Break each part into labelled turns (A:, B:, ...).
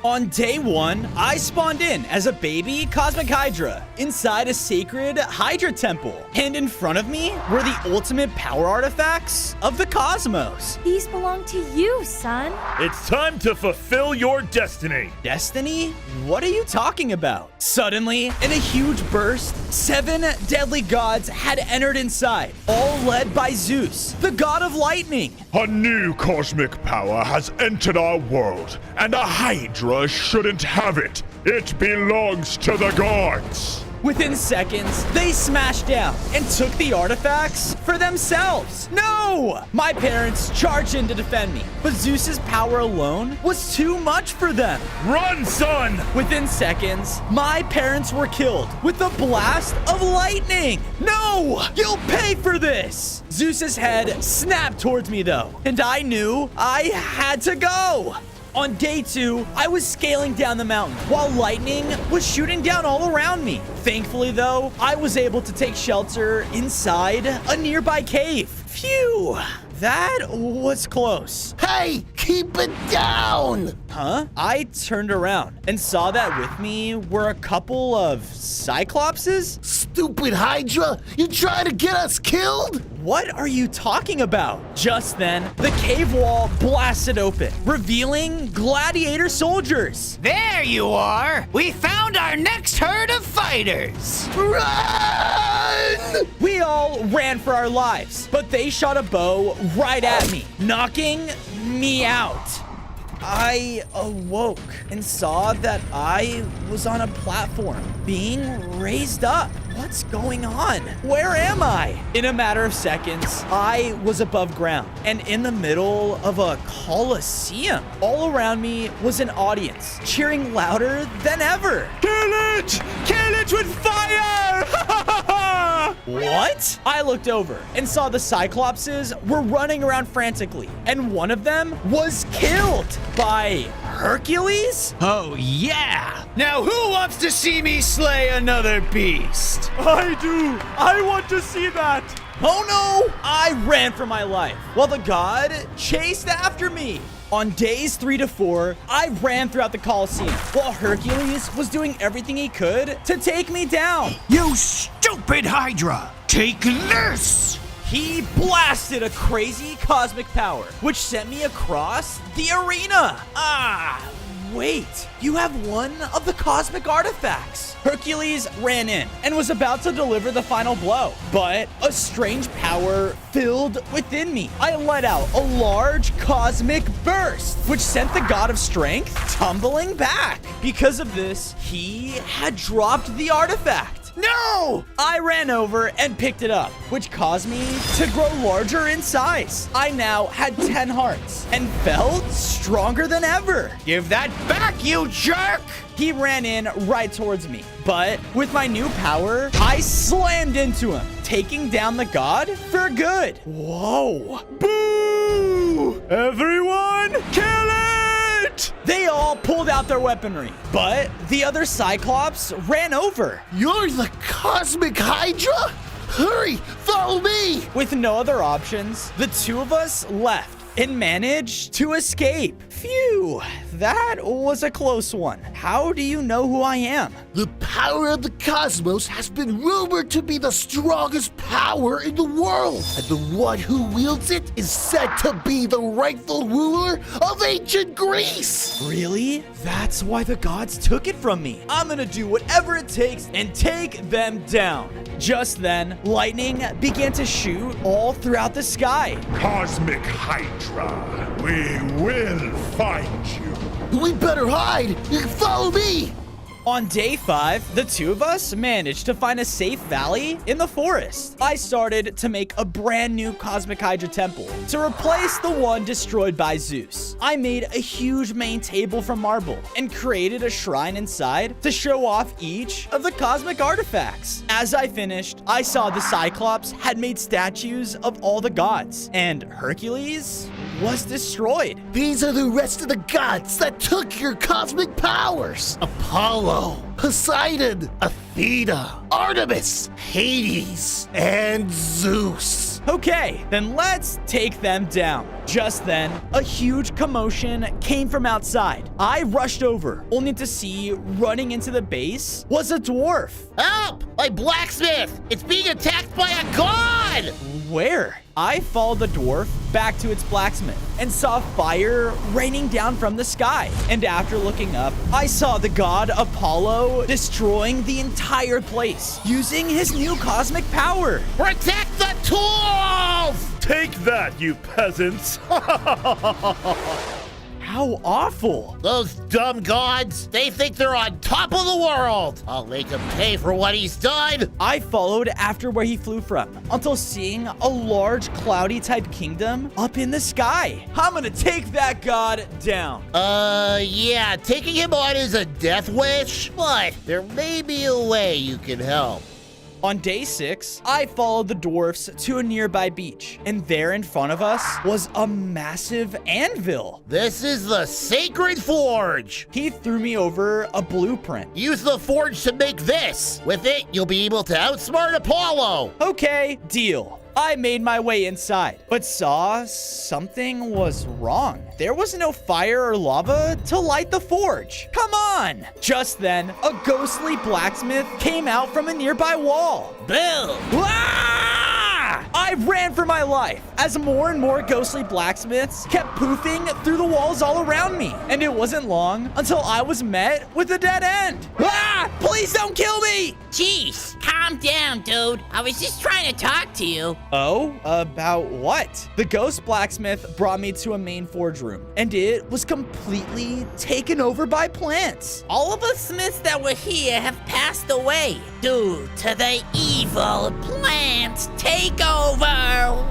A: On day 1, I spawned in as a baby cosmic Hydra inside a sacred Hydra temple. And in front of me were the ultimate power artifacts of the cosmos.
B: These belong to you, son.
C: It's time to fulfill your destiny.
A: Destiny? What are you talking about? Suddenly, in a huge burst, 7 deadly gods had entered inside, all led by Zeus, the god of lightning.
C: A new cosmic power has entered our world, and a Hydra shouldn't have it. It belongs to the gods.
A: Within seconds, they smashed down and took the artifacts for themselves. No! My parents charged in to defend me, but Zeus's power alone was too much for them.
C: Run, son!
A: Within seconds, my parents were killed with a blast of lightning. No! You'll pay for this! Zeus's head snapped towards me though, and I knew I had to go. On day 2, I was scaling down the mountain while lightning was shooting down all around me. Thankfully, though, I was able to take shelter inside a nearby cave. Phew, that was close.
D: Hey, keep it down!
A: Huh? I turned around and saw that with me were a couple of Cyclopses?
D: Stupid Hydra! You trying to get us killed?
A: What are you talking about? Just then, the cave wall blasted open, revealing gladiator soldiers.
E: There you are! We found our next herd of fighters!
D: Run!
A: We all ran for our lives, but they shot a bow right at me, knocking me out. I awoke and saw that I was on a platform being raised up. What's going on? Where am I? In a matter of seconds, I was above ground and in the middle of a coliseum. All around me was an audience cheering louder than ever.
C: Kill it! Kill it with fire!
A: What? I looked over and saw the Cyclopses were running around frantically, and one of them was killed by Hercules?
E: Oh, yeah! Now who wants to see me slay another beast?
C: I do! I want to see that!
A: Oh no! I ran for my life while the god chased after me. On days 3 to 4, I ran throughout the Colosseum while Hercules was doing everything he could to take me down.
E: You stupid Hydra! Take this!
A: He blasted a crazy cosmic power, which sent me across the arena. Wait, you have one of the cosmic artifacts. Hercules ran in and was about to deliver the final blow, but a strange power filled within me. I let out a large cosmic burst, which sent the god of strength tumbling back. Because of this, he had dropped the artifact. No! I ran over and picked it up, which caused me to grow larger in size. I now had 10 hearts and felt stronger than ever.
E: Give that back, you jerk!
A: He ran in right towards me, but with my new power, I slammed into him, taking down the god for good. Whoa.
C: Boo! Everyone, kill it!
A: They all pulled out their weaponry, but the other Cyclops ran over.
D: You're the cosmic Hydra? Hurry, follow me!
A: With no other options, the two of us left and managed to escape. Phew, that was a close one. How do you know who I am?
D: The power of the cosmos has been rumored to be the strongest power in the world, and the one who wields it is said to be the rightful ruler of ancient Greece.
A: Really? That's why the gods took it from me. I'm gonna do whatever it takes and take them down. Just then, lightning began to shoot all throughout the sky.
C: Cosmic Hydra, we will find you.
D: We better hide. Follow me.
A: On day 5, the two of us managed to find a safe valley in the forest. I started to make a brand new Cosmic Hydra temple to replace the one destroyed by Zeus. I made a huge main table from marble and created a shrine inside to show off each of the cosmic artifacts. As I finished, I saw the Cyclops had made statues of all the gods, and Hercules was destroyed.
D: These are the rest of the gods that took your cosmic powers. Apollo, Poseidon, Athena, Artemis, Hades, and Zeus.
A: Okay, then let's take them down. Just then, a huge commotion came from outside. I rushed over, only to see running into the base was a dwarf.
D: Help! My blacksmith! It's being attacked by a god!
A: Where? I followed the dwarf back to its blacksmith and saw fire raining down from the sky. And after looking up, I saw the god Apollo destroying the entire place using his new cosmic power.
D: Protect the tools!
C: Take that, you peasants!
A: How awful.
D: Those dumb gods, they think they're on top of the world. I'll make him pay for what he's done.
A: I followed after where he flew from until seeing a large cloudy type kingdom up in the sky. I'm gonna take that god down.
D: Yeah, taking him on is a death wish, but there may be a way you can help.
A: On day 6, I followed the dwarfs to a nearby beach, and there in front of us was a massive anvil.
D: This is the Sacred Forge.
A: He threw me over a blueprint.
D: Use the forge to make this. With it, you'll be able to outsmart Apollo.
A: Okay, deal. I made my way inside, but saw something was wrong. There was no fire or lava to light the forge. Come on! Just then, a ghostly blacksmith came out from a nearby wall.
D: Boom!
A: Ah! I ran for my life as more and more ghostly blacksmiths kept poofing through the walls all around me. And it wasn't long until I was met with a dead end. Ah! Please don't kill me!
F: Jeez, calm down, dude. I was just trying to talk to you.
A: Oh, about what? The ghost blacksmith brought me to a main forge room, and it was completely taken over by plants.
F: All of the smiths that were here have passed away due to the evil plant takeover.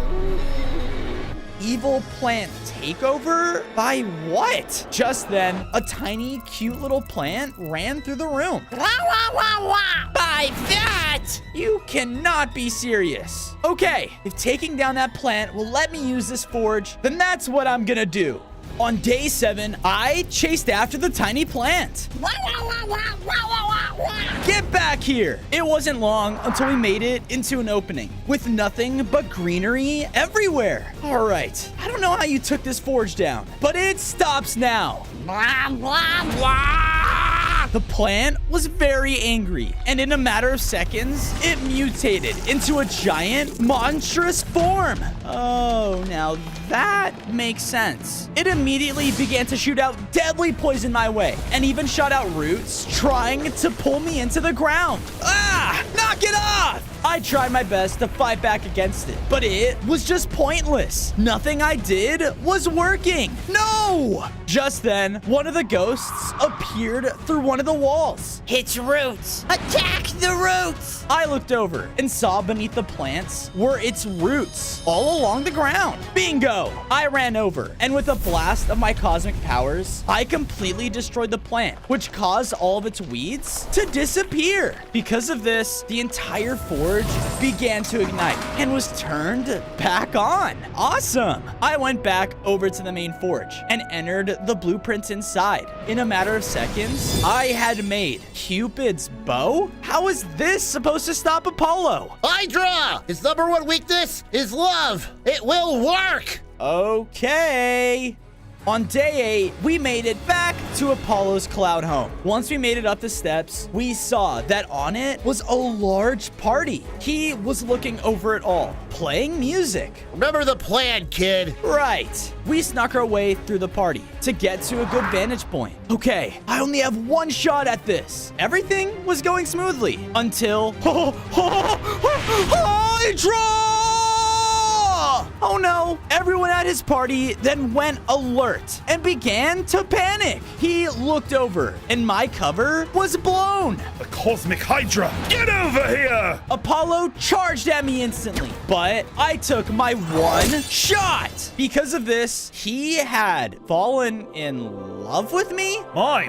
A: Evil plant takeover? By what? Just then, a tiny, cute little plant ran through the room.
F: Wah, wah, wah, wah. By that!
A: You cannot be serious. Okay, if taking down that plant will let me use this forge, then that's what I'm gonna do. On day 7, I chased after the tiny plant.
F: Wah, wah, wah, wah, wah, wah, wah, wah.
A: Get back here! It wasn't long until we made it into an opening with nothing but greenery everywhere. All right, I don't know how you took this forge down, but it stops now.
F: Blah, blah, blah.
A: The plant was very angry, and in a matter of seconds, it mutated into a giant, monstrous form. Oh, now that makes sense. It immediately began to shoot out deadly poison my way, and even shot out roots, trying to pull me into the ground. Ah! Knock it off! I tried my best to fight back against it, but it was just pointless. Nothing I did was working. No! Just then, one of the ghosts appeared through one of the walls.
F: Its roots. Attack the roots.
A: I looked over and saw beneath the plants were its roots all along the ground. Bingo! I ran over, and with a blast of my cosmic powers, I completely destroyed the plant, which caused all of its weeds to disappear. Because of this, the entire forge began to ignite and was turned back on. Awesome! I went back over to the main forge and entered the blueprints inside. In a matter of seconds, I had made Cupid's bow? How is this supposed to stop Apollo?
D: HYDRA! His #1 weakness is love. It will work.
A: Okay. On day 8, we made it back to Apollo's cloud home. Once we made it up the steps, we saw that on it was a large party. He was looking over it all, playing music.
D: Remember the plan, kid.
A: Right. We snuck our way through the party to get to a good vantage point. Okay, I only have one shot at this. Everything was going smoothly until... HYDRA! Oh no! Everyone at his party then went alert and began to panic. He looked over and my cover was blown.
C: The Cosmic Hydra! Get over here!
A: Apollo charged at me instantly, but I took my one shot. Because of this, he had fallen in love with me?
C: My.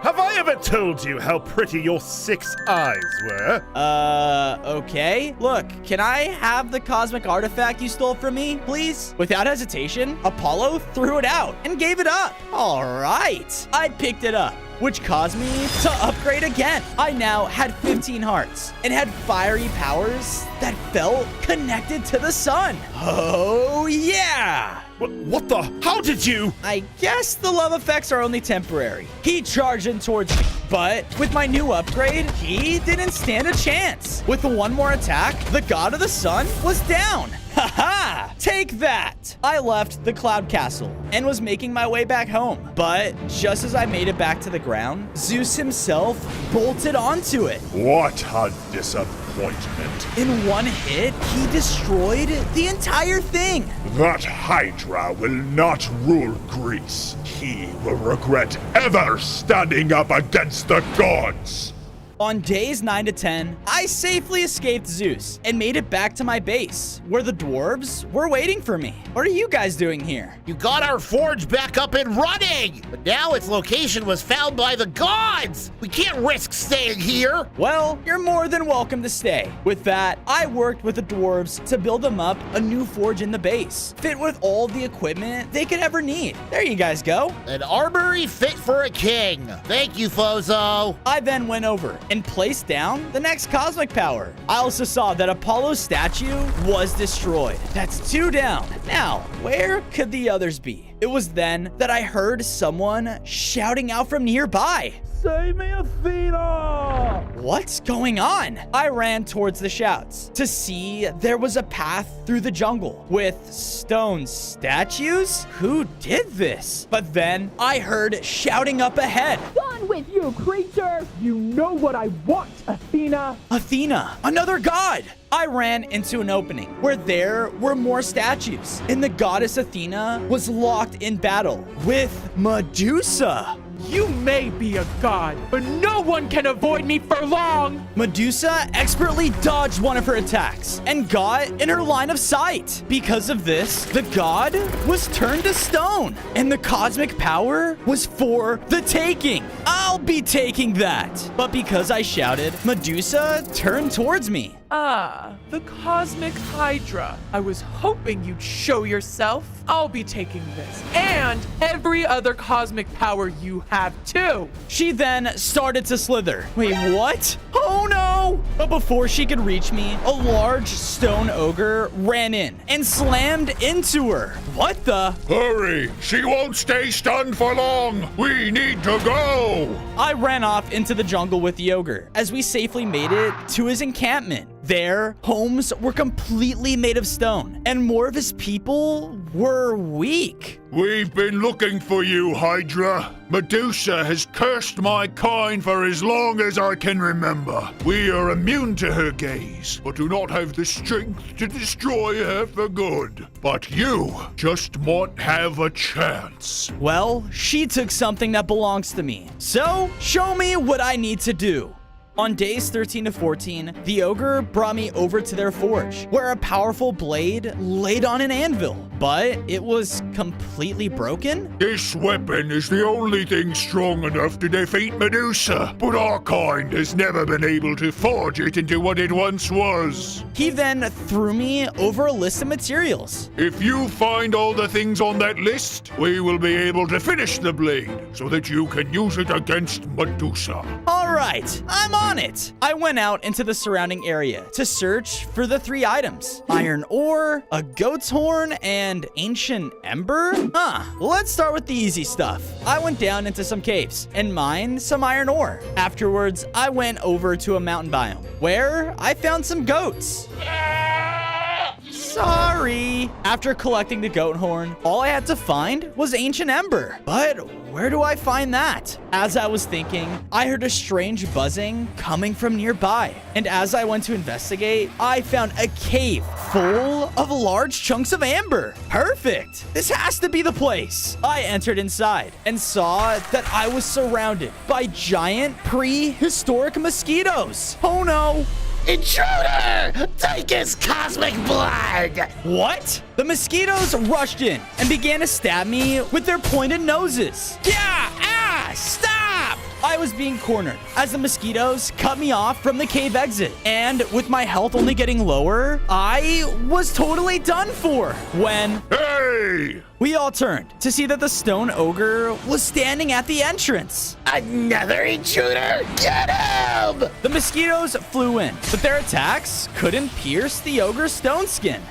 C: Have I ever told you how pretty your 6 eyes were?
A: Okay. Look, can I have the cosmic artifact you stole from me, please? Without hesitation, Apollo threw it out and gave it up. All right. I picked it up which caused me to upgrade again. I now had 15 hearts and had fiery powers that felt connected to the sun. Oh, yeah!
C: What the? How did you?
A: I guess the love effects are only temporary. He charged in towards me, but with my new upgrade, he didn't stand a chance. With one more attack, the god of the sun was down. Haha! Take that! I left the cloud castle and was making my way back home. But just as I made it back to the ground, Zeus himself bolted onto it.
C: What a disappointment.
A: In one hit, he destroyed the entire thing.
C: That Hydra will not rule Greece. He will regret ever standing up against the gods.
A: On days 9 to 10, I safely escaped Zeus and made it back to my base, where the dwarves were waiting for me. What are you guys doing here?
D: You got our forge back up and running, but now its location was found by the gods. We can't risk staying here.
A: Well, you're more than welcome to stay. With that, I worked with the dwarves to build them up a new forge in the base, fit with all the equipment they could ever need. There you guys go.
D: An armory fit for a king. Thank you, Fozo.
A: I then went over and placed down the next cosmic power. I also saw that Apollo's statue was destroyed. That's 2 down. Now, where could the others be? It was then that I heard someone shouting out from nearby. Save me, Athena! What's going on? I ran towards the shouts to see there was a path through the jungle with stone statues. Who did this? But then I heard shouting up ahead.
G: Done with you, creature! You know what I want, Athena!
A: Athena, another god! I ran into an opening where there were more statues, and the goddess Athena was locked in battle with Medusa.
G: You may be a god, but no one can avoid me for long!
A: Medusa expertly dodged one of her attacks and got in her line of sight. Because of this, the god was turned to stone, and the cosmic power was for the taking. I'll be taking that. But because I shouted, Medusa turned towards me.
G: Ah, the cosmic HYDRA. I was hoping you'd show yourself. I'll be taking this and every other cosmic power you have too.
A: She then started to slither. Wait, what? Oh no! But before she could reach me, a large stone ogre ran in and slammed into her. What the?
C: Hurry! She won't stay stunned for long! We need to go!
A: I ran off into the jungle with the ogre as we safely made it to his encampment. Their homes were completely made of stone, and more of his people were weak.
C: We've been looking for you, Hydra. Medusa has cursed my kind for as long as I can remember. We are immune to her gaze, but do not have the strength to destroy her for good. But you just might have a chance.
A: Well, she took something that belongs to me. So, show me what I need to do. On days 13 to 14, the ogre brought me over to their forge, where a powerful blade laid on an anvil, but it was completely broken.
C: This weapon is the only thing strong enough to defeat Medusa, but our kind has never been able to forge it into what it once was.
A: He then threw me over a list of materials.
C: If you find all the things on that list, we will be able to finish the blade so that you can use it against Medusa.
A: All right, I'm on it. I went out into the surrounding area to search for the 3 items: iron ore, a goat's horn, and ancient ember. Let's start with the easy stuff. I went down into some caves and mined some iron ore. Afterwards, I went over to a mountain biome where I found some goats. Sorry. After collecting the goat horn, all I had to find was ancient ember. But where do I find that? As I was thinking, I heard a strange buzzing coming from nearby. And as I went to investigate, I found a cave full of large chunks of amber. Perfect. This has to be the place. I entered inside and saw that I was surrounded by giant prehistoric mosquitoes. Oh no.
D: Intruder! Take his cosmic blood!
A: What? The mosquitoes rushed in and began to stab me with their pointed noses. Yeah! Stop! I I was being cornered as the mosquitoes cut me off from the cave exit. And with my health only getting lower, I was totally done for when
C: Hey!
A: we all turned to see that the stone ogre was standing at the entrance.
D: Another intruder? Get him!
A: The mosquitoes flew in, but their attacks couldn't pierce the ogre's stone skin.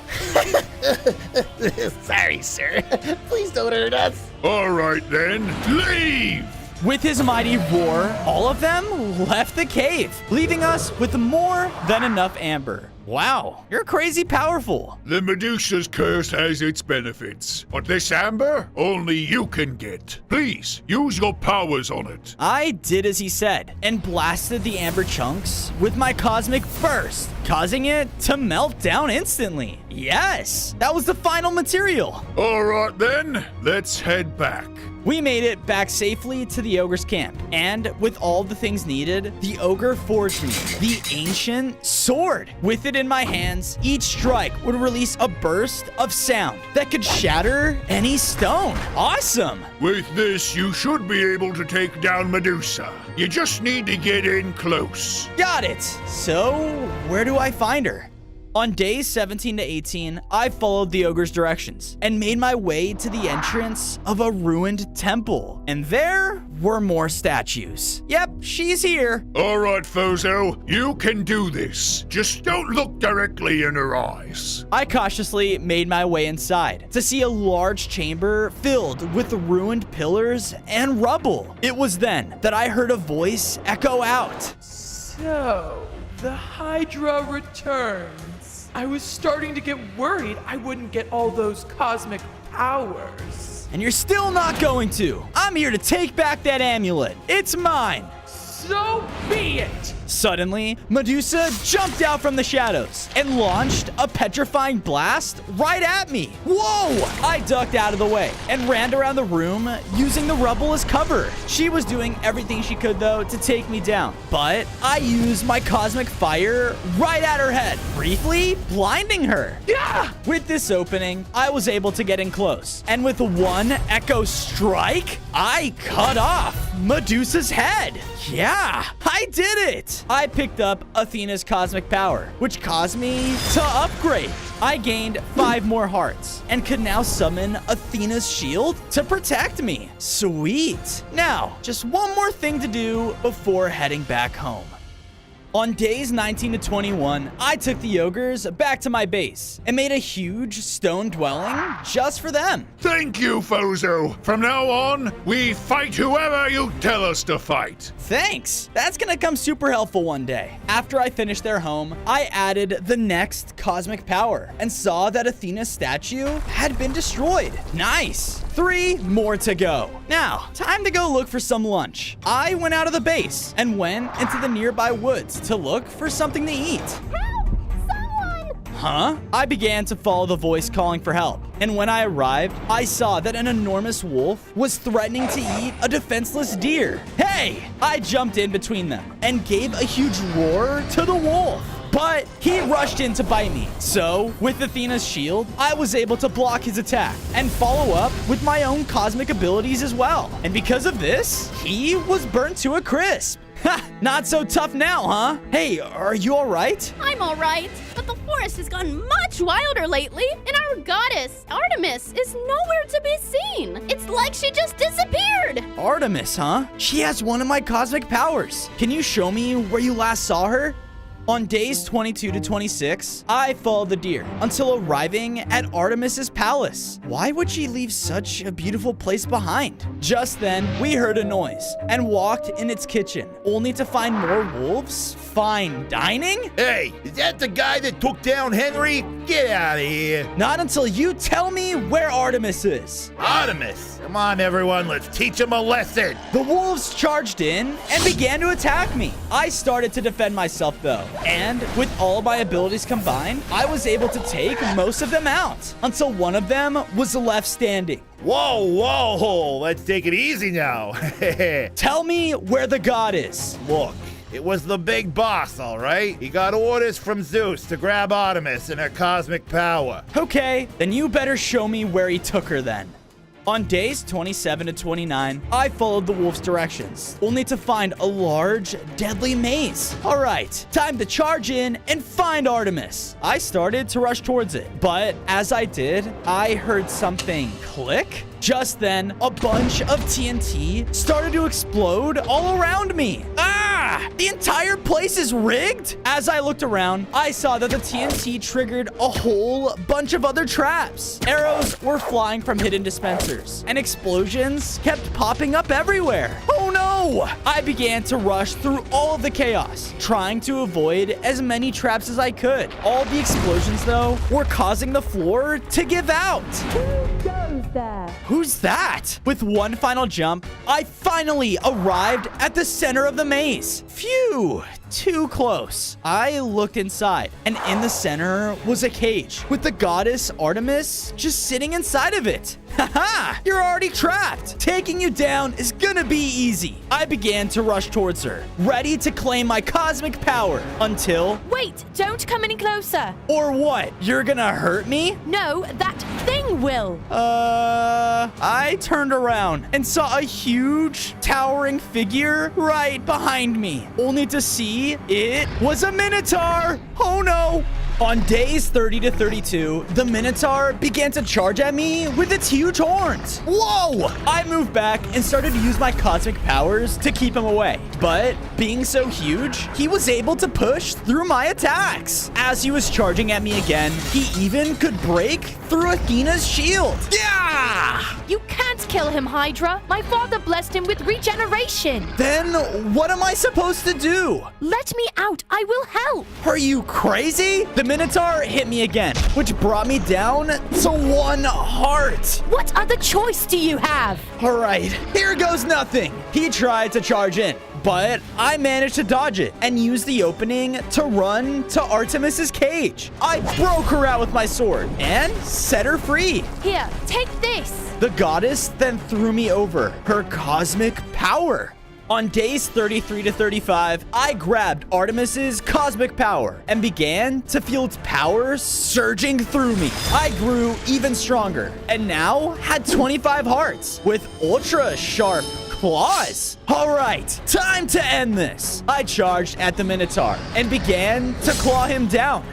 D: Sorry, sir. Please don't hurt us.
C: All right then, leave!
A: With his mighty roar, all of them left the cave, leaving us with more than enough amber. Wow, you're crazy powerful.
C: The Medusa's curse has its benefits, but this amber, only you can get. Please, use your powers on it.
A: I did as he said and blasted the amber chunks with my cosmic burst, causing it to melt down instantly. Yes, that was the final material.
C: All right then, let's head back.
A: We made it back safely to the ogre's camp, and with all the things needed, the ogre forged me the ancient sword. With it in my hands, each strike would release a burst of sound that could shatter any stone. Awesome!
C: With this, you should be able to take down Medusa. You just need to get in close.
A: Got it! So, where do I find her? On days 17 to 18, I followed the ogre's directions and made my way to the entrance of a ruined temple. And there were more statues. Yep, she's here.
C: All right, Fozo, you can do this. Just don't look directly in her eyes.
A: I cautiously made my way inside to see a large chamber filled with ruined pillars and rubble. It was then that I heard a voice echo out.
G: So, the HYDRA returns. I was starting to get worried I wouldn't get all those cosmic powers.
A: And you're still not going to. I'm here to take back that amulet. It's mine.
G: So be it!
A: Suddenly, Medusa jumped out from the shadows and launched a petrifying blast right at me. Whoa! I ducked out of the way and ran around the room using the rubble as cover. She was doing everything she could, though, to take me down. But I used my cosmic fire right at her head, briefly blinding her.
G: Yeah!
A: With this opening, I was able to get in close. And with one echo strike, I cut off Medusa's head. Yeah, I did it. I picked up Athena's cosmic power, which caused me to upgrade. I gained 5 more hearts and could now summon Athena's shield to protect me. Sweet. Now, just one more thing to do before heading back home. On days 19 to 21, I took the ogres back to my base and made a huge stone dwelling just for them.
C: Thank you, Fozo. From now on, we fight whoever you tell us to fight.
A: Thanks. That's gonna come super helpful one day. After I finished their home, I added the next cosmic power and saw that Athena's statue had been destroyed. Nice. 3 more to go. Now, time to go look for some lunch. I went out of the base and went into the nearby woods to look for something to eat.
B: Help! Someone!
A: Huh? I began to follow the voice calling for help. And when I arrived, I saw that an enormous wolf was threatening to eat a defenseless deer. Hey! I jumped in between them and gave a huge roar to the wolf. But he rushed in to bite me. So, with Athena's shield, I was able to block his attack and follow up with my own cosmic abilities as well. And because of this, he was burnt to a crisp. Ha! Not so tough now, huh? Hey, are you all right?
B: I'm all right, but the forest has gone much wilder lately, and our goddess, Artemis, is nowhere to be seen. It's like she just disappeared.
A: Artemis, huh? She has one of my cosmic powers. Can you show me where you last saw her? On days 22 to 26, I followed the deer until arriving at Artemis's palace. Why would she leave such a beautiful place behind? Just then, we heard a noise and walked in its kitchen, only to find more wolves fine dining?
H: Hey, is that the guy that took down Henry? Get out of here.
A: Not until you tell me where Artemis is.
H: Artemis. Come on, everyone. Let's teach him a lesson.
A: The wolves charged in and began to attack me. I started to defend myself, though. And with all of my abilities combined, I was able to take most of them out until one of them was left standing.
H: Whoa, whoa. Let's take it easy now.
A: Tell me where the god is.
H: Look, it was the big boss, all right? He got orders from Zeus to grab Artemis and her cosmic power.
A: Okay, then you better show me where he took her then. On days 27 to 29, I followed the wolf's directions, only to find a large, deadly maze. All right, time to charge in and find Artemis. I started to rush towards it, but as I did, I heard something click. Just then, a bunch of TNT started to explode all around me. Ah! The entire place is rigged? As I looked around, I saw that the TNT triggered a whole bunch of other traps. Arrows were flying from hidden dispensers, and explosions kept popping up everywhere. Oh no! I began to rush through all of the chaos, trying to avoid as many traps as I could. All the explosions, though, were causing the floor to give out. Who's that? With one final jump, I finally arrived at the center of the maze. Phew, too close. I looked inside, and in the center was a cage with the goddess Artemis just sitting inside of it. Haha, you're already trapped. Taking you down is gonna be easy. I began to rush towards her, ready to claim my cosmic power until...
I: Wait, don't come any closer.
A: Or what? You're gonna hurt me?
I: No, that thing will.
A: I turned around and saw a huge, towering figure right behind me, only to see it was a Minotaur. Oh no. On days 30 to 32, the Minotaur began to charge at me with its huge horns. Whoa! I moved back and started to use my cosmic powers to keep him away. But being so huge, he was able to push through my attacks. As he was charging at me again, he even could break through Athena's shield. Yeah!
I: You can't kill him, Hydra. My father blessed him with regeneration.
A: Then what am I supposed to do?
I: Let me out. I will help.
A: Are you crazy? The Minotaur hit me again, which brought me down to 1 heart.
I: What other choice do you have?
A: All right, here goes nothing. He tried to charge in, but I managed to dodge it and use the opening to run to Artemis's cage. I broke her out with my sword and set her free.
I: Here, take this.
A: The goddess then threw me over her cosmic power. On days 33 to 35, I grabbed Artemis's cosmic power and began to feel its power surging through me. I grew even stronger and now had 25 hearts with ultra sharp claws. All right, time to end this. I charged at the Minotaur and began to claw him down.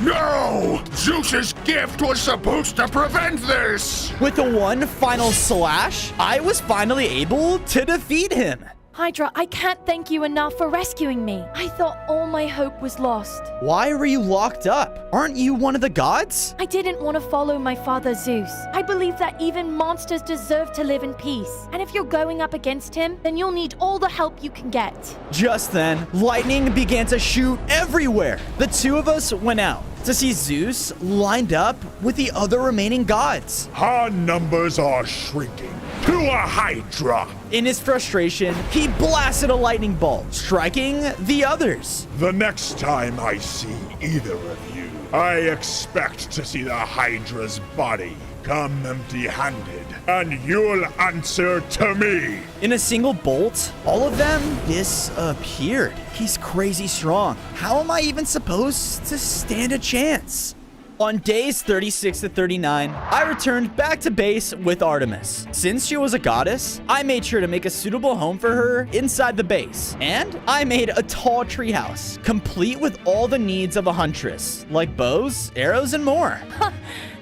C: No! Zeus's gift was supposed to prevent this!
A: With the one final slash, I was finally able to defeat him.
I: Hydra, I can't thank you enough for rescuing me. I thought all my hope was lost.
A: Why were you locked up? Aren't you one of the gods?
I: I didn't want to follow my father Zeus. I believe that even monsters deserve to live in peace. And if you're going up against him, then you'll need all the help you can get.
A: Just then, lightning began to shoot everywhere. The two of us went out to see Zeus lined up with the other remaining gods.
C: Our numbers are shrinking to a HYDRA.
A: In his frustration, he blasted a lightning bolt, striking the others.
C: The next time I see either of you, I expect to see the HYDRA's body come empty-handed, and you'll answer to me.
A: In a single bolt, all of them disappeared. He's crazy strong. How am I even supposed to stand a chance? On days 36 to 39, I returned back to base with Artemis. Since she was a goddess, I made sure to make a suitable home for her inside the base. And I made a tall treehouse, complete with all the needs of a huntress, like bows, arrows, and more.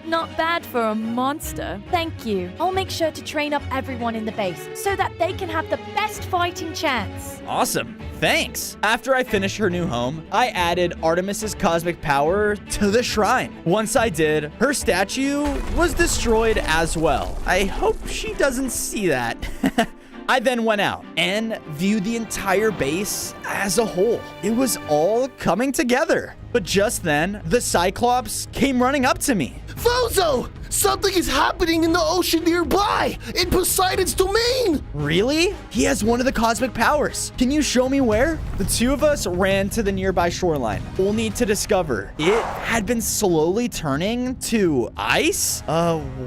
I: Not bad for a monster. Thank you. I'll make sure to train up everyone in the base so that they can have the best fighting chance.
A: Awesome. Thanks. After I finished her new home, I added Artemis's cosmic power to the shrine. Once I did, her statue was destroyed as well. I hope she doesn't see that. I then went out and viewed the entire base as a whole. It was all coming together. But just then, the Cyclops came running up to me.
D: Fozo! Something is happening in the ocean nearby! In Poseidon's domain!
A: Really? He has one of the cosmic powers. Can you show me where? The two of us ran to the nearby shoreline, only to discover it had been slowly turning to ice?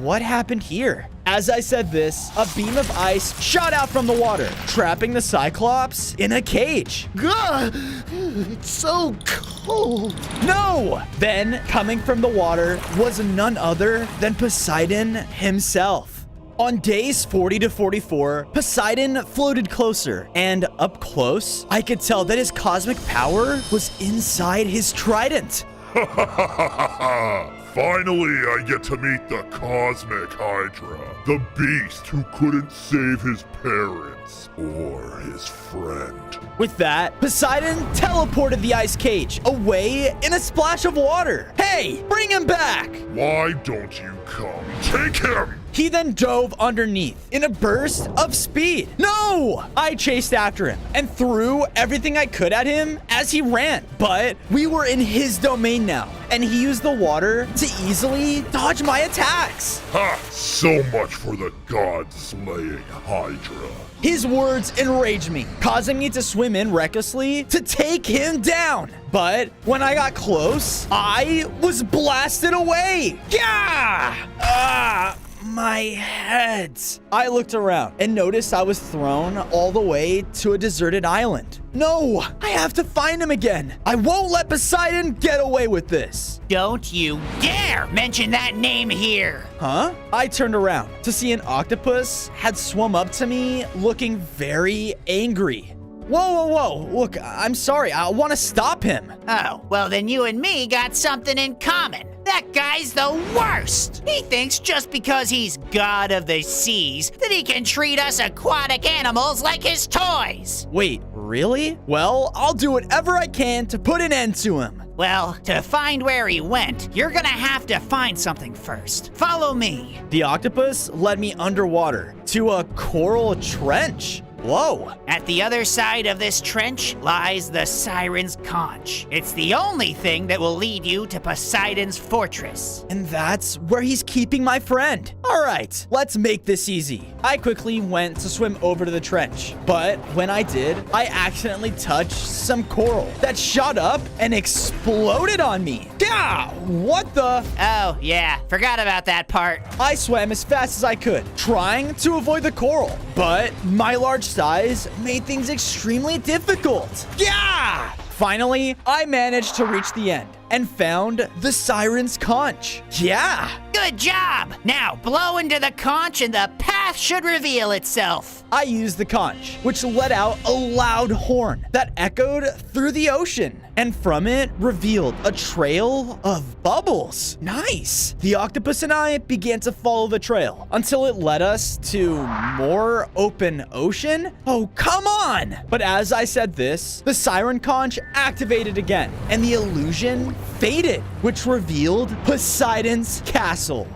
A: What happened here? As I said this, a beam of ice shot out from the water, trapping the Cyclops in a cage.
D: Gah! It's so cold. hold.
A: No! Then, coming from the water, was none other than Poseidon himself. On days 40 to 44, Poseidon floated closer, and up close, I could tell that his cosmic power was inside his trident.
C: Finally, I get to meet the Cosmic Hydra, the beast who couldn't save his parents or his friend.
A: With that, Poseidon teleported the ice cage away in a splash of water. Hey, bring him back!
C: Why don't you come? Take him!
A: He then dove underneath in a burst of speed. No! I chased after him and threw everything I could at him as he ran. But we were in his domain now, and he used the water to easily dodge my attacks.
C: Ha! So much for the god-slaying Hydra.
A: His words enraged me, causing me to swim in recklessly to take him down. But when I got close, I was blasted away. Yeah! My head. I looked around and noticed I was thrown all the way to a deserted island. No, I have to find him again. I won't let Poseidon get away with this.
F: Don't you dare mention that name here!
A: Huh? I turned around to see an octopus had swum up to me looking very angry. Whoa. Look, I'm sorry. I want to stop him.
F: Oh, well then you and me got something in common. That guy's the worst! He thinks just because he's god of the seas that he can treat us aquatic animals like his toys!
A: Wait, really? Well, I'll do whatever I can to put an end to him.
F: Well, to find where he went, you're gonna have to find something first. Follow me.
A: The octopus led me underwater to a coral trench. Whoa.
F: At the other side of this trench lies the Siren's Conch. It's the only thing that will lead you to Poseidon's fortress.
A: And that's where he's keeping my friend. All right, let's make this easy. I quickly went to swim over to the trench, but when I did, I accidentally touched some coral that shot up and exploded on me. Gah! What the?
F: Oh, yeah, forgot about that part.
A: I swam as fast as I could, trying to avoid the coral, but my large size made things extremely difficult. Yeah! Finally, I managed to reach the end and found the Siren's Conch. Yeah!
F: Good job! Now blow into the conch and the path should reveal itself.
A: I used the conch, which let out a loud horn that echoed through the ocean, and from it revealed a trail of bubbles. Nice! The octopus and I began to follow the trail until it led us to more open ocean. Oh, come on! But as I said this, the Siren Conch activated again, and the illusion faded, which revealed Poseidon's castle.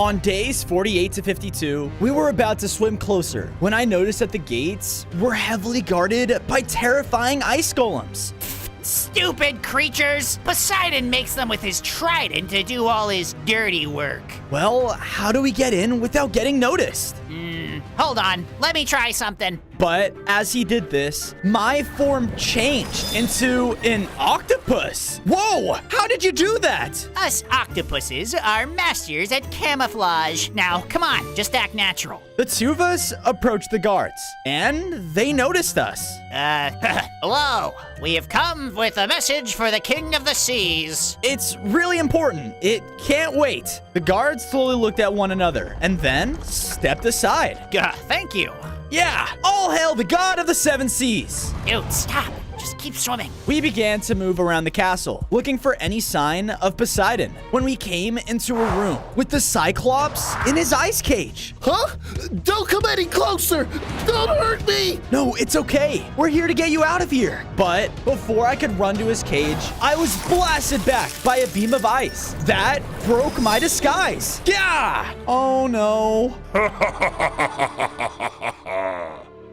A: On days 48 to 52, we were about to swim closer when I noticed that the gates were heavily guarded by terrifying ice golems.
F: Stupid creatures! Poseidon makes them with his trident to do all his dirty work.
A: Well, how do we get in without getting noticed?
F: Hold on, let me try something.
A: But as he did this, my form changed into an octopus. Whoa! How did you do that?
F: Us octopuses are masters at camouflage. Now, come on, just act natural.
A: The two of us approached the guards, and they noticed us.
F: Hello. We have come with a message for the King of the Seas.
A: It's really important. It can't wait. The guards slowly looked at one another and then stepped aside.
F: Thank you.
A: Yeah, all hail the god of the seven seas.
F: Dude, stop. Just keep swimming.
A: We began to move around the castle, looking for any sign of Poseidon, when we came into a room with the Cyclops in his ice cage.
D: Huh? Don't come any closer! Don't hurt me!
A: No, it's okay. We're here to get you out of here. But before I could run to his cage, I was blasted back by a beam of ice. That broke my disguise. Yeah! Oh no.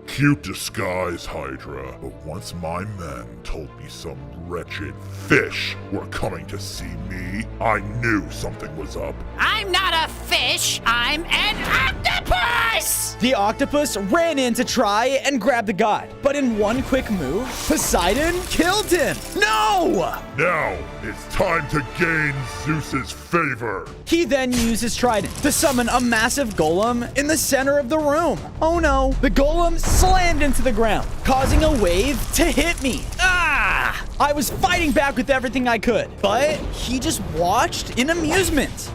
C: Cute disguise, Hydra. But once my men told me some wretched fish were coming to see me, I knew something was up.
F: I'm not a fish. I'm an octopus!
A: The octopus ran in to try and grab the god, but in one quick move, Poseidon killed him. No!
C: Now, it's time to gain Zeus's favor.
A: He then used his trident to summon a massive golem in the center of the room. Oh no, the golem slammed into the ground, causing a wave to hit me. Ah! I was fighting back with everything I could, but he just watched in amusement.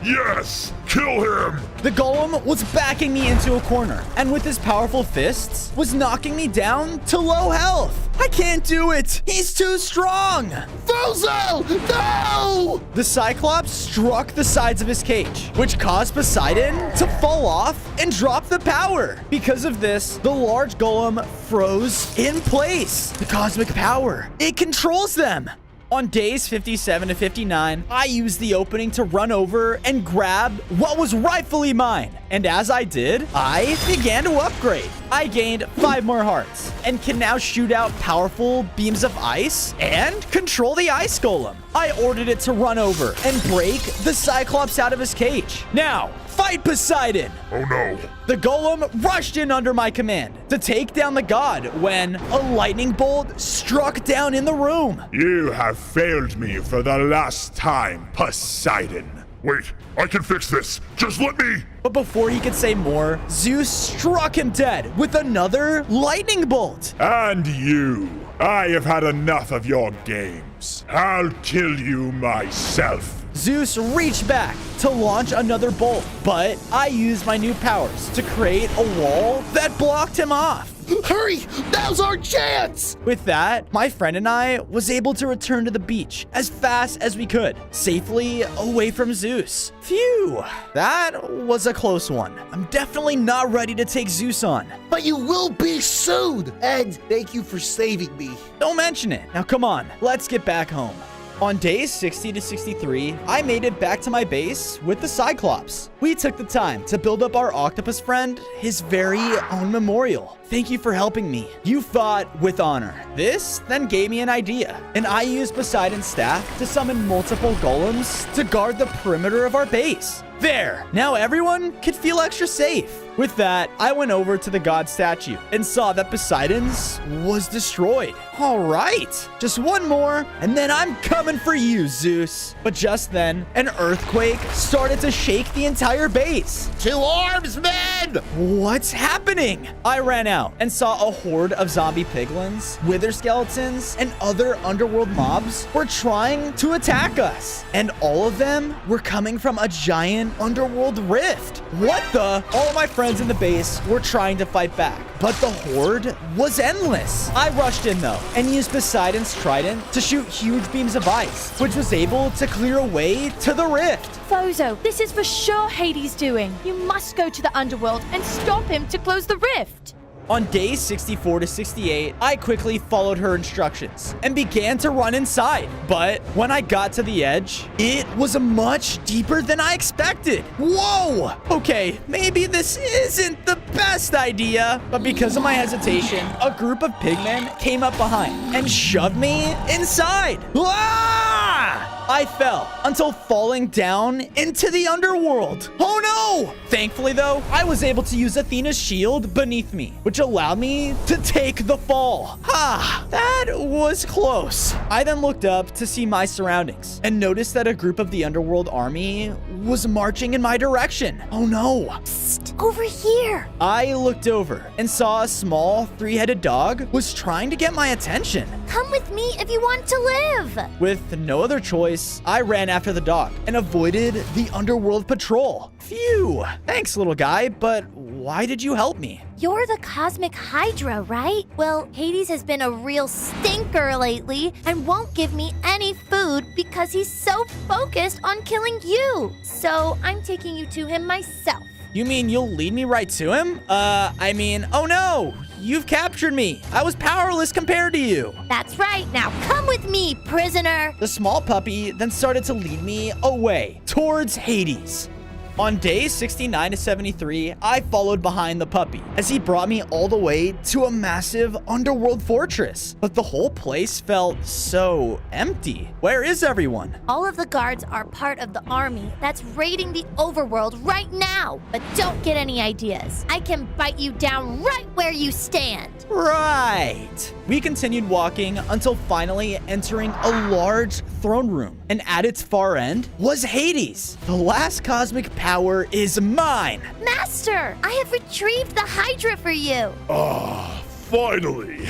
C: Yes! Kill him!
A: The golem was backing me into a corner, and with his powerful fists, was knocking me down to low health. I can't do it! He's too strong!
D: Bozo! No!
A: The Cyclops struck the sides of his cage, which caused Poseidon to fall off and drop the power. Because of this, the large golem froze in place. The cosmic power, it controls them. On days 57 to 59, I used the opening to run over and grab what was rightfully mine. And as I did, I began to upgrade. I gained 5 more hearts and can now shoot out powerful beams of ice and control the ice golem. I ordered it to run over and break the Cyclops out of his cage. Now, fight Poseidon!
C: Oh no.
A: The golem rushed in under my command to take down the god when a lightning bolt struck down in the room.
C: You have failed me for the last time, Poseidon. Wait, I can fix this. Just let me.
A: But before he could say more, Zeus struck him dead with another lightning bolt.
C: And you. I have had enough of your games. I'll kill you myself.
A: Zeus reached back to launch another bolt, but I used my new powers to create a wall that blocked him off.
D: Hurry! Now's our chance!
A: With that, my friend and I was able to return to the beach as fast as we could, safely away from Zeus. Phew, that was a close one. I'm definitely not ready to take Zeus on.
D: But you will be soon! And thank you for saving me.
A: Don't mention it. Now come on, let's get back home. On days 60 to 63, I made it back to my base with the Cyclops. We took the time to build up our octopus friend his very own memorial. Thank you for helping me. You fought with honor. This then gave me an idea, and I used Poseidon's staff to summon multiple golems to guard the perimeter of our base. There, now everyone could feel extra safe. With that, I went over to the god statue and saw that Poseidon's was destroyed. All right, just one more, and then I'm coming for you, Zeus. But just then, an earthquake started to shake the entire base.
D: To arms, men!
A: What's happening? I ran out and saw a horde of zombie piglins, wither skeletons, and other underworld mobs were trying to attack us. And all of them were coming from a giant underworld rift. What the? All of my friends in the base were trying to fight back, but the horde was endless. I rushed in though and used Poseidon's trident to shoot huge beams of ice, which was able to clear a way to the rift.
I: Fozo, this is for sure Hades' doing. You must go to the underworld and stop him to close the rift.
A: On days 64 to 68, I quickly followed her instructions and began to run inside. But when I got to the edge, it was much deeper than I expected. Whoa! Okay, maybe this isn't the best idea. But because of my hesitation, a group of pigmen came up behind and shoved me inside. Ah! I fell until falling down into the underworld. Oh no! Thankfully though, I was able to use Athena's shield beneath me, which allowed me to take the fall. Ah, that was close. I then looked up to see my surroundings and noticed that a group of the underworld army was marching in my direction. Oh no.
I: Psst, over here.
A: I looked over and saw a small 3-headed dog was trying to get my attention.
B: Come with me if you want to live.
A: With no other choice, I ran after the dog and avoided the underworld patrol. Phew. Thanks, little guy, but why did you help me?
B: You're the cosmic HYDRA, right? Well, Hades has been a real stinker lately and won't give me any food because he's so focused on killing you. So I'm taking you to him myself.
A: You mean you'll lead me right to him? Oh no! You've captured me! I was powerless compared to you!
B: That's right. Now come with me, prisoner.
A: The small puppy then started to lead me away towards Hades. On days 69 to 73, I followed behind the puppy as he brought me all the way to a massive underworld fortress. But the whole place felt so empty. Where is everyone?
B: All of the guards are part of the army that's raiding the overworld right now. But don't get any ideas. I can bite you down right where you stand.
A: Right. We continued walking until finally entering a large throne room. And at its far end was Hades. The last cosmic power is mine.
B: Master, I have retrieved the HYDRA for you.
C: Ah, finally.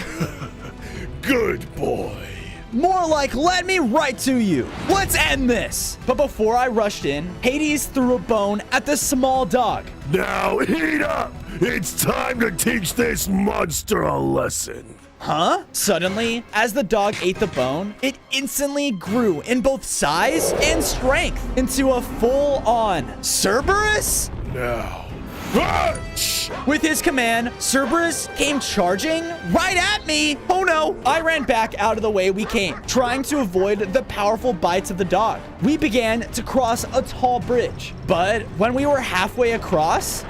C: good boy.
A: More like, let me right to you. Let's end this. But before I rushed in, Hades threw a bone at the small dog.
C: Now heat up. It's time to teach this monster a lesson.
A: Huh? Suddenly, as the dog ate the bone, it instantly grew in both size and strength into a full-on Cerberus?
C: Now, punch!
A: With his command, Cerberus came charging right at me. Oh no! I ran back out of the way we came, trying to avoid the powerful bites of the dog. We began to cross a tall bridge, but when we were halfway across,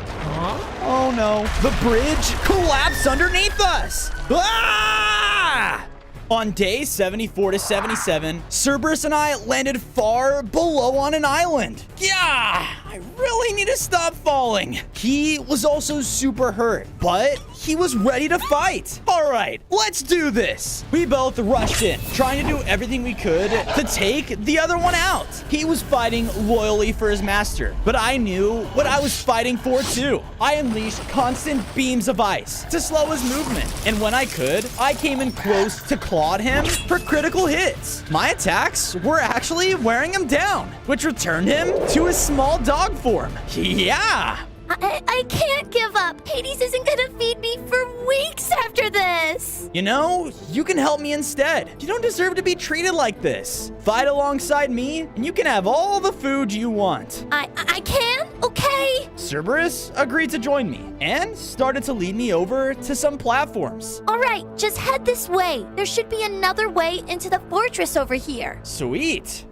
A: oh no, the bridge collapsed underneath us. Ah! On day 74 to 77, Cerberus and I landed far below on an island. Yeah, I really need to stop falling. He was also super hurt, but he was ready to fight. All right, let's do this. We both rushed in, trying to do everything we could to take the other one out. He was fighting loyally for his master, but I knew what I was fighting for too. I unleashed constant beams of ice to slow his movement, and when I could, I came in close to clawed him for critical hits. My attacks were actually wearing him down, which returned him to his small dog form. Yeah.
B: I can't give up. Hades isn't gonna feed me for weeks after this.
A: You know, you can help me instead. You don't deserve to be treated like this. Fight alongside me, and you can have all the food you want.
B: I can? Okay.
A: Cerberus agreed to join me and started to lead me over to some platforms.
B: All right, just head this way. There should be another way into the fortress over here.
A: Sweet.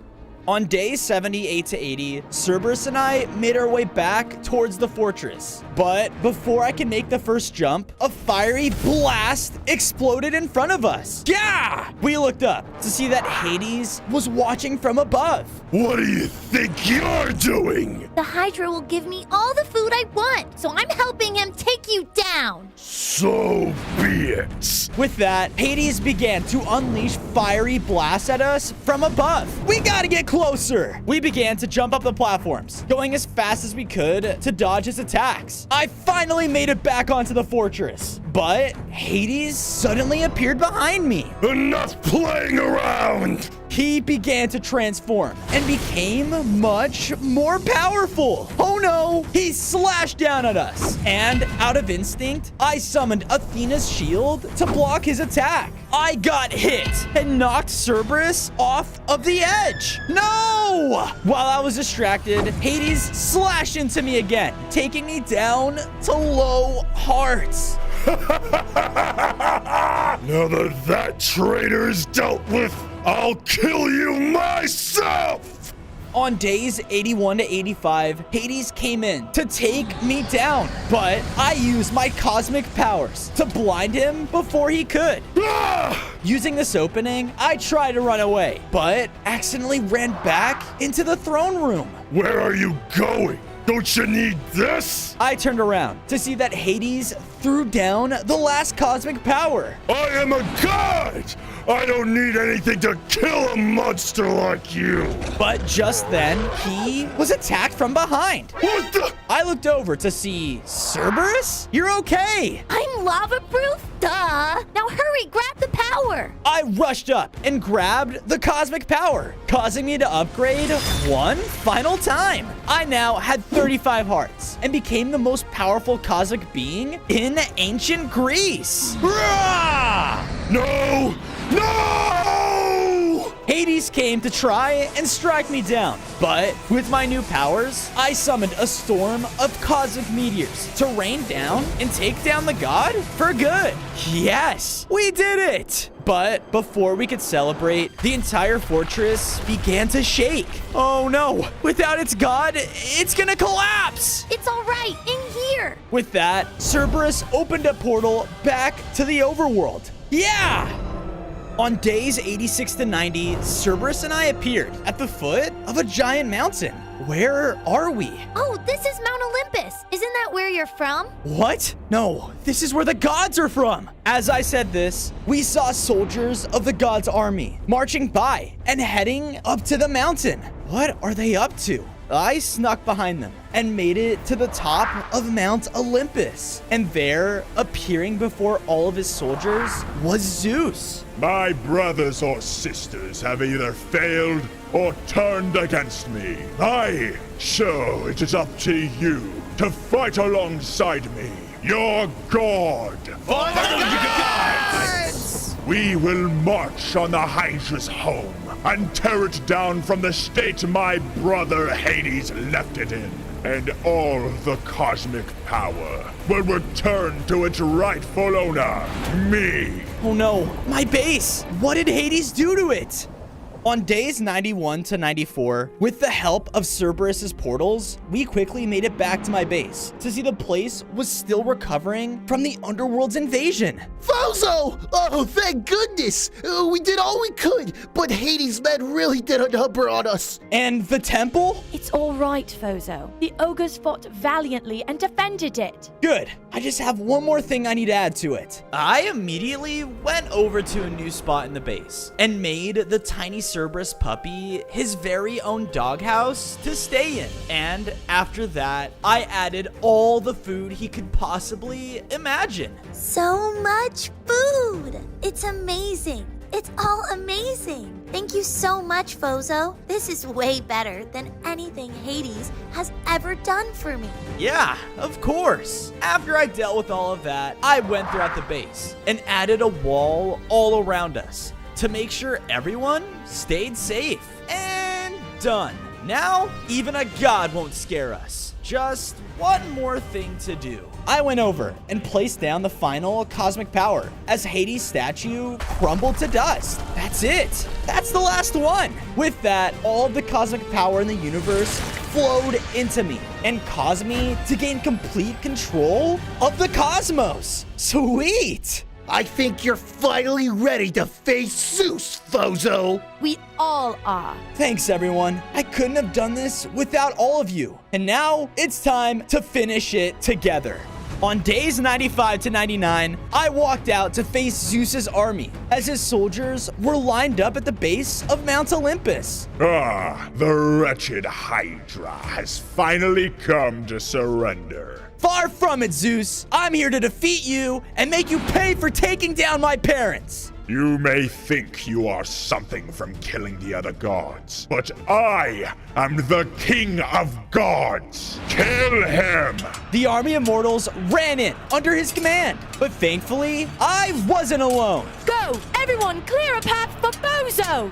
A: On days 78 to 80, Cerberus and I made our way back towards the fortress. But before I could make the first jump, a fiery blast exploded in front of us. Yeah! We looked up to see that Hades was watching from above.
C: What do you think you're doing?
B: The Hydra will give me all the food I want, so I'm helping him take you down.
C: So be it.
A: With that, Hades began to unleash fiery blasts at us from above. We gotta get closer. We began to jump up the platforms, going as fast as we could to dodge his attacks. I finally made it back onto the fortress, but Hades suddenly appeared behind me.
C: Enough playing around.
A: He began to transform and became much more powerful. Oh no, he slashed down at us. And out of instinct, I summoned Athena's shield to block his attack. I got hit and knocked Cerberus off of the edge. No! While I was distracted, Hades slashed into me again, taking me down to low hearts.
C: Now that traitor is dealt with, I'll kill you myself!
A: On days 81 to 85, Hades came in to take me down, but I used my cosmic powers to blind him before he could.
C: Ah!
A: Using this opening, I tried to run away, but accidentally ran back into the throne room.
C: Where are you going? Don't you need this?
A: I turned around to see that Hades threw down the last cosmic power.
C: I am a god! I don't need anything to kill a monster like you!
A: But just then, he was attacked from behind.
C: What the?
A: I looked over to see Cerberus? You're okay.
B: I'm lava-proof? Duh. Now hurry, grab the power.
A: I rushed up and grabbed the cosmic power, causing me to upgrade one final time. I now had 35 hearts and became the most powerful cosmic being in ancient Greece. Rah!
C: No! No!
A: Hades came to try and strike me down, but with my new powers, I summoned a storm of cosmic meteors to rain down and take down the god for good. Yes, we did it! But before we could celebrate, the entire fortress began to shake. Oh no, without its god, it's gonna collapse!
B: It's all right, in here.
A: With that, Cerberus opened a portal back to the overworld. Yeah! On days 86 to 90, Cerberus and I appeared at the foot of a giant mountain. Where are we?
B: Oh, this is Mount Olympus. Isn't that where you're from?
A: What? No, this is where the gods are from. As I said this, we saw soldiers of the gods' army marching by and heading up to the mountain. What are they up to? I snuck behind them and made it to the top of Mount Olympus. And there, appearing before all of his soldiers, was Zeus.
C: My brothers or sisters have either failed or turned against me. So it is up to you to fight alongside me, your god. We will march on the Hydra's home and tear it down from the state my brother Hades left it in. And all the cosmic power will return to its rightful owner, me.
A: Oh no, my base! What did Hades do to it? On days 91 to 94, with the help of Cerberus's portals, we quickly made it back to my base to see the place was still recovering from the underworld's invasion.
D: Fozo! Oh, thank goodness! We did all we could, but Hades' men really did a number on us.
A: And the temple?
I: It's all right, Fozo. The ogres fought valiantly and defended it.
A: Good. I just have one more thing I need to add to it. I immediately went over to a new spot in the base and made the tiny Cerberus puppy his very own doghouse to stay in. And after that, I added all the food he could possibly imagine.
B: So much food! It's amazing. It's all amazing. Thank you so much, Fozo. This is way better than anything Hades has ever done for me.
A: Yeah, of course. After I dealt with all of that, I went throughout the base and added a wall all around us to make sure everyone stayed safe. And done. Now, even a god won't scare us. Just one more thing to do. I went over and placed down the final cosmic power as Hades' statue crumbled to dust. That's it. That's the last one. With that, all of the cosmic power in the universe flowed into me and caused me to gain complete control of the cosmos. Sweet.
D: I think you're finally ready to face Zeus, Fozo.
I: We all are.
A: Thanks, everyone. I couldn't have done this without all of you. And now it's time to finish it together. On days 95 to 99, I walked out to face Zeus's army as his soldiers were lined up at the base of Mount Olympus.
C: The wretched Hydra has finally come to surrender.
A: Far from it, Zeus. I'm here to defeat you and make you pay for taking down my parents.
C: You may think you are something from killing the other gods, but I am the king of gods. Kill him!
A: The army of mortals ran in under his command, but thankfully, I wasn't alone.
I: Go! Everyone, clear a path for Fozo!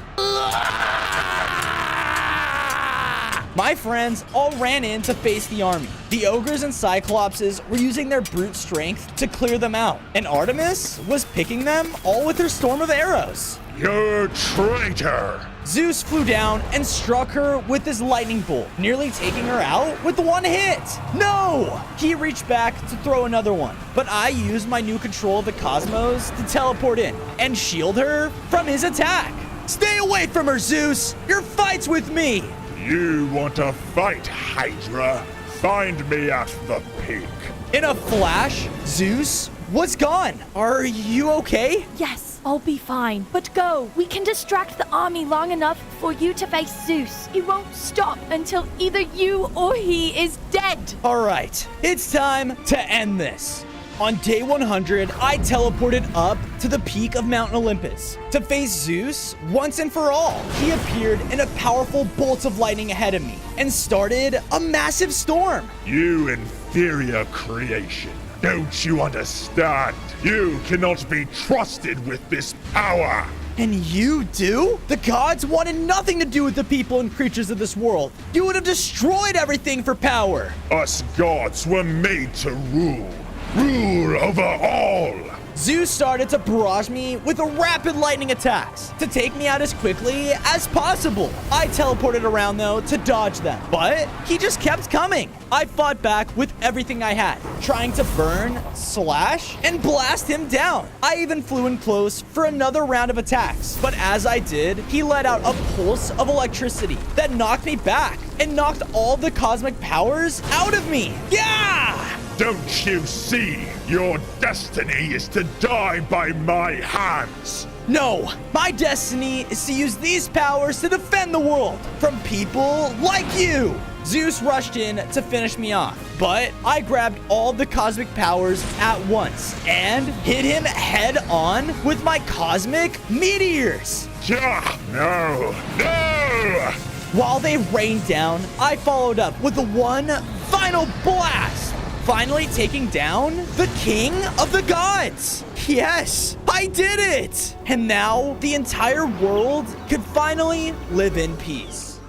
A: My friends all ran in to face the army. The ogres and cyclopses were using their brute strength to clear them out, and Artemis was picking them all with her storm of arrows.
C: You traitor!
A: Zeus flew down and struck her with his lightning bolt, nearly taking her out with one hit. No! He reached back to throw another one, but I used my new control of the cosmos to teleport in and shield her from his attack. Stay away from her, Zeus! Your fight's with me!
C: You want to fight, Hydra? Find me at the peak.
A: In a flash, Zeus was gone. Are you okay?
I: Yes, I'll be fine. But go. We can distract the army long enough for you to face Zeus. He won't stop until either you or he is dead.
A: All right, it's time to end this. On day 100, I teleported up to the peak of Mount Olympus to face Zeus once and for all. He appeared in a powerful bolt of lightning ahead of me and started a massive storm.
C: You inferior creation. Don't you understand? You cannot be trusted with this power.
A: And you do? The gods wanted nothing to do with the people and creatures of this world. You would have destroyed everything for power.
C: Us gods were made to rule. Rule over all!
A: Zeus started to barrage me with rapid lightning attacks to take me out as quickly as possible. I teleported around though to dodge them, but he just kept coming. I fought back with everything I had, trying to burn, slash, and blast him down. I even flew in close for another round of attacks, but as I did, he let out a pulse of electricity that knocked me back and knocked all the cosmic powers out of me. Yeah!
C: Don't you see? Your destiny is to die by my hands.
A: No, my destiny is to use these powers to defend the world from people like you. Zeus rushed in to finish me off, but I grabbed all the cosmic powers at once and hit him head on with my cosmic meteors.
C: No!
A: While they rained down, I followed up with one final blast, finally taking down the king of the gods. Yes, I did it! And now the entire world could finally live in peace.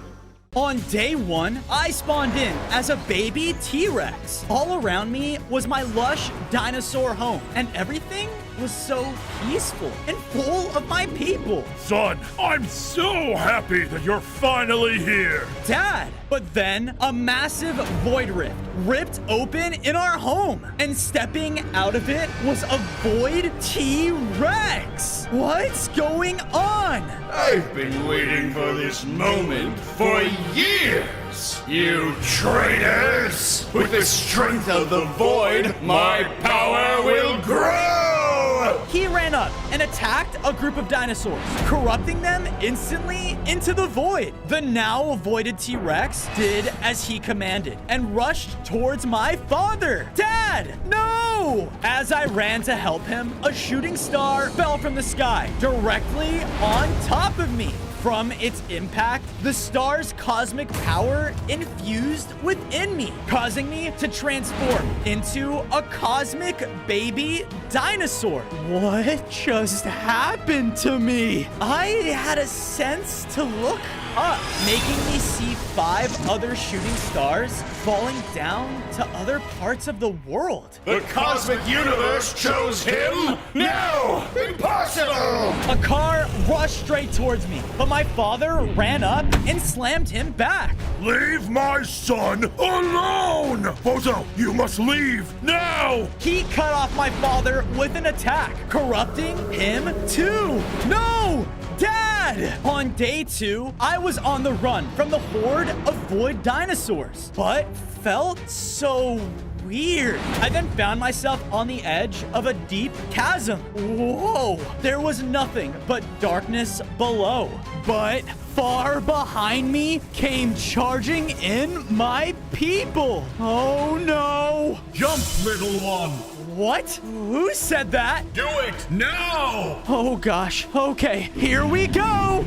A: On day 1, I spawned in as a baby T-Rex. All around me was my lush dinosaur home, and everything was so peaceful and full of my people.
C: Son, I'm so happy that you're finally here.
A: Dad! But then a massive void rift ripped open in our home, and stepping out of it was a void T-Rex. What's going on?
C: I've been waiting for this moment for years, you traitors! With the strength of the void, my power will grow!
A: He ran up and attacked a group of dinosaurs, corrupting them instantly into the void. The now avoided T-Rex did as he commanded and rushed towards my father. Dad, no! As I ran to help him, a shooting star fell from the sky directly on top of me. From its impact, the star's cosmic power infused within me, causing me to transform into a cosmic baby dinosaur. What just happened to me? I had a sense to look up, making me see 5 other shooting stars falling down to other parts of the world.
C: The cosmic universe chose him? No! Impossible!
A: A car rushed straight towards me, but my father ran up and slammed him back.
C: Leave my son alone! Bozo, you must leave now!
A: He cut off my father with an attack, corrupting him too. No! Dad! On day 2, I was on the run from the horde of void dinosaurs, but felt so weird. I then found myself on the edge of a deep chasm. Whoa! There was nothing but darkness below. But far behind me came charging in my people. Oh no!
C: Jump, little one!
A: What? Who said that?
C: Do it now!
A: Oh gosh. Okay, here we go.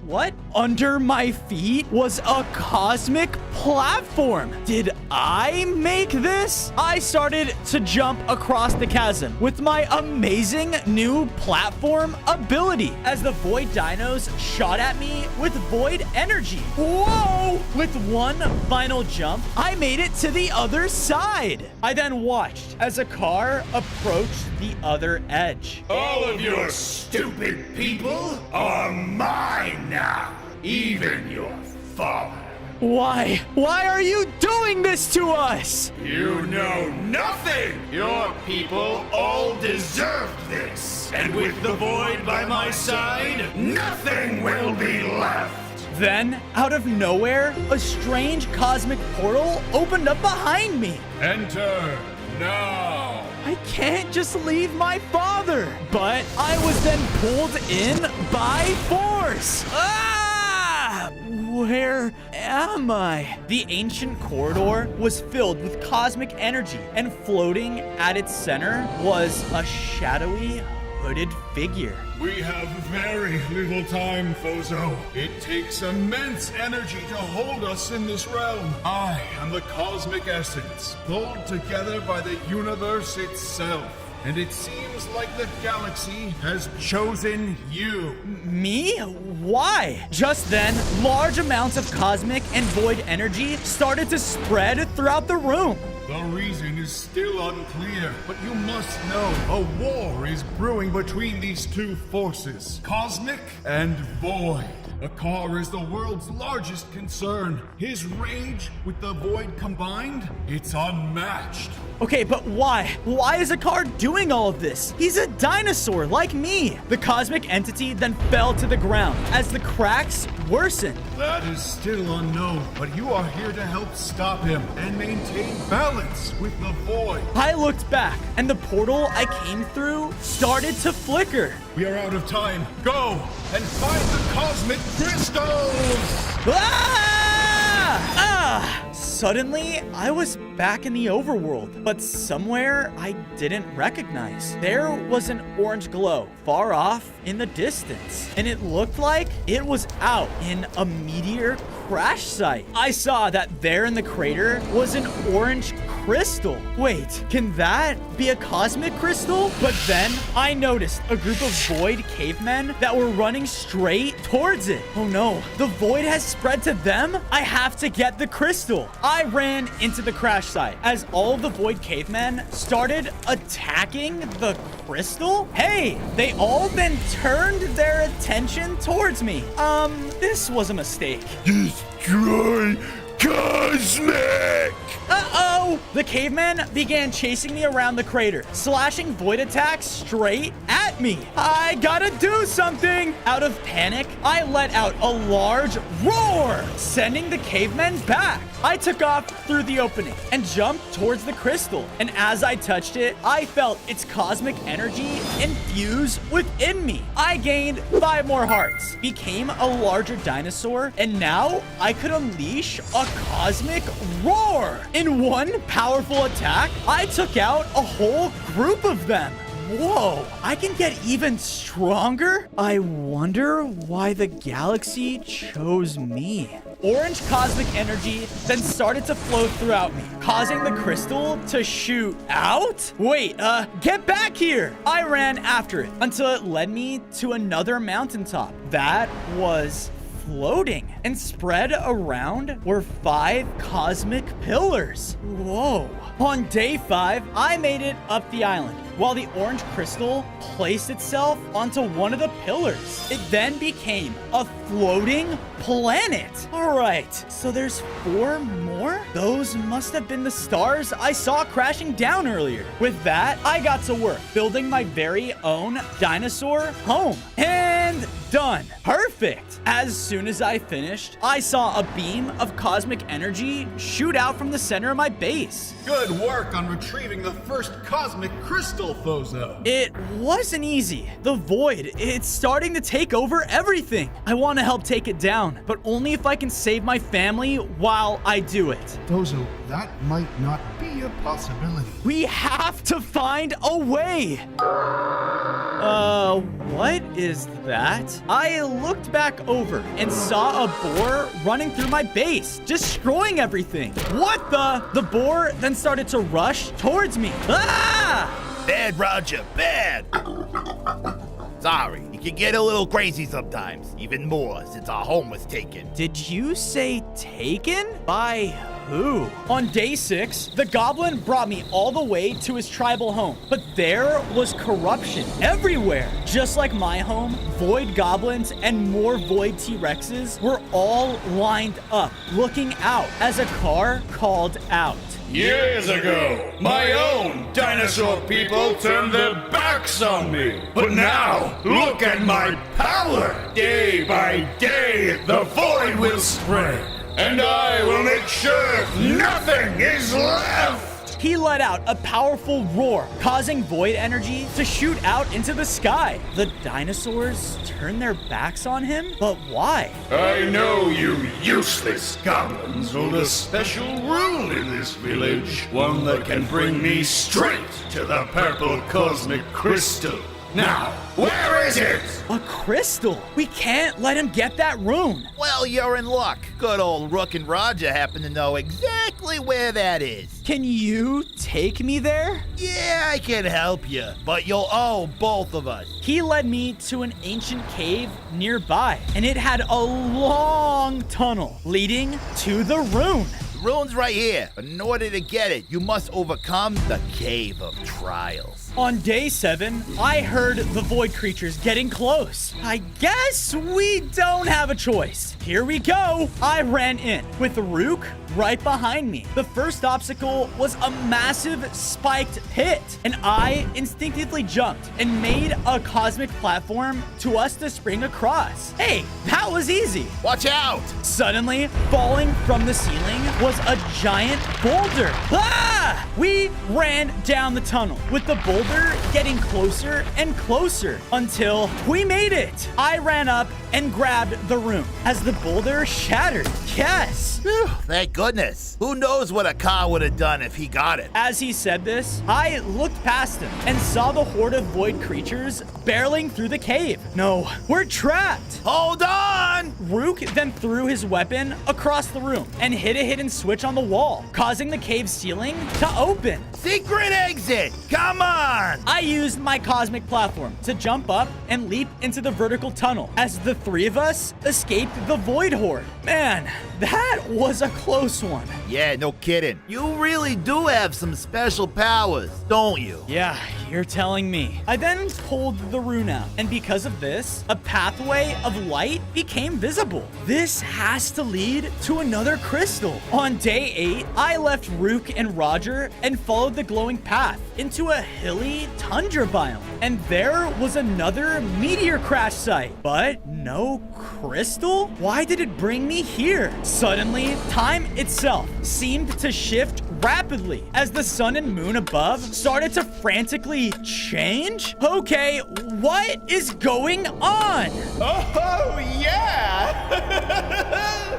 A: What? Under my feet was a cosmic platform. Did I make this? I started to jump across the chasm with my amazing new platform ability as the void dinos shot at me with void energy. Whoa! With one final jump, I made it to the other side. I then watched as a car approached the other edge.
C: All of your stupid people are mine now. Even your father.
A: Why? Why are you doing this to us?
C: You know nothing! Your people all deserve this. And with the void by my side, nothing will be left.
A: Then, out of nowhere, a strange cosmic portal opened up behind me.
C: Enter now.
A: I can't just leave my father. But I was then pulled in by force. Where am I? The ancient corridor was filled with cosmic energy, and floating at its center was a shadowy, hooded figure.
C: We have very little time, Fozo. It takes immense energy to hold us in this realm. I am the cosmic essence, pulled together by the universe itself. And it seems like the galaxy has chosen you.
A: Me? Why? Just then, large amounts of cosmic and void energy started to spread throughout the room.
C: The reason is still unclear, but you must know a war is brewing between these two forces, cosmic and void. Akar is the world's largest concern. His rage with the void combined, it's unmatched.
A: Okay, but why? Why is Akar doing all of this? He's a dinosaur like me. The cosmic entity then fell to the ground as the cracks worsened.
C: That is still unknown, but you are here to help stop him and maintain balance balance with the void.
A: I looked back, and the portal I came through started to flicker.
C: We are out of time. Go and find the cosmic crystals!
A: Suddenly, I was back in the overworld, but somewhere I didn't recognize. There was an orange glow far off in the distance, and it looked like it was out in a meteor crash site. I saw that there in the crater was an orange crystal. Wait, can that be a cosmic crystal? But then I noticed a group of void cavemen that were running straight towards it. Oh no, the void has spread to them? I have to get the crystal. I ran into the crash site as all of the void cavemen started attacking the crystal. Hey, they all then turned their attention towards me. This was a mistake.
C: Destroy cosmic!
A: Uh-oh! The cavemen began chasing me around the crater, slashing void attacks straight at me. I gotta do something! Out of panic, I let out a large roar, sending the cavemen back. I took off through the opening and jumped towards the crystal. And as I touched it, I felt its cosmic energy infuse within me. I gained 5 more hearts, became a larger dinosaur, and now I could unleash a cosmic roar. In one powerful attack, I took out a whole group of them. Whoa, I can get even stronger? I wonder why the galaxy chose me. Orange cosmic energy then started to flow throughout me, causing the crystal to shoot out? Wait, get back here! I ran after it until it led me to another mountaintop that was floating, and spread around were 5 cosmic pillars. Whoa. On day 5, I made it up the island, while the orange crystal placed itself onto one of the pillars. It then became a floating planet. All right, so there's 4 more? Those must have been the stars I saw crashing down earlier. With that, I got to work building my very own dinosaur home. And done. Perfect. As soon as I finished, I saw a beam of cosmic energy shoot out from the center of my base.
C: Good work on retrieving the first cosmic crystal, Fozo.
A: It wasn't easy. The void, it's starting to take over everything. I want to help take it down, but only if I can save my family while I do it.
C: Fozo, that might not be a possibility.
A: We have to find a way. What is that? I looked back over and saw a boar running through my base, destroying everything. What the? The boar then started to rush towards me. Ah!
H: Bad, Roger, bad. Sorry, you can get a little crazy sometimes. Even more since our home was taken.
A: Did you say taken? By who? On day 6, the goblin brought me all the way to his tribal home. But there was corruption everywhere. Just like my home, void goblins and more void T-Rexes were all lined up, looking out as a car called out.
C: Years ago, my own dinosaur people turned their backs on me. But now, look at my power! Day by day, the void will spread, and I will make sure nothing is left!
A: He let out a powerful roar, causing void energy to shoot out into the sky. The dinosaurs turned their backs on him? But why?
C: I know you useless goblins hold a special rule in this village. One that can bring me straight to the purple cosmic crystal. Now, where is it?
A: A crystal? We can't let him get that rune.
H: Well, you're in luck. Good old Rook and Roger happen to know exactly where that is.
A: Can you take me there?
H: Yeah, I can help you, but you'll owe both of us.
A: He led me to an ancient cave nearby, and it had a long tunnel leading to the rune.
H: The rune's right here, but in order to get it, you must overcome the Cave of Trials.
E: On day 7, I heard the void creatures getting close. I guess we don't have a choice. Here we go. I ran in with Rook right behind me. The first obstacle was a massive spiked pit, and I instinctively jumped and made a cosmic platform to us to spring across. Hey, that was easy.
H: Watch out!
E: Suddenly, falling from the ceiling was a giant boulder. Ah! We ran down the tunnel with the boulder getting closer and closer until we made it. I ran up and grabbed the room as the boulder shattered. Yes!
H: Phew, thank goodness. Who knows what a car would have done if he got it?
E: As he said this, I looked past him and saw the horde of void creatures barreling through the cave. No, we're trapped.
H: Hold on!
E: Rook then threw his weapon across the room and hit a hidden switch on the wall, causing the cave ceiling to open.
H: Secret exit! Come on!
E: I used my cosmic platform to jump up and leap into the vertical tunnel as the 3 of us escaped the void horde. Man, that was a close one.
H: Yeah, no kidding. You really do have some special powers, don't you?
E: Yeah, you're telling me. I then pulled the rune out, and because of this, a pathway of light became visible. This has to lead to another crystal. On day 8, I left Rook and Roger and followed the glowing path into a hilly tundra biome. And there was another meteor crash site, but no crystal? Why did it bring me here? Suddenly, time itself seemed to shift rapidly as the sun and moon above started to frantically change. Okay, what is going on?
H: Oh, yeah!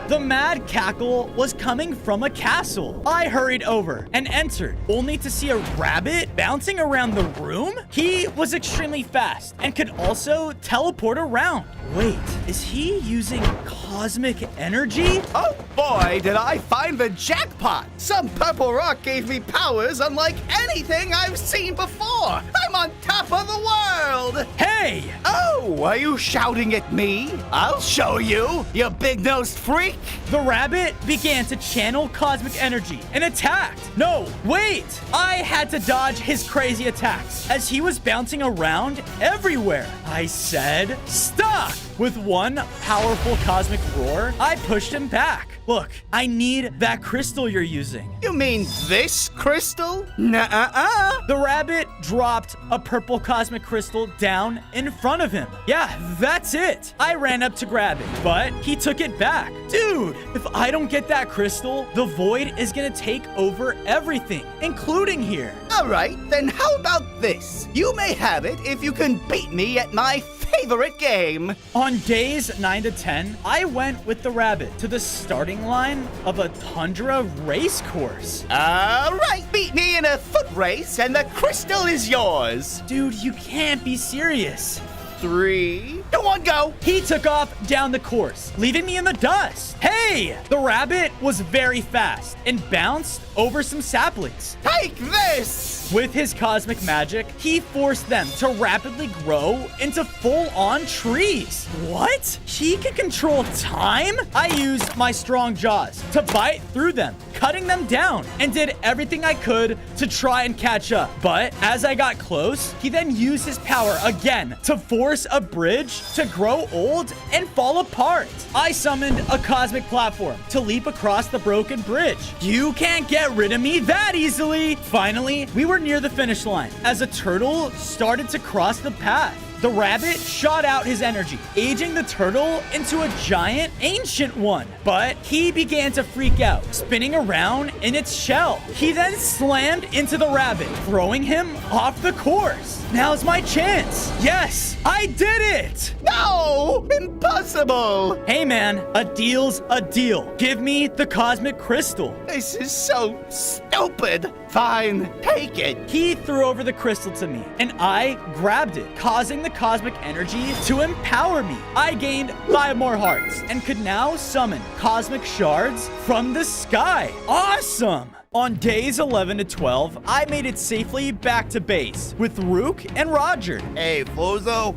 E: The mad cackle was coming from a castle. I hurried over and entered, only to see a rabbit bouncing around the room. He was extremely fast and could also teleport around. Wait, is he using cosmic energy?
J: Oh boy, did I find the jackpot! Some purple rock gave me powers unlike anything I've seen before! I'm on top of the world!
E: Hey!
J: Oh, are you shouting at me? I'll show you, you big-nosed freak!
E: The rabbit began to channel cosmic energy and attacked. No, wait! I had to dodge his crazy attacks as he was bouncing around everywhere. I said, stop! With one powerful cosmic roar, I pushed him back. Look, I need that crystal you're using.
J: You mean this crystal? Nuh-uh-uh!
E: The rabbit dropped a purple cosmic crystal down in front of him. Yeah, that's it. I ran up to grab it, but he took it back. Dude, if I don't get that crystal, the void is gonna take over everything, including here.
J: Alright, then how about this? You may have it if you can beat me at my favorite game.
E: On days 9 to 10, I went with the rabbit to the starting line of a tundra race course.
J: Alright, beat me in a foot race and the crystal is yours.
E: Dude, you can't be serious.
J: 3, 2, 1, go!
E: He took off down the course, leaving me in the dust. Hey! The rabbit was very fast and bounced over some saplings.
J: Take this!
E: With his cosmic magic, he forced them to rapidly grow into full-on trees. What? He can control time? I used my strong jaws to bite through them, cutting them down, and did everything I could to try and catch up. But as I got close, he then used his power again to force a bridge to grow old and fall apart. I summoned a cosmic platform to leap across the broken bridge. You can't get rid of me that easily. Finally, we were near the finish line as a turtle started to cross the path. The rabbit shot out his energy, aging the turtle into a giant ancient one. But he began to freak out, spinning around in its shell. He then slammed into the rabbit, throwing him off the course. Now's my chance. Yes, I did it.
J: No, impossible.
E: Hey man, a deal's a deal. Give me the cosmic crystal.
J: This is so stupid. Fine, take it.
E: He threw over the crystal to me, and I grabbed it, causing the cosmic energy to empower me. I gained 5 more hearts and could now summon cosmic shards from the sky. Awesome! On days 11 to 12, I made it safely back to base with Rook and Roger.
H: Hey, Flozo,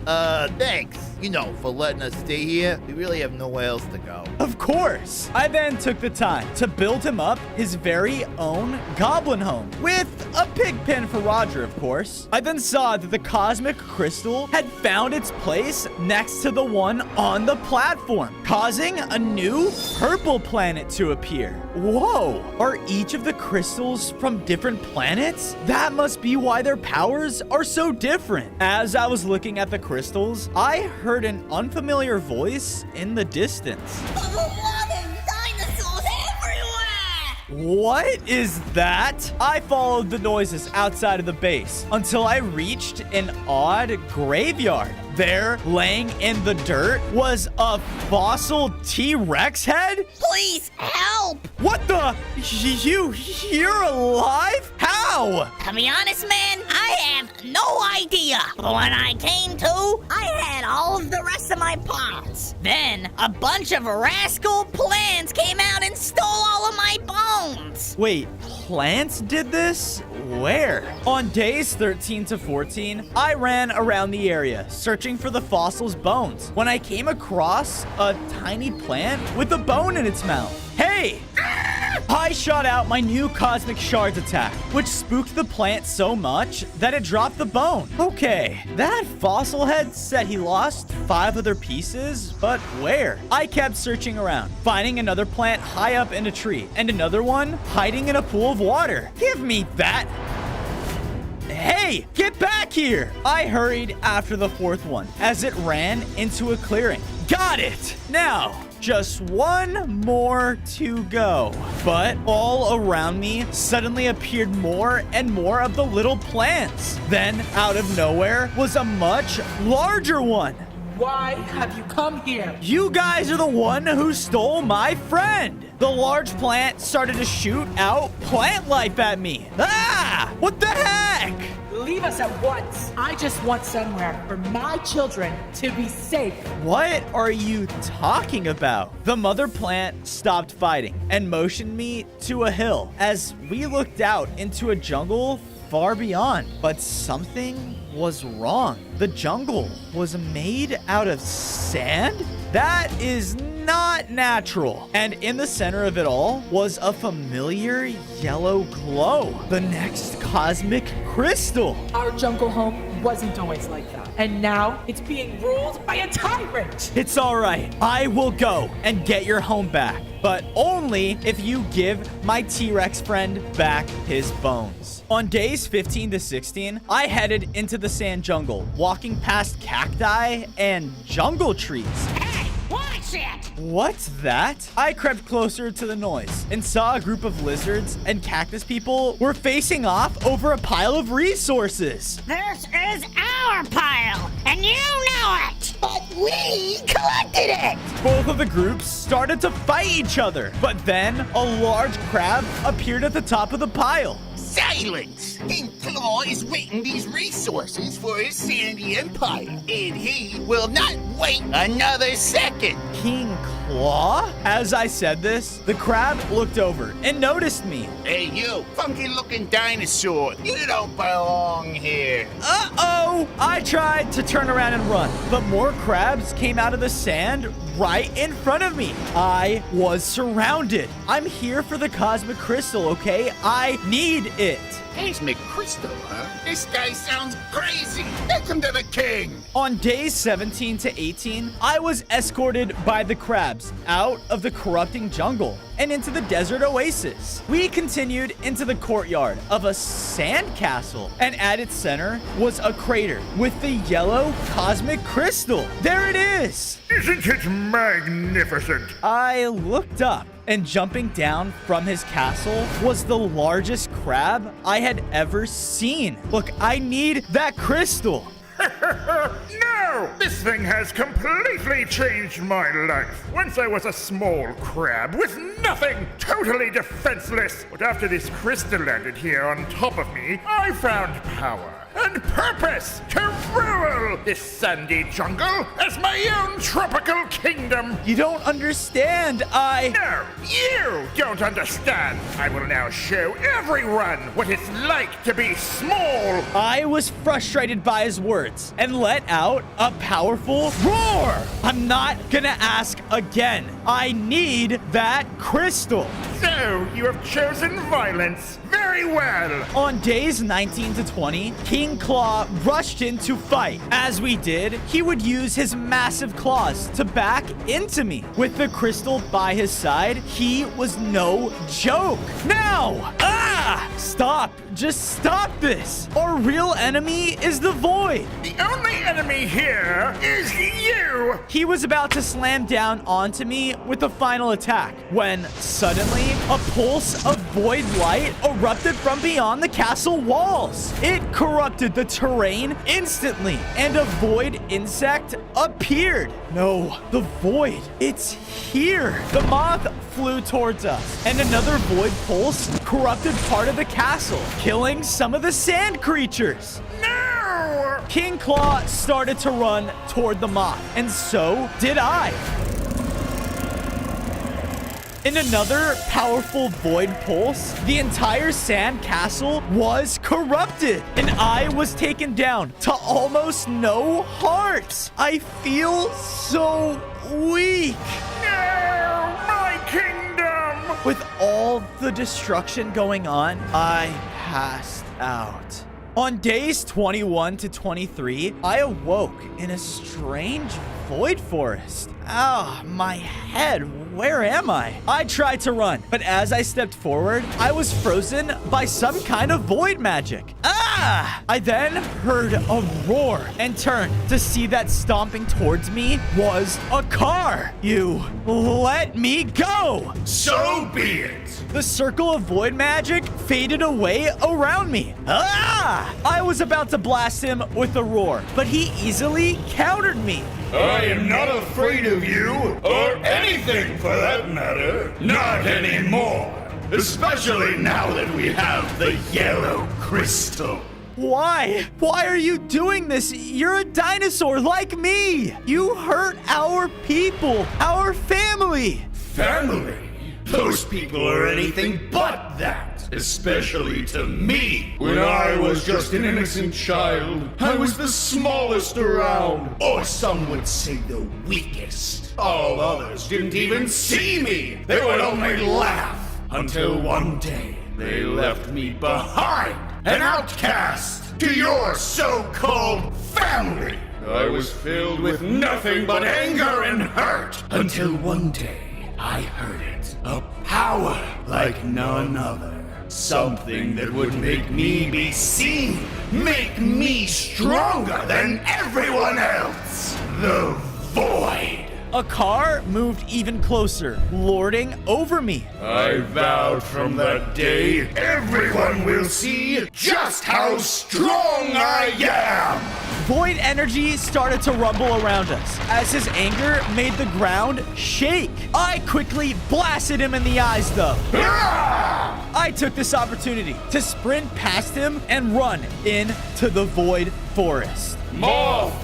H: thanks, for letting us stay here. We really have nowhere else to go.
E: Of course. I then took the time to build him up his very own goblin home with a pig pen for Roger, of course. I then saw that the cosmic crystal had found its place next to the one on the platform, causing a new purple planet to appear. Whoa, are each of the crystals from different planets? That must be why their powers are so different. As I was looking at the crystals, I heard an unfamiliar voice in the distance. What is that? I followed the noises outside of the base until I reached an odd graveyard. There, laying in the dirt, was a fossil T-Rex head?
K: Please help!
E: What the? You're alive? How?
K: To be honest, man, I have no idea. But when I came to, I had all of the rest of my pots. Then, a bunch of rascal plants came out and stole all of my bones.
E: Wait, plants did this? Where? On days 13 to 14, I ran around the area, searching for the fossil's bones, when I came across a tiny plant with a bone in its mouth. Hey! I shot out my new Cosmic Shards attack, which spooked the plant so much that it dropped the bone. Okay, that fossil head said he lost 5 other pieces, but where? I kept searching around, finding another plant high up in a tree, and another one hiding in a pool of water. Give me that! Hey, get back here! I hurried after the 4th one as it ran into a clearing. Got it! Now, just one more to go. But all around me suddenly appeared more and more of the little plants. Then, out of nowhere, was a much larger one.
G: Why have you come here?
E: You guys are the one who stole my friend. The large plant started to shoot out plant life at me. Ah! What the heck?
G: Leave us at once. I just want somewhere for my children to be safe.
E: What are you talking about? The mother plant stopped fighting and motioned me to a hill as we looked out into a jungle far beyond. But something was wrong. The jungle was made out of sand? That is not natural. And in the center of it all was a familiar yellow glow. The next cosmic crystal.
G: Our jungle home wasn't always like that. And now it's being ruled by a tyrant.
E: It's all right. I will go and get your home back. But only if you give my T-Rex friend back his bones. On days 15 to 16, I headed into the sand jungle, walking past cacti and jungle trees.
K: Hey, watch it!
E: What's that? I crept closer to the noise and saw a group of lizards and cactus people were facing off over a pile of resources.
K: This is our pile, and you know it! But we collected it!
E: Both of the groups started to fight each other, but then a large crab appeared at the top of the pile.
L: Silence! King Claw is waiting these resources for his sandy empire, and he will not wait another second.
E: King Claw? As I said this, the crab looked over and noticed me.
L: Hey, you, funky-looking dinosaur, you don't belong here.
E: Uh-oh! I tried to turn around and run, but more crabs came out of the sand right in front of me. I was surrounded. I'm here for the cosmic crystal, okay? I need it.
L: Cosmic crystal, huh? This guy sounds crazy. Take him to the king.
E: On days 17 to 18, I was escorted by the crabs out of the corrupting jungle and into the desert oasis. We continued into the courtyard of a sand castle, and at its center was a crater with the yellow cosmic crystal. There it is.
C: Isn't it magnificent?
E: I looked up, and jumping down from his castle was the largest crab I had ever seen. Look, I need that crystal.
C: No! This thing has completely changed my life. Once I was a small crab with nothing, totally defenseless. But after this crystal landed here on top of me, I found power and purpose to rule. feel this sandy jungle as my own tropical kingdom.
E: You don't understand.
C: No, you don't understand. I will now show everyone what it's like to be small.
E: I was frustrated by his words and let out a powerful roar. I'm not gonna ask again. I need that crystal.
C: So, you have chosen violence. Very well.
E: On days 19 to 20, King Claw rushed in to fight. As we did, he would use his massive claws to back into me. With the crystal by his side, he was no joke. Now! Stop! Just stop this! Our real enemy is the Void.
C: The only enemy here is you.
E: He was about to slam down onto me with a final attack when suddenly a pulse of void light erupted from beyond the castle walls. It corrupted the terrain instantly and a void insect appeared. No, the void, it's here. The moth flew towards us and another void pulse corrupted part of the castle, killing some of the sand creatures.
C: No!
E: King Claw started to run toward the moth, and so did I. In another powerful void pulse, the entire sand castle was corrupted, and I was taken down to almost no hearts. I feel so weak.
C: No, my kingdom!
E: With all the destruction going on, I passed out. On days 21 to 23, I awoke in a strange void forest. Ah, my head. Where am I? I tried to run, but as I stepped forward, I was frozen by some kind of void magic. I then heard a roar and turned to see that stomping towards me was a car. You let me go.
C: So be it.
E: The circle of void magic faded away around me. I was about to blast him with a roar, but he easily countered me.
C: I am not afraid of you, or anything for that matter. Not anymore. Especially now that we have the yellow crystal.
E: Why? Why are you doing this? You're a dinosaur like me. You hurt our people, our family.
C: Family? Those people are anything but that, especially to me. When I was just an innocent child, I was the smallest around, or some would say the weakest. All others didn't even see me. They would only laugh, until one day they left me behind, an outcast, to your so-called family. I was filled with nothing but anger and hurt, until one day I heard it. A power like none other. Something that would make me be seen. Make me stronger than everyone else. The Void.
E: A car moved even closer, lording over me.
C: I vowed from that day everyone will see just how strong I am.
E: Void energy started to rumble around us as his anger made the ground shake. I quickly blasted him in the eyes, though. I took this opportunity to sprint past him and run into the Void Forest.
C: Moth!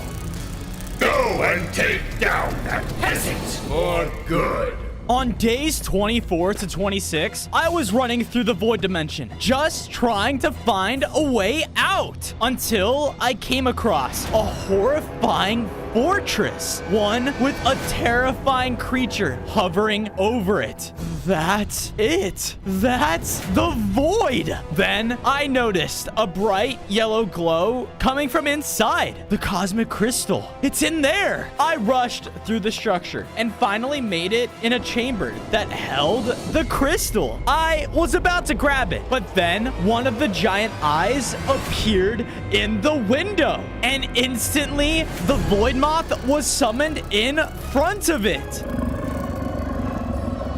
C: Go and take down that peasant for good.
E: On days 24 to 26, I was running through the Void Dimension, just trying to find a way out, until I came across a horrifying fortress, one with a terrifying creature hovering over it. That's it. That's the Void. Then I noticed a bright yellow glow coming from inside the cosmic crystal. It's in there. I rushed through the structure and finally made it in a chamber that held the crystal. I was about to grab it, but then one of the giant eyes appeared in the window, and instantly the Void Moth was summoned in front of it.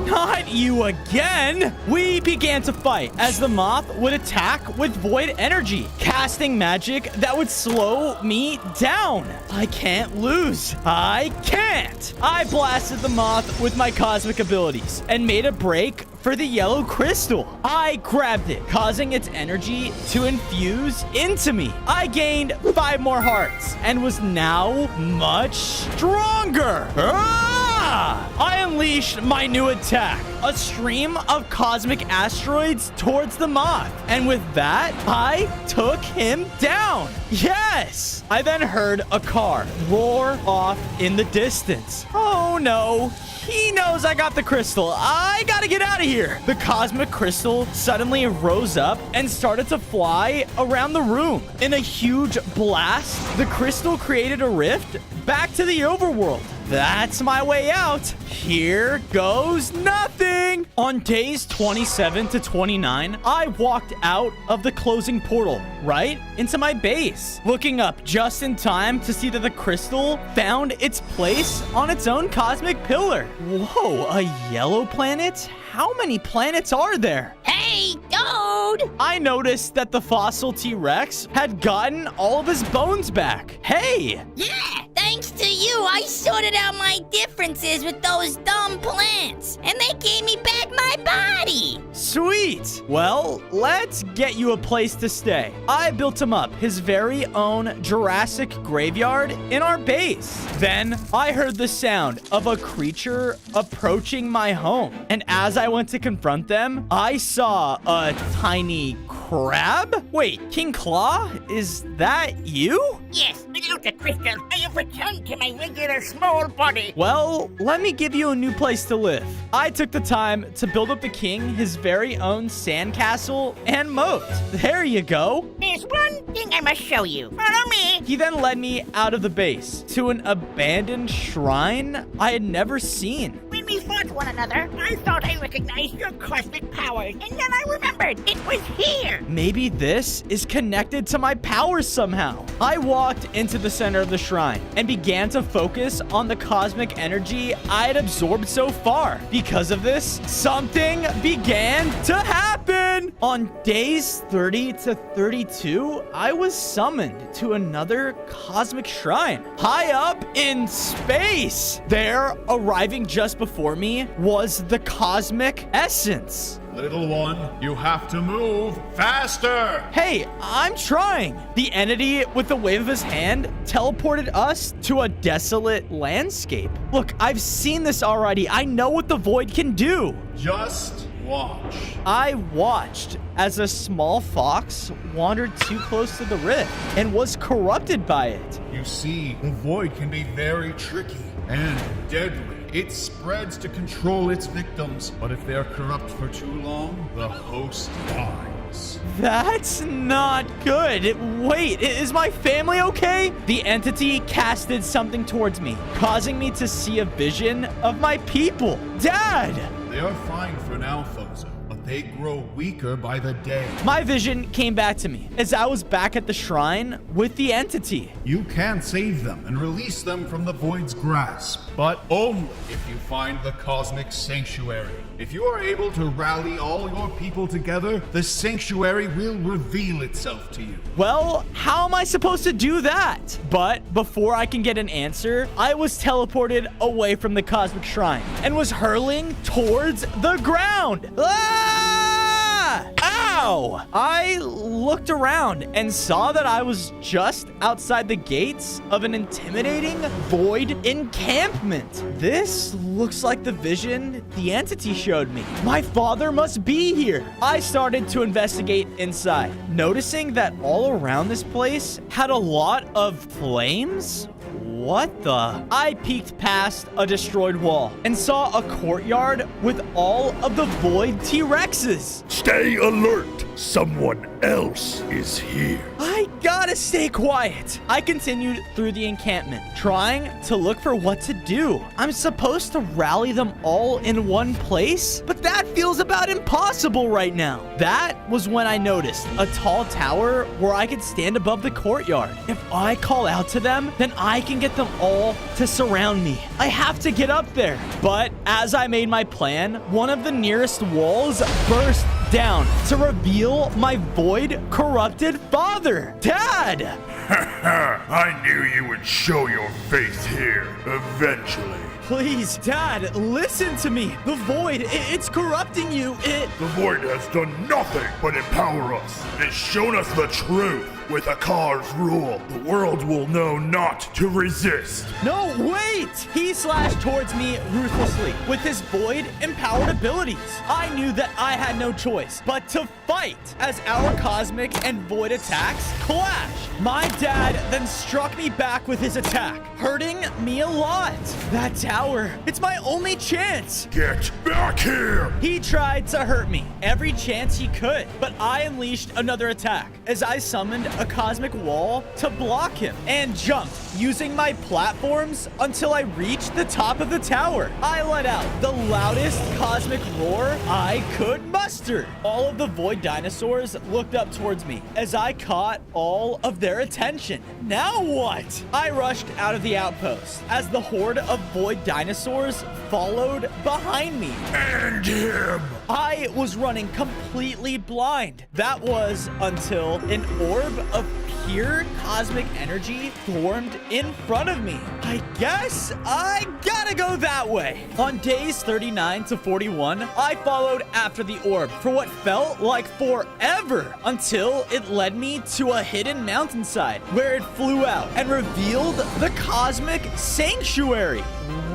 E: Not you again! We began to fight as the moth would attack with void energy, casting magic that would slow me down. I can't lose. I can't! I blasted the moth with my cosmic abilities and made a break for the yellow crystal. I grabbed it, causing its energy to infuse into me. I gained 5 more hearts and was now much stronger. I unleashed my new attack, a stream of cosmic asteroids towards the moth. And with that, I took him down. Yes! I then heard a car roar off in the distance. Oh no. He knows I got the crystal. I gotta get out of here. The cosmic crystal suddenly rose up and started to fly around the room. In a huge blast, the crystal created a rift back to the overworld. That's my way out. Here goes nothing. On days 27 to 29, I walked out of the closing portal right into my base, looking up just in time to see that the crystal found its place on its own cosmic pillar. Whoa, a yellow planet? How many planets are there?
K: Hey, dude!
E: I noticed that the fossil T-Rex had gotten all of his bones back. Hey!
K: Yeah, thanks to you, I sorted out my differences with those dumb plants, and they gave me back my body.
E: Sweet! Well, let's get you a place to stay. I built him up his very own Jurassic graveyard in our base. Then I heard the sound of a creature approaching my home, and as I went to confront them, I saw a tiny crab? Wait, King Claw? Is that you?
L: Yes, look, Crystal, I have returned to my regular small body.
E: Well, let me give you a new place to live. I took the time to build up the king his very own sandcastle and moat. There you go.
L: There's one thing I must show you. Follow me.
E: He then led me out of the base to an abandoned shrine I had never seen.
L: When we fought one another, I thought I recognized your cosmic powers, and then I remembered it was here.
E: Maybe this is connected to my powers somehow. I walked into the center of the shrine and began to focus on the cosmic energy I had absorbed so far. Because of this, something began to happen. On days 30 to 32, I was summoned to another cosmic shrine high up in space. There, arriving just before me, was the cosmic essence.
C: Little one, you have to move faster.
E: Hey, I'm trying. The entity with the wave of his hand teleported us to a desolate landscape. Look, I've seen this already. I know what the void can do.
C: Just watch.
E: I watched as a small fox wandered too close to the rift and was corrupted by it.
C: You see, the void can be very tricky and deadly. It spreads to control its victims, but if they're corrupt for too long, the host dies.
E: That's not good. Wait, is my family okay? The entity casted something towards me, causing me to see a vision of my people. Dad!
C: They are fine for now, Fozo, but they grow weaker by the day.
E: My vision came back to me as I was back at the shrine with the entity.
C: You can save them and release them from the void's grasp, but only if you find the cosmic sanctuary. If you are able to rally all your people together, the sanctuary will reveal itself to you.
E: Well, how am I supposed to do that? But before I can get an answer, I was teleported away from the cosmic shrine and was hurling towards the ground. Ah! Ow! I looked around and saw that I was just outside the gates of an intimidating void encampment. This looks like the vision the entity showed me. My father must be here. I started to investigate inside, noticing that all around this place had a lot of flames. What the? I peeked past a destroyed wall and saw a courtyard with all of the void T-Rexes.
C: Stay alert. Someone else is here.
E: I gotta stay quiet. I continued through the encampment, trying to look for what to do. I'm supposed to rally them all in one place, but that feels about impossible right now. That was when I noticed a tall tower where I could stand above the courtyard. If I call out to them, then I can get them all to surround me. I have to get up there. But as I made my plan, one of the nearest walls burst down to reveal my void corrupted father. Dad!
C: I knew you would show your face here eventually.
E: Please, Dad, listen to me. The void, it's corrupting you.
C: The Void has done nothing but empower us. It has shown us the truth. With Akar's rule, the world will know not to resist.
E: No, wait! He slashed towards me ruthlessly with his void-empowered abilities. I knew that I had no choice but to fight as our cosmic and void attacks clashed. My dad then struck me back with his attack, hurting me a lot. That tower, it's my only chance.
C: Get back here!
E: He tried to hurt me every chance he could, but I unleashed another attack as I summoned a cosmic wall to block him and jumped using my platforms until I reached the top of the tower. I let out the loudest cosmic roar I could muster. All of the void dinosaurs looked up towards me as I caught all of their attention. Now what? I rushed out of the outpost as the horde of void dinosaurs followed behind me.
C: End him!
E: I was running completely blind. That was until an orb of pure cosmic energy formed in front of me. I guess I gotta go that way. On days 39 to 41, I followed after the orb for what felt like forever until it led me to a hidden mountainside where it flew out and revealed the cosmic sanctuary.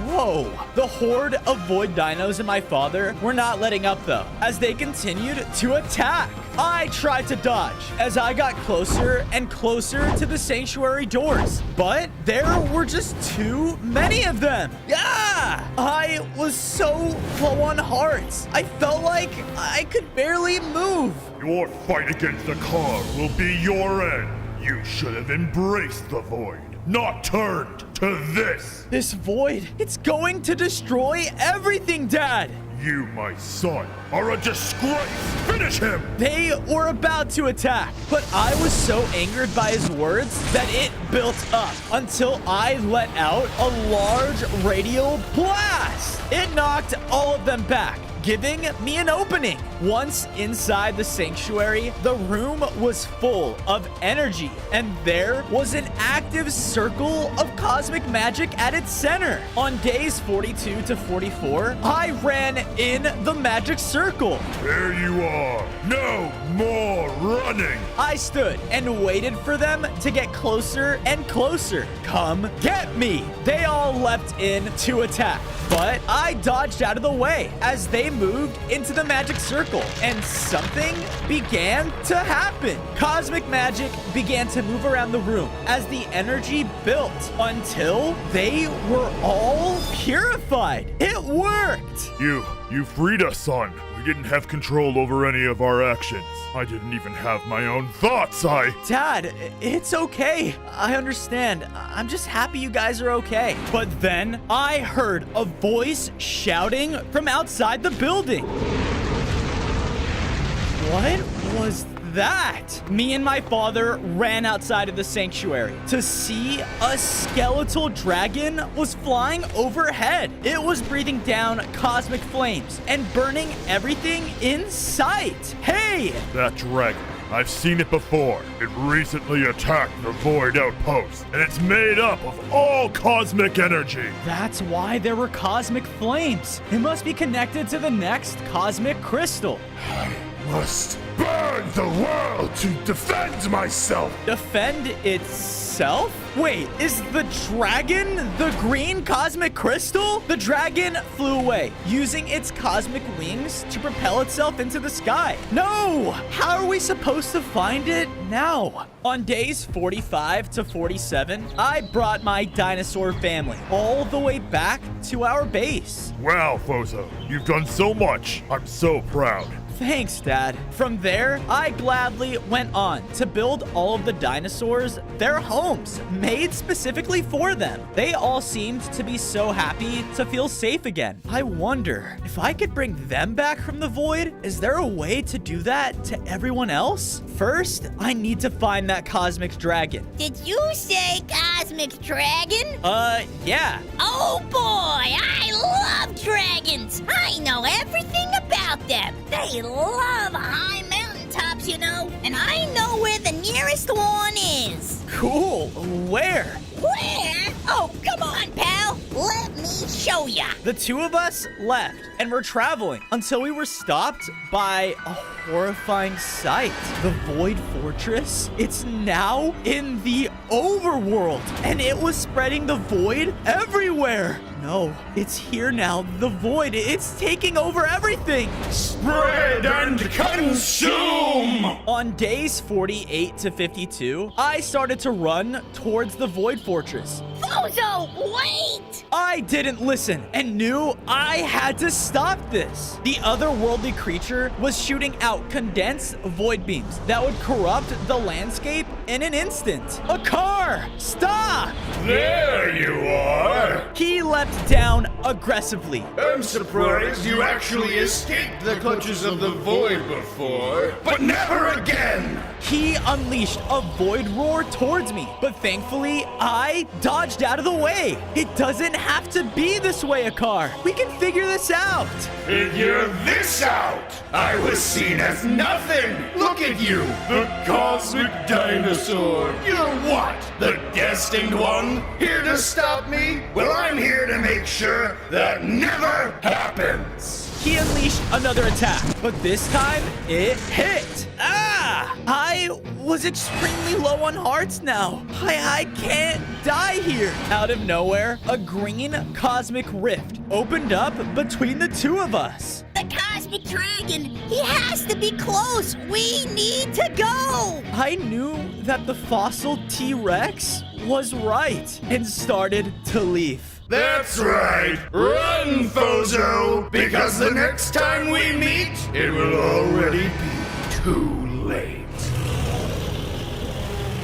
E: Whoa. The horde of void dinos and my father were not letting up though, as they continued to attack. I tried to dodge as I got closer and closer to the sanctuary doors, but there were just too many of them. Yeah! I was so low on hearts. I felt like I could barely move.
C: Your fight against Akar will be your end. You should have embraced the Void, not turned to this.
E: This void, it's going to destroy everything, Dad.
C: You, my son, are a disgrace. Finish him.
E: They were about to attack, but I was so angered by his words that it built up until I let out a large radial blast. It knocked all of them back, giving me an opening. Once inside the sanctuary, the room was full of energy, and there was an active circle of cosmic magic at its center. On days 42 to 44, I ran in the magic circle.
C: There you are. No more running.
E: I stood and waited for them to get closer and closer. Come get me. They all leapt in to attack, but I dodged out of the way as they moved into the magic circle, and something began to happen. Cosmic magic began to move around the room as the energy built until they were all purified. It worked.
C: You freed us, son. We didn't have control over any of our actions. I didn't even have my own thoughts.
E: Dad, it's okay. I understand. I'm just happy you guys are okay. But then I heard a voice shouting from outside the building. What was that? Me and my father ran outside of the sanctuary to see a skeletal dragon was flying overhead. It was breathing down cosmic flames and burning everything in sight. Hey!
C: That dragon. I've seen it before. It recently attacked the Void Outpost, and it's made up of all cosmic energy.
E: That's why there were cosmic flames. It must be connected to the next cosmic crystal.
C: I must burn the world to defend myself.
E: Defend itself? Wait, is the dragon the green cosmic crystal? The dragon flew away, using its cosmic wings to propel itself into the sky. No! How are we supposed to find it now? On days 45 to 47, I brought my dinosaur family all the way back to our base.
C: Wow, Fozo, you've done so much. I'm so proud.
E: Thanks, Dad. From there, I gladly went on to build all of the dinosaurs their homes, made specifically for them. They all seemed to be so happy to feel safe again. I wonder if I could bring them back from the void. Is there a way to do that to everyone else? First, I need to find that cosmic dragon.
K: Did you say cosmic dragon?
E: Yeah.
K: Oh boy, I love dragons. I know everything about them. They love high mountaintops, you know, and I know where the nearest one is.
E: Cool. Where?
K: Where? Oh, come on, pal. Let me show ya.
E: The two of us left and were traveling until we were stopped by a horrifying sight. The Void Fortress, it's now in the overworld, and it was spreading the void everywhere. No, it's here now. The void, it's taking over everything.
C: Spread and consume!
E: On days 48 to 52, I started to run towards the Void Fortress.
K: Bozo, wait!
E: I didn't listen and knew I had to stop this. The otherworldly creature was shooting out condensed void beams that would corrupt the landscape in an instant. A car! Stop!
C: There you are!
E: He leapt down aggressively.
C: I'm surprised you actually escaped the clutches of the void before, but never again!
E: He unleashed a void roar towards me, but thankfully, I dodged out of the way. It doesn't have to be this way, a car. We can figure this out.
C: Figure this out! I was seen as nothing! Look at you, the cosmic dinosaur! You're what? The destined one? Here to stop me? Well, I'm here to make sure that never happens!
E: He unleashed another attack, but this time it hit. Ah! I was extremely low on hearts now. I can't die here. Out of nowhere, a green cosmic rift opened up between the two of us.
K: The cosmic dragon, he has to be close. We need to go.
E: I knew that the fossil T-Rex was right and started to leave.
C: That's right! Run, Fozo! Because the next time we meet, it will already be too late.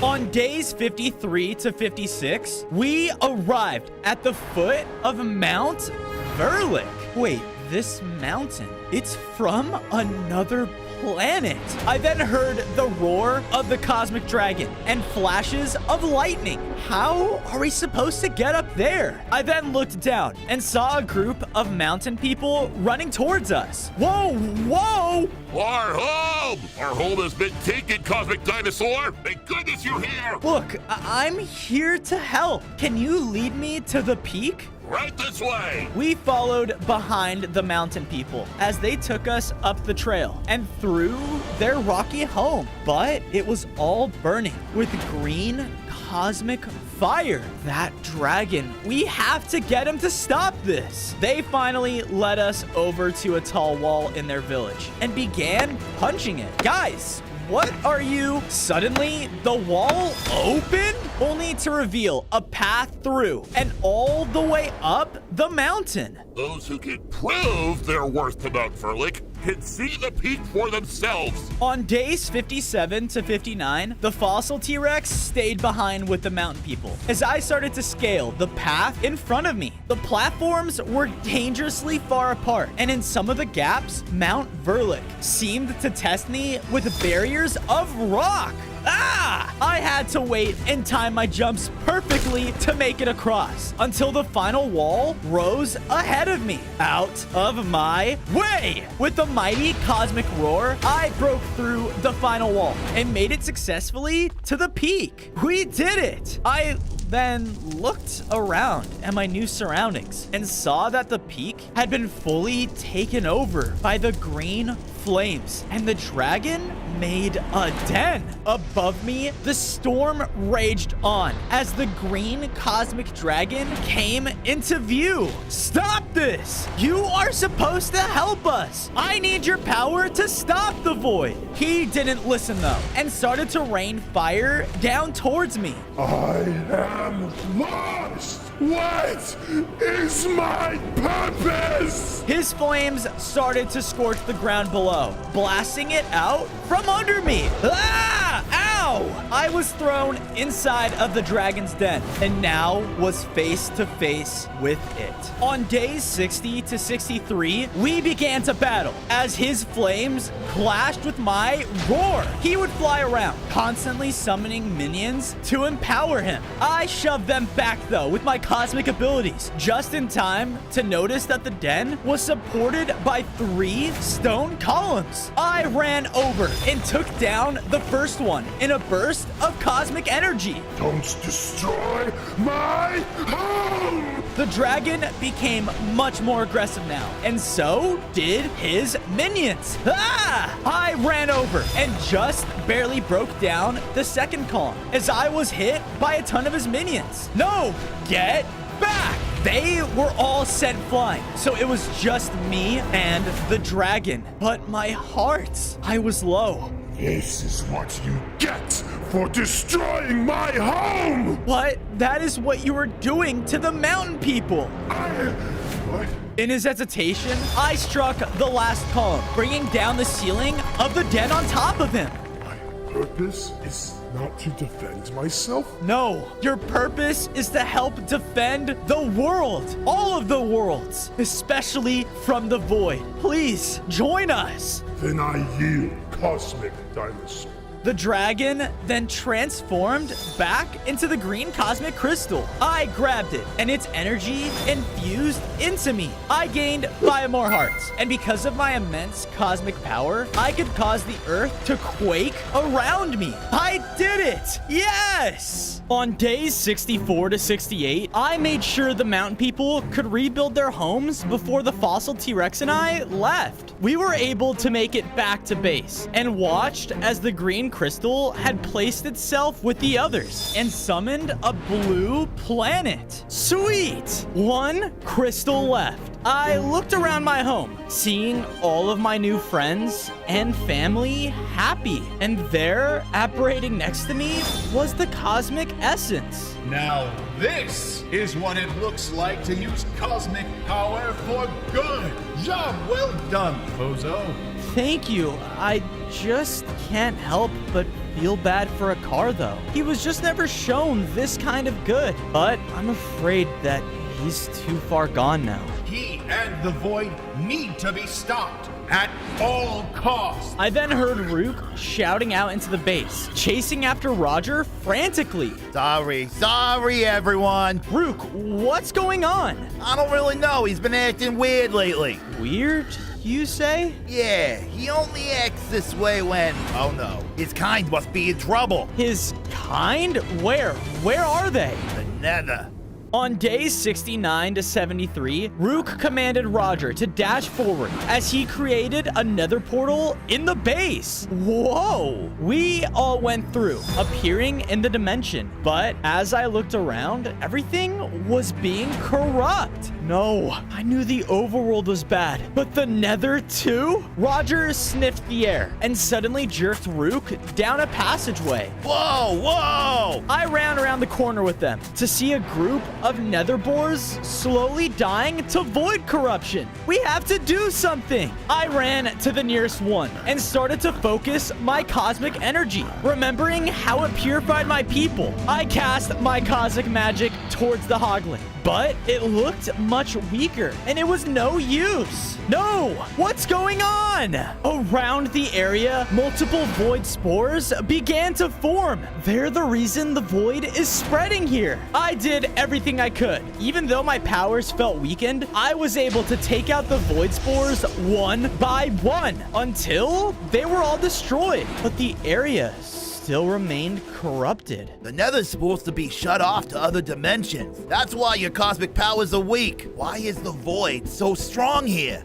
E: On days 53 to 56, we arrived at the foot of Mount Verlick. Wait, this mountain, it's from another planet. I then heard the roar of the cosmic dragon and flashes of lightning. How are we supposed to get up there? I then looked down and saw a group of mountain people running towards us. Whoa, whoa!
M: Our home! Our home has been taken, Cosmic Dinosaur! Thank goodness you're here!
E: Look, I'm here to help. Can you lead me to the peak?
M: Right this way!
E: We followed behind the mountain people as they took us up the trail and through their rocky home. But it was all burning with green cosmic fire. That dragon, we have to get him to stop this. They finally led us over to a tall wall in their village and began punching it. Guys, what are you? Suddenly, the wall opened, only to reveal a path through and all the way up the mountain.
M: Those who can prove their worth to Mount Verlick can see the peak for themselves.
E: On days 57 to 59, the fossil T-Rex stayed behind with the mountain people as I started to scale the path in front of me. The platforms were dangerously far apart, and in some of the gaps, Mount Verlick seemed to test me with barriers of rock. Ah! I had to wait and time my jumps perfectly to make it across until the final wall rose ahead of me, out of my way. With the mighty cosmic roar, I broke through the final wall and made it successfully to the peak. We did it! I then looked around at my new surroundings and saw that the peak had been fully taken over by the green flames, and the dragon made a den. Above me, the storm raged on as the green cosmic dragon came into view. Stop this! You are supposed to help us. I need your power to stop the void. He didn't listen though and started to rain fire down towards me.
C: I am lost! What is my purpose?
E: His flames started to scorch the ground below, blasting it out from under me. Ah! Ow! I was thrown inside of the dragon's den and now was face to face with it. On days 60 to 63, we began to battle as his flames clashed with my roar. He would fly around, constantly summoning minions to empower him. I shoved them back though with my cosmic abilities, just in time to notice that the den was supported by 3 stone columns. I ran over and took down the first one in a burst of cosmic energy.
C: Don't destroy my home!
E: The The dragon became much more aggressive now, and so did his minions. Ah! I ran over and just barely broke down the second column as I was hit by a ton of his minions. No, get back! They were all sent flying, so it was just me and the dragon. But my heart, I was low.
C: This is what you get for destroying my home!
E: But that is what you were doing to the mountain people.
C: What?
E: In his hesitation, I struck the last column, bringing down the ceiling of the den on top of him.
C: My purpose is not to defend myself?
E: No, your purpose is to help defend the world, all of the worlds, especially from the void. Please, join us.
C: Then I yield, Cosmic Dinosaur.
E: The dragon then transformed back into the green cosmic crystal. I grabbed it, and its energy infused into me. I gained 5 more hearts, and because of my immense cosmic power, I could cause the earth to quake around me. I did it! Yes! On days 64 to 68, I made sure the mountain people could rebuild their homes before the fossil T-Rex and I left. We were able to make it back to base and watched as the green crystal had placed itself with the others and summoned a blue planet. Sweet! 1 crystal left. I looked around my home, seeing all of my new friends and family happy. And there, apparating next to me, was the cosmic essence.
N: Now this is what it looks like to use cosmic power for good. Job well done, Bozo.
E: Thank you. I just can't help but feel bad for a car, though. He was just never shown this kind of good. But I'm afraid that he's too far gone now.
N: He and the Void need to be stopped at all costs.
E: I then heard Rook shouting out into the base, chasing after Roger frantically.
H: Sorry, everyone.
E: Rook, what's going on?
H: I don't really know. He's been acting weird lately.
E: Weird, you say?
H: Yeah, he only acts this way when, oh no, his kind must be in trouble.
E: His kind? Where? Where are they?
H: The Nether.
E: On days 69 to 73, Rook commanded Roger to dash forward as he created another portal in the base. Whoa! We all went through, appearing in the dimension. But as I looked around, everything was being corrupt. No, I knew the overworld was bad, but the Nether too? Roger sniffed the air and suddenly jerked Rook down a passageway.
H: Whoa!
E: I ran around the corner with them to see a group of nether boars slowly dying to void corruption. We have to do something. I ran to the nearest one and started to focus my cosmic energy, remembering how it purified my people. I cast my cosmic magic towards the hoglin, but it looked much weaker and it was no use. No! What's going on? Around the area, multiple void spores began to form. They're the reason the void is spreading here. I did everything I could. Even though my powers felt weakened, I was able to take out the void spores one by one until they were all destroyed. But the area still remained corrupted.
H: The Nether's supposed to be shut off to other dimensions. That's why your cosmic powers are weak. Why is the void so strong here?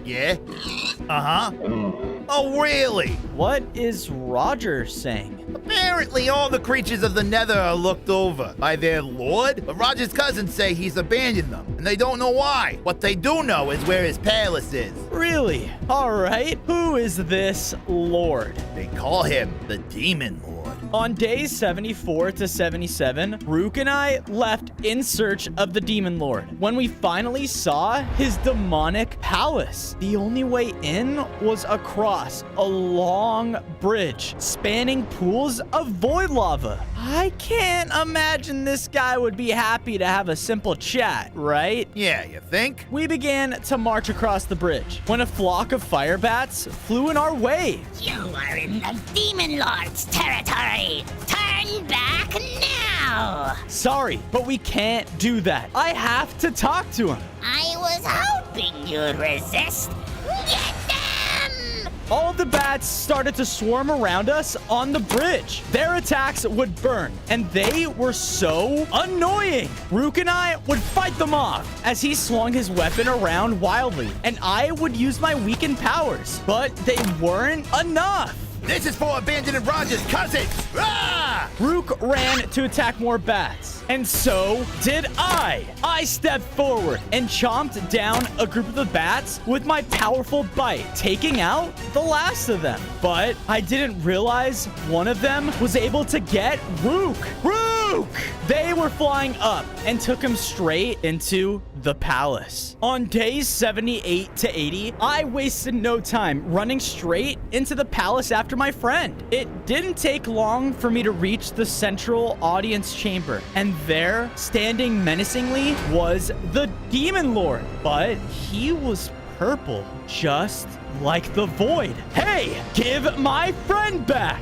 H: Yeah? Uh-huh. Oh, really?
E: What is Roger saying?
H: Apparently, all the creatures of the Nether are looked over by their lord, but Roger's cousins say he's abandoned them, and they don't know why. What they do know is where his palace is.
E: Really? All right. Who is this lord?
H: They call him the Demon Lord.
E: On days 74 to 77, Rook and I left in search of the Demon Lord when we finally saw his demonic palace. The only way in was across a long bridge spanning pools of void lava. I can't imagine this guy would be happy to have a simple chat, right?
H: Yeah, you think?
E: We began to march across the bridge when a flock of fire bats flew in our way.
K: You are in the Demon Lord's territory. Turn back now.
E: Sorry, but we can't do that. I have to talk to him.
K: I was hoping you'd resist. Get them!
E: all of the bats started to swarm around us on the bridge. Their attacks would burn, and they were so annoying. Rook and I would fight them off as he swung his weapon around wildly, and I would use my weakened powers, but they weren't enough.
H: This is for abandoning Roger's cousins! Ah!
E: Rook ran to attack more bats, and so did I. I stepped forward and chomped down a group of the bats with my powerful bite, taking out the last of them. But I didn't realize one of them was able to get Rook. Rook! They were flying up and took him straight into the palace. On days 78 to 80, I wasted no time running straight into the palace after my friend. It didn't take long for me to reach the central audience chamber, and there, standing menacingly, was the Demon Lord. But he was purple, just like the Void. Hey, give my friend back!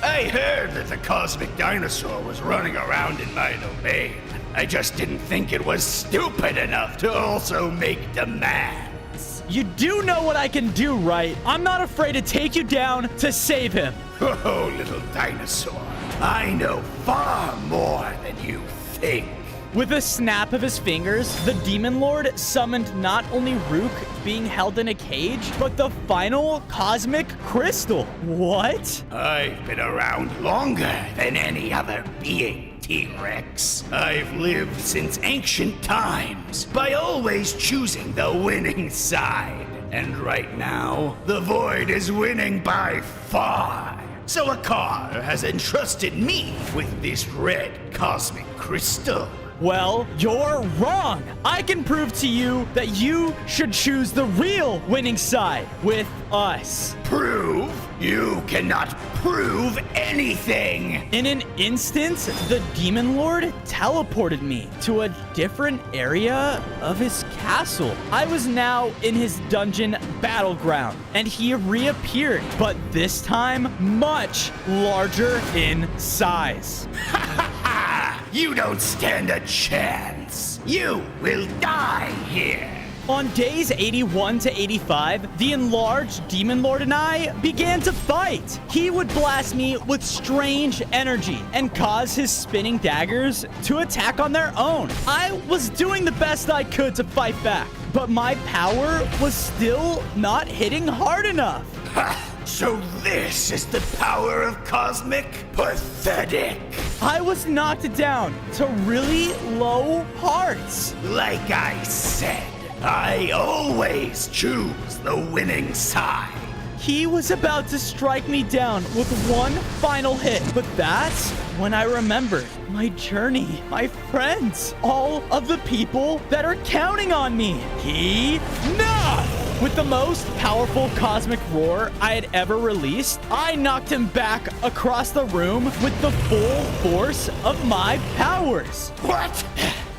O: I heard that the cosmic dinosaur was running around in my domain. I just didn't think it was stupid enough to also make demands.
E: You do know what I can do, right? I'm not afraid to take you down to save him.
O: Oh, little dinosaur. I know far more than you think.
E: With a snap of his fingers, the Demon Lord summoned not only Rook being held in a cage, but the final cosmic crystal. What?
O: I've been around longer than any other being, T-Rex. I've lived since ancient times by always choosing the winning side. And right now, the Void is winning by far. So Akar has entrusted me with this red cosmic crystal.
E: Well, you're wrong. I can prove to you that you should choose the real winning side with us.
O: Prove? You cannot prove anything!
E: In an instant, the Demon Lord teleported me to a different area of his castle. I was now in his dungeon battleground, and he reappeared, but this time much larger in size.
O: You don't stand a chance. You will die here.
E: On days 81 to 85, the enlarged Demon Lord and I began to fight. He would blast me with strange energy and cause his spinning daggers to attack on their own. I was doing the best I could to fight back, but my power was still not hitting hard enough.
O: So this is the power of cosmic? Pathetic.
E: I was knocked down to really low hearts.
O: Like I said, I always choose the winning side.
E: He was about to strike me down with one final hit, but that's when I remembered my journey, my friends, all of the people that are counting on me. Enough! With the most powerful cosmic roar I had ever released, I knocked him back across the room with the full force of my powers.
O: What?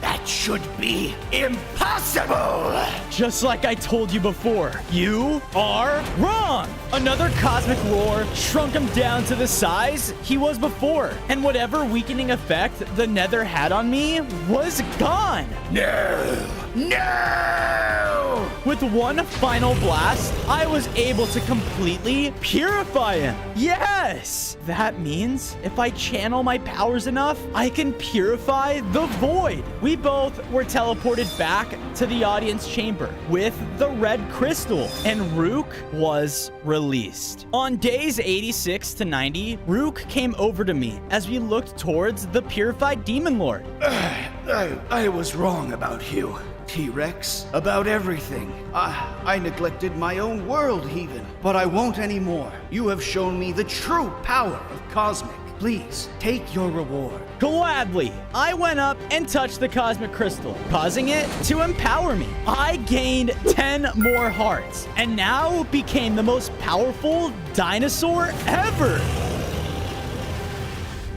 O: That should be impossible!
E: Just like I told you before, you are wrong! Another cosmic roar shrunk him down to the size he was before, and whatever weakening effect the Nether had on me was gone!
O: No! No!
E: With one final blast, I was able to completely purify him. Yes! That means if I channel my powers enough, I can purify the Void. We both were teleported back to the audience chamber with the red crystal, and Rook was released. On days 86 to 90, Rook came over to me as we looked towards the purified Demon Lord.
O: I was wrong about you, T-Rex. About everything.
J: I neglected my own world even, but I won't anymore. You have shown me the true power of Cosmic. Please, take your reward.
E: Gladly, I went up and touched the cosmic crystal, causing it to empower me. I gained 10 more hearts, and now became the most powerful dinosaur ever.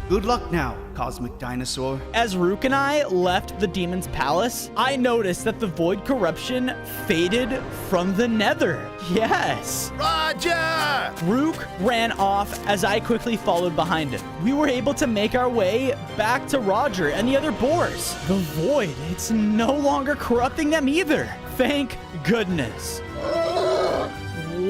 J: Good luck now, Cosmic Dinosaur.
E: As Rook and I left the Demon's Palace, I noticed that the Void corruption faded from the Nether. Yes.
H: Roger!
E: Rook ran off as I quickly followed behind him. We were able to make our way back to Roger and the other boars. The Void, it's no longer corrupting them either. Thank goodness.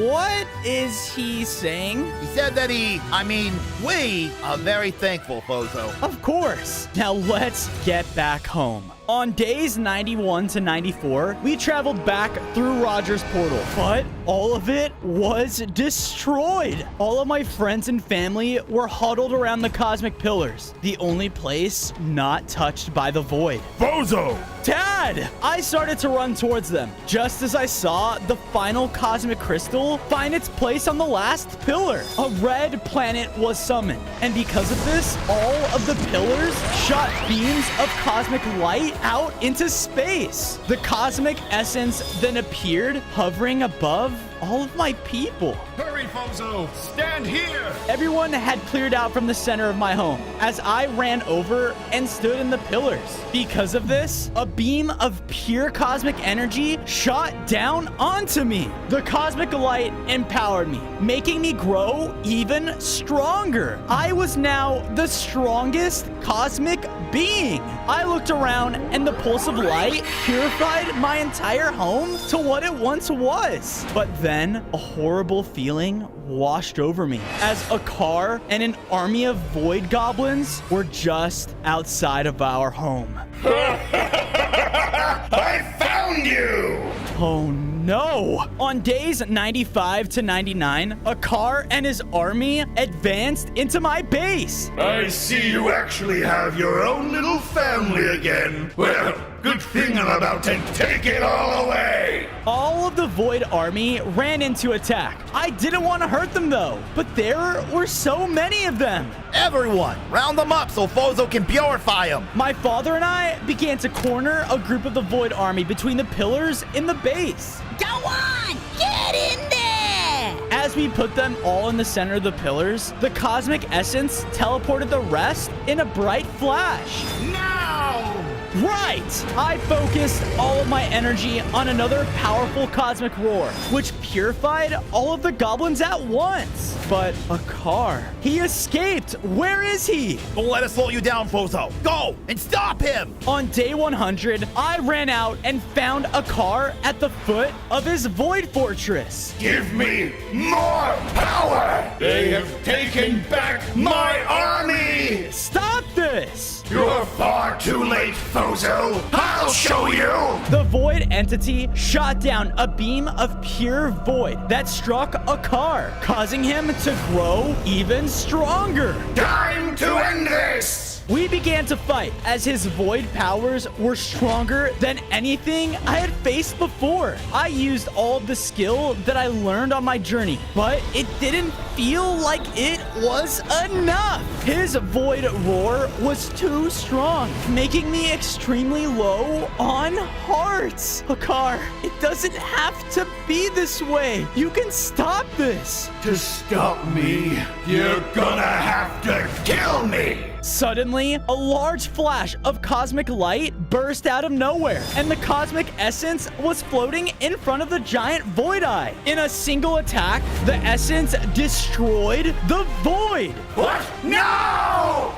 E: What is he saying?
H: He said that we are very thankful, Bozo.
E: Of course. Now let's get back home. On days 91 to 94, we traveled back through Roger's portal, but all of it was destroyed. All of my friends and family were huddled around the cosmic pillars, the only place not touched by the void.
N: Bozo!
E: Dad! I started to run towards them, just as I saw the final cosmic crystal find its place on the last pillar. A red planet was summoned, and because of this, all of the pillars shot beams of cosmic light out into space. The cosmic essence then appeared, hovering above all of my people.
N: Hurry, Bozo! Stand here!
E: Everyone had cleared out from the center of my home as I ran over and stood in the pillars. Because of this, a beam of pure cosmic energy shot down onto me. The cosmic light empowered me, making me grow even stronger. I was now the strongest cosmic being. I looked around and the pulse of light purified my entire home to what it once was. But then a horrible feeling washed over me as a car and an army of void goblins were just outside of our home.
O: I found you!
E: Oh no! On days 95 to 99, a car and his army advanced into my base.
O: I see you actually have your own little family again. Well, good thing I'm about to take it all away.
E: All of the Void Army ran into attack. I didn't want to hurt them though, but there were so many of them.
H: Everyone, round them up so Bozo can purify them.
E: My father and I began to corner a group of the Void Army between the pillars in the base.
K: Go on! Get in there!
E: As we put them all in the center of the pillars, the cosmic essence teleported the rest in a bright flash.
O: Now!
E: Right! I focused all of my energy on another powerful cosmic roar, which purified all of the goblins at once. But a car. He escaped. Where is he?
H: Don't let us slow you down, Bozo. Go and stop him.
E: On day 100, I ran out and found a car at the foot of his void fortress.
O: Give me more power! They have taken back my army!
E: Stop this!
O: You're far too late, Bozo. I'll show you!
E: The void entity shot down a beam of pure void that struck a car, causing him to grow even stronger.
O: Time to end this!
E: We began to fight as his void powers were stronger than anything I had faced before. I used all of the skill that I learned on my journey, but it didn't feel like it was enough. His void roar was too strong, making me extremely low on hearts. Hakar, it doesn't have to be this way. You can stop this.
O: To stop me, you're gonna have to kill me!
E: Suddenly, a large flash of cosmic light burst out of nowhere, and the cosmic essence was floating in front of the giant void eye. In a single attack, the essence destroyed the void.
O: What? No!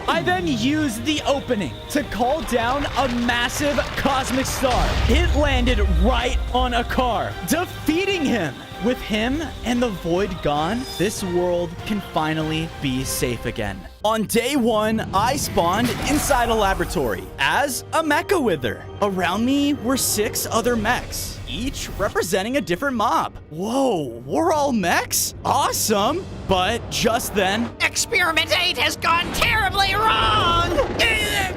E: I then used the opening to call down a massive cosmic star. It landed right on a car, defeating him. With him and the void gone, this world can finally be safe again. On day 1, I spawned inside a laboratory as a mecha wither. Around me were 6 other mechs, each representing a different mob. Whoa, we're all mechs? Awesome! But just then,
F: Experiment 8 has gone terribly wrong!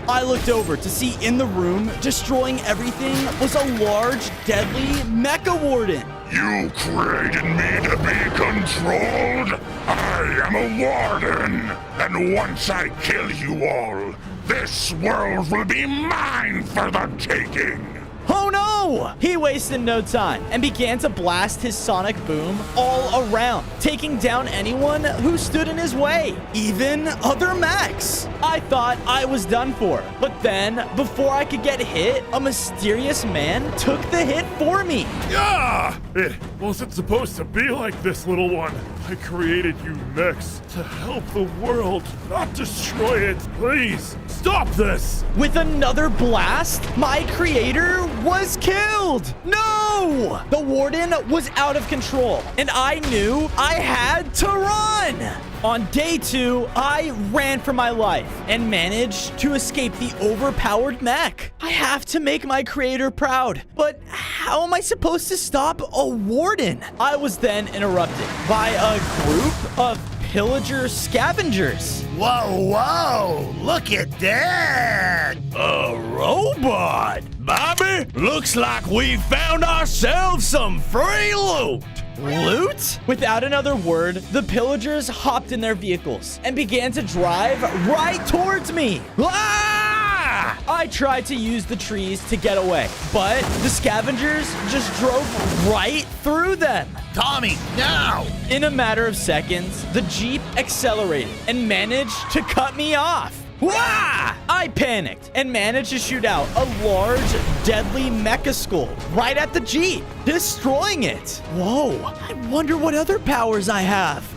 E: I looked over to see in the room, destroying everything, was a large, deadly mecha warden.
M: You created me to be controlled? I am a warden, and once I kill you all, this world will be mine for the taking.
E: Oh no! He wasted no time and began to blast his sonic boom all around, taking down anyone who stood in his way, even other mechs. I thought I was done for, but then, before I could get hit, a mysterious man took the hit for me.
N: Yeah! It wasn't supposed to be like this, little one. I created you mechs to help the world, not destroy it. Please, stop this!
E: With another blast, my creator was killed. killed! No! The warden was out of control, and I knew I had to run! On day 2, I ran for my life and managed to escape the overpowered mech. I have to make my creator proud, but how am I supposed to stop a warden? I was then interrupted by a group of pillager scavengers.
H: Whoa, look at that!
O: A robot! Bobby, looks like we found ourselves some free loot!
E: Loot? Without another word, the pillagers hopped in their vehicles and began to drive right towards me. Ah! I tried to use the trees to get away, but the scavengers just drove right through them.
H: Tommy, now!
E: In a matter of seconds, the Jeep accelerated and managed to cut me off. Wah! I panicked and managed to shoot out a large, deadly mecha skull right at the Jeep, destroying it. Whoa, I wonder what other powers I have.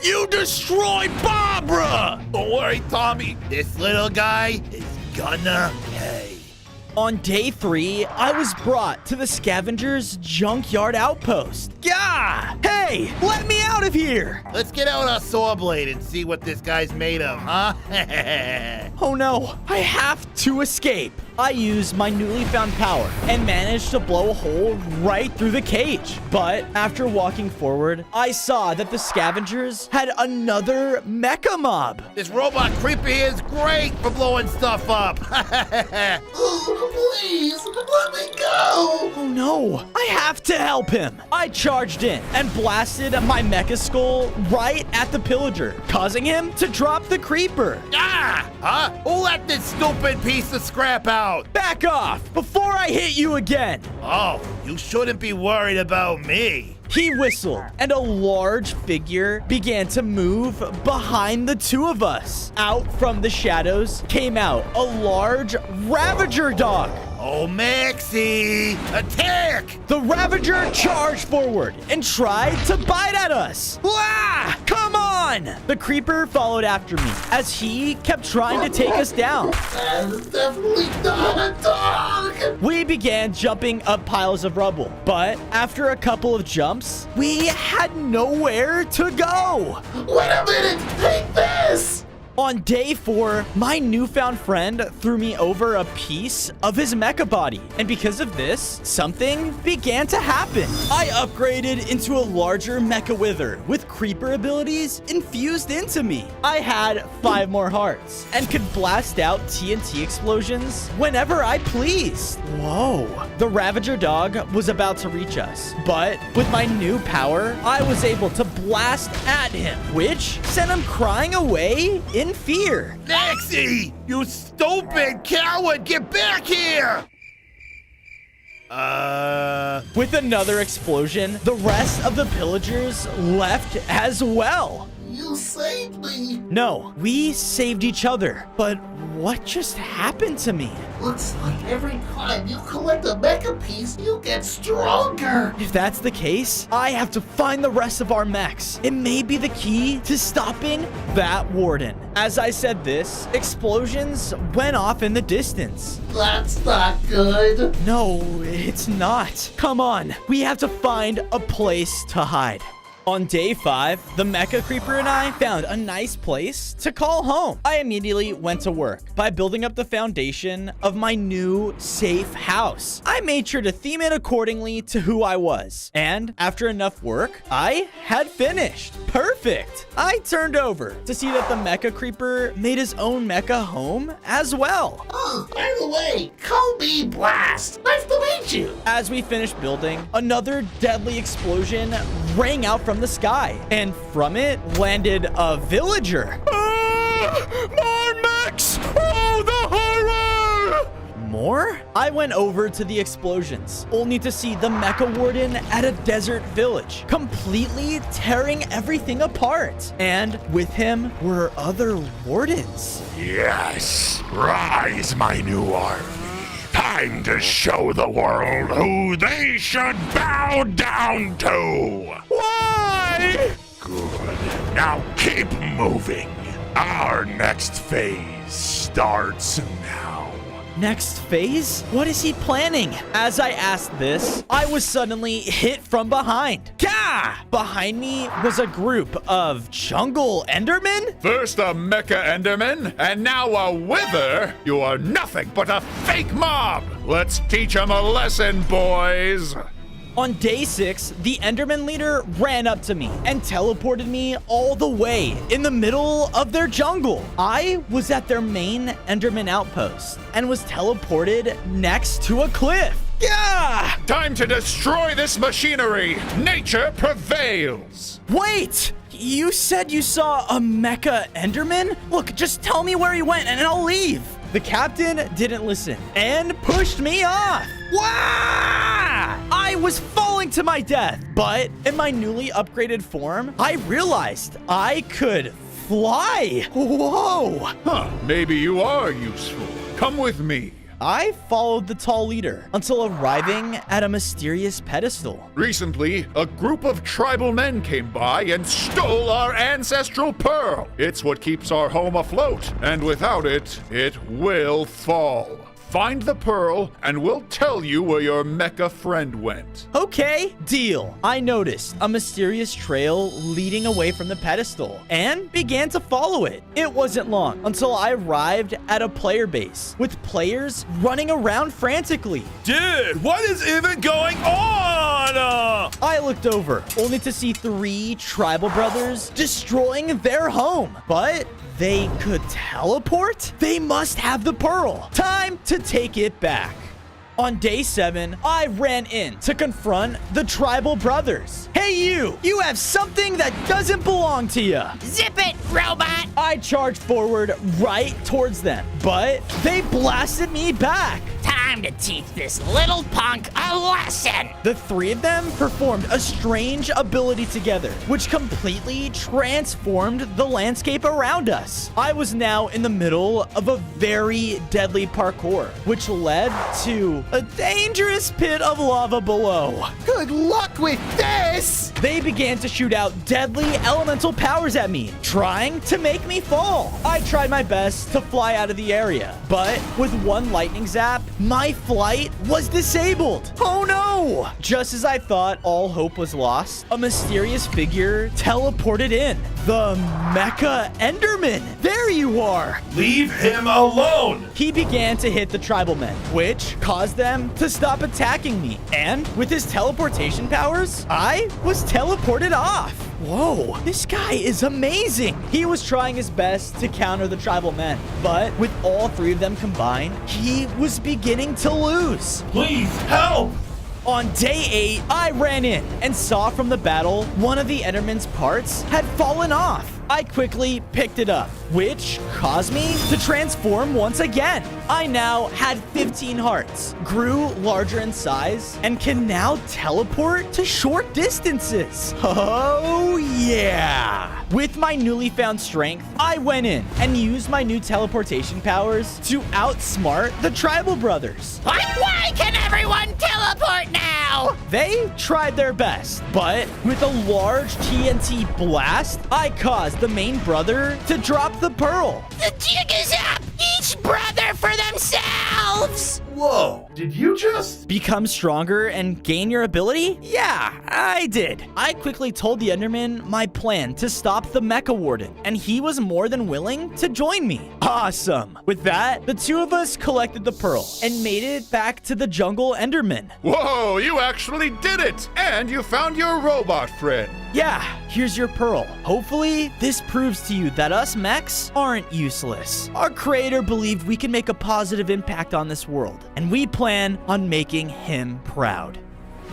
O: You destroyed Barbara!
H: Don't worry, Tommy. This little guy is gonna pay.
E: On day 3, I was brought to the scavengers' junkyard outpost. Gah! Hey, let me out of here!
H: Let's get out our saw blade and see what this guy's made of, huh?
E: Oh no, I have to escape. I used my newly found power and managed to blow a hole right through the cage. But after walking forward, I saw that the scavengers had another mecha mob.
H: This robot creeper here is great for blowing stuff up.
D: Please, let me go!
E: Oh no, I have to help him. I charged in and blasted my mecha skull right at the pillager, causing him to drop the creeper.
H: Ah! Huh? Who let this stupid piece of scrap out?
E: Back off before I hit you again.
H: Oh, you shouldn't be worried about me.
E: He whistled, and a large figure began to move behind the two of us. Out from the shadows came out a large Ravager dog.
H: Oh, Maxie! Attack!
E: The Ravager charged forward and tried to bite at us. Ah! Come on! The creeper followed after me as he kept trying to take us down.
D: That is definitely not a dog!
E: We began jumping up piles of rubble, but after a couple of jumps, we had nowhere to go.
D: Wait a minute! Take this!
E: On day 4, my newfound friend threw me over a piece of his mecha body. And because of this, something began to happen. I upgraded into a larger mecha wither with creeper abilities infused into me. I had 5 more hearts and could blast out TNT explosions whenever I pleased. Whoa. The Ravager dog was about to reach us, but with my new power, I was able to blast at him, which sent him crying away in fear.
H: Maxie! You stupid coward! Get back here!
E: With another explosion, the rest of the pillagers left as well.
D: You saved me!
E: No, we saved each other. But what just happened to me?
D: Looks like every time you collect a mecha piece, you get stronger!
E: If that's the case, I have to find the rest of our mechs. It may be the key to stopping that warden. As I said this, explosions went off in the distance.
D: That's not good.
E: No, it's not. Come on, we have to find a place to hide. On day 5, the Mecha Creeper and I found a nice place to call home. I immediately went to work by building up the foundation of my new safe house. I made sure to theme it accordingly to who I was. And after enough work, I had finished. Perfect. I turned over to see that the Mecha Creeper made his own mecha home as well.
D: Oh, by the way, call me Blast. Nice to meet you.
E: As we finished building, another deadly explosion rang out from the sky, and from it landed a villager.
O: My mechs! Oh, the horror!
E: More? I went over to the explosions, only to see the Mecha Warden at a desert village, completely tearing everything apart. And with him were other wardens.
M: Yes, rise, my new army. Time to show the world who they should bow down to.
O: Why?
M: Good. Now keep moving. Our next phase starts now.
E: next phase? What is he planning? As I asked this, I was suddenly hit from behind. Gah! Behind me was a group of jungle endermen?
C: First a mecha enderman, and now a wither? You are nothing but a fake mob! Let's teach them a lesson, boys!
E: On day 6, the Enderman leader ran up to me and teleported me all the way in the middle of their jungle. I was at their main Enderman outpost and was teleported next to a cliff. Yeah!
C: Time to destroy this machinery! Nature prevails!
E: Wait! You said you saw a mecha Enderman? Look, just tell me where he went and I'll leave. The captain didn't listen and pushed me off. Wah! I was falling to my death, but in my newly upgraded form, I realized I could fly. Whoa!
C: Huh, maybe you are useful. Come with me.
E: I followed the tall leader until arriving at a mysterious pedestal.
C: Recently, a group of tribal men came by and stole our ancestral pearl. It's what keeps our home afloat, and without it, it will fall. Find the pearl, and we'll tell you where your mecha friend went.
E: Okay, deal. I noticed a mysterious trail leading away from the pedestal and began to follow it. It wasn't long until I arrived at a player base with players running around frantically.
N: Dude, what is even going on?
E: I looked over only to see 3 tribal brothers destroying their home, but they could teleport? They must have the pearl. Time to take it back. On day 7, I ran in to confront the tribal brothers. Hey you! You have something that doesn't belong to you.
F: Zip it, robot!
E: I charged forward right towards them, but they blasted me back.
F: Time to teach this little punk a lesson!
E: The 3 of them performed a strange ability together, which completely transformed the landscape around us. I was now in the middle of a very deadly parkour, which led to a dangerous pit of lava below.
D: Good luck with this!
E: They began to shoot out deadly elemental powers at me, trying to make me fall. I tried my best to fly out of the area, but with one lightning zap, my flight was disabled. Oh no! Just as I thought all hope was lost, a mysterious figure teleported in. The Mecha Enderman. There you are.
N: Leave him alone.
E: He began to hit the tribal men, which caused them to stop attacking me. And with his teleportation powers, I was teleported off. Whoa, this guy is amazing. He was trying his best to counter the tribal men, but with all 3 of them combined, he was beginning to lose.
N: Please help.
E: On day 8, I ran in and saw from the battle one of the Enderman's parts had fallen off. I quickly picked it up, which caused me to transform once again. I now had 15 hearts, grew larger in size, and can now teleport to short distances. Oh yeah! With my newly found strength, I went in and used my new teleportation powers to outsmart the tribal brothers.
F: Why can everyone teleport now?
E: They tried their best, but with a large TNT blast, I caused the main brother to drop the pearl.
F: The jig is up! Each brother for themselves!
N: Whoa, did you just
E: become stronger and gain your ability? Yeah, I did. I quickly told the Enderman my plan to stop the Mecha Warden, and he was more than willing to join me. Awesome. With that, the 2 of us collected the pearl and made it back to the jungle Enderman.
C: Whoa, you actually did it! And you found your robot friend.
E: Yeah, here's your pearl. Hopefully, this proves to you that us mechs aren't useless. Our creator believed we can make a positive impact on this world, and we plan on making him proud.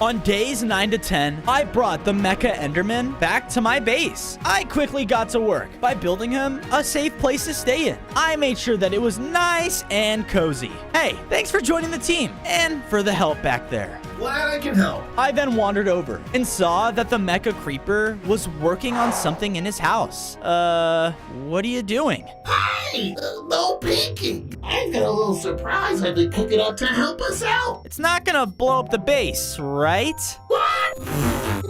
E: On days 9 to 10, I brought the Mecha Enderman back to my base. I quickly got to work by building him a safe place to stay in. I made sure that it was nice and cozy. Hey, thanks for joining the team and for the help back there.
N: Glad I can help.
E: I then wandered over and saw that the Mecha Creeper was working on something in his house. What are you doing?
D: Hey, no peeking. I've got a little surprise I've been cooking up to help us out.
E: It's not gonna blow up the base, right?
D: What?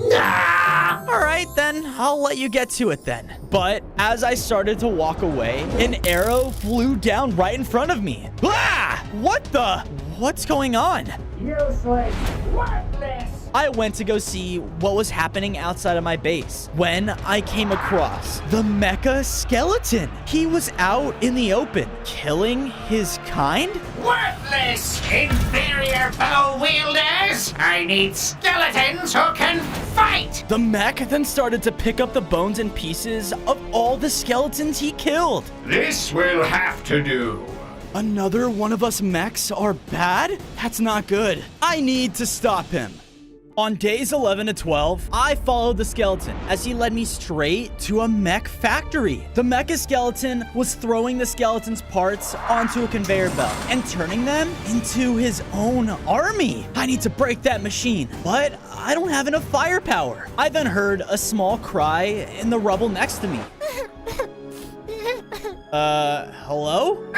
D: Nah,
E: All right, then. I'll let you get to it then. But as I started to walk away, an arrow flew down right in front of me. Ah! What the? What's going on?
O: Useless, worthless.
E: I went to go see what was happening outside of my base when I came across the mecha skeleton. He was out in the open, killing his kind?
O: Worthless, inferior bow wielders. I need skeletons who can fight.
E: The mech then started to pick up the bones and pieces of all the skeletons he killed.
O: This will have to do.
E: Another one of us mechs are bad? That's not good. I need to stop him. On days 11 to 12, I followed the skeleton as he led me straight to a mech factory. The mecha skeleton was throwing the skeleton's parts onto a conveyor belt and turning them into his own army. I need to break that machine, but I don't have enough firepower. I then heard a small cry in the rubble next to me. Hello?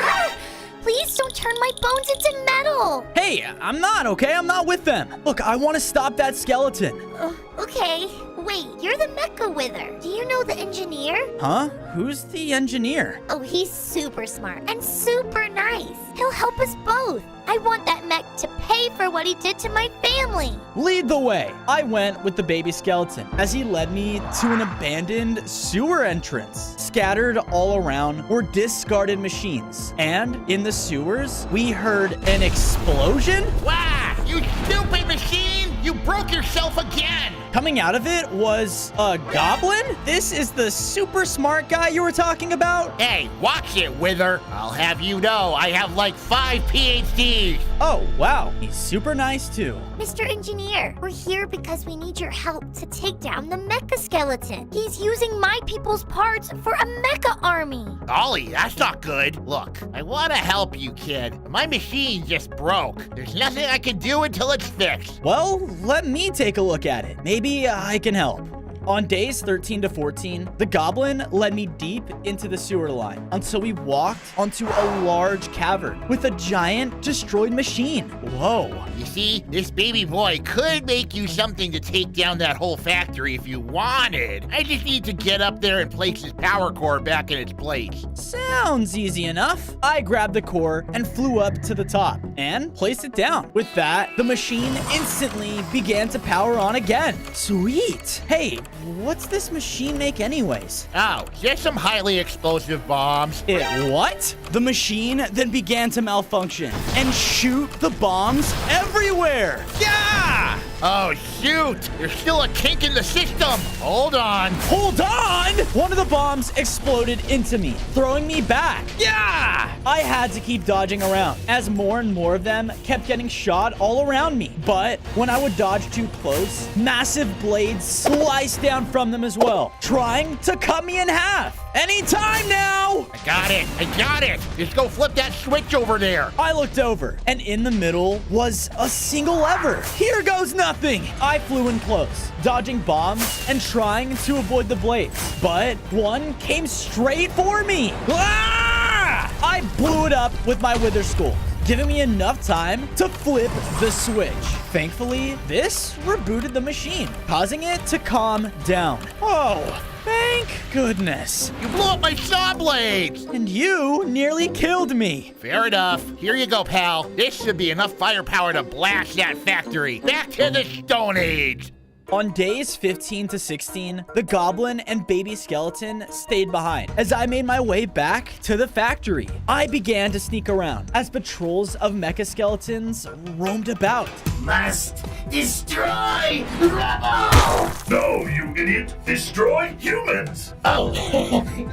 B: Please don't turn my bones into metal.
E: Hey, I'm not, okay? I'm not with them. Look, I want to stop that skeleton.
B: Okay. Wait, you're the mecha wither. Do you know the engineer?
E: Huh? Who's the engineer?
B: Oh, he's super smart and super nice. He'll help us both. I want that mech to pay for what he did to my family.
E: Lead the way. I went with the baby skeleton as he led me to an abandoned sewer entrance. Scattered all around were discarded machines. And in the sewers, we heard an explosion.
L: Wow, you stupid machine! You broke yourself again!
E: Coming out of it was a goblin? This is the super smart guy you were talking about?
L: Hey, watch it, Wither. I'll have you know, I have like 5 PhDs.
E: Oh, wow. He's super nice, too.
B: Mr. Engineer, we're here because we need your help to take down the mecha skeleton. He's using my people's parts for a mecha army.
L: Ollie, that's not good. Look, I want to help you, kid. My machine just broke. There's nothing I can do until it's fixed.
E: Well, let me take a look at it. Maybe I can help. On days 13 to 14, the goblin led me deep into the sewer line until we walked onto a large cavern with a giant destroyed machine. Whoa.
L: You see, this baby boy could make you something to take down that whole factory if you wanted. I just need to get up there and place his power core back in its place.
E: Sounds easy enough. I grabbed the core and flew up to the top and placed it down. With that, the machine instantly began to power on again. Sweet. Hey, what's this machine make anyways?
L: Oh, just some highly explosive bombs.
E: It what? The machine then began to malfunction and shoot the bombs everywhere. Yeah!
L: Oh, shoot! There's still a kink in the system! Hold on!
E: Hold on! One of the bombs exploded into me, throwing me back. Yeah! I had to keep dodging around, as more and more of them kept getting shot all around me. But when I would dodge too close, massive blades sliced down from them as well, trying to cut me in half. Anytime now!
L: I got it! I got it! Just go flip that switch over there!
E: I looked over, and in the middle was a single lever. Here goes nothing! I flew in close, dodging bombs and trying to avoid the blades. But one came straight for me! Ah! I blew it up with my wither skull, giving me enough time to flip the switch. Thankfully, this rebooted the machine, causing it to calm down. Oh, thank goodness.
L: You blew up my saw blades!
E: And you nearly killed me.
L: Fair enough. Here you go, pal. This should be enough firepower to blast that factory. Back to the Stone Age!
E: On days 15 to 16, the goblin and baby skeleton stayed behind. As I made my way back to the factory, I began to sneak around as patrols of mecha skeletons roamed about.
O: Must destroy rubble!
N: No, you idiot! Destroy humans!
O: Oh,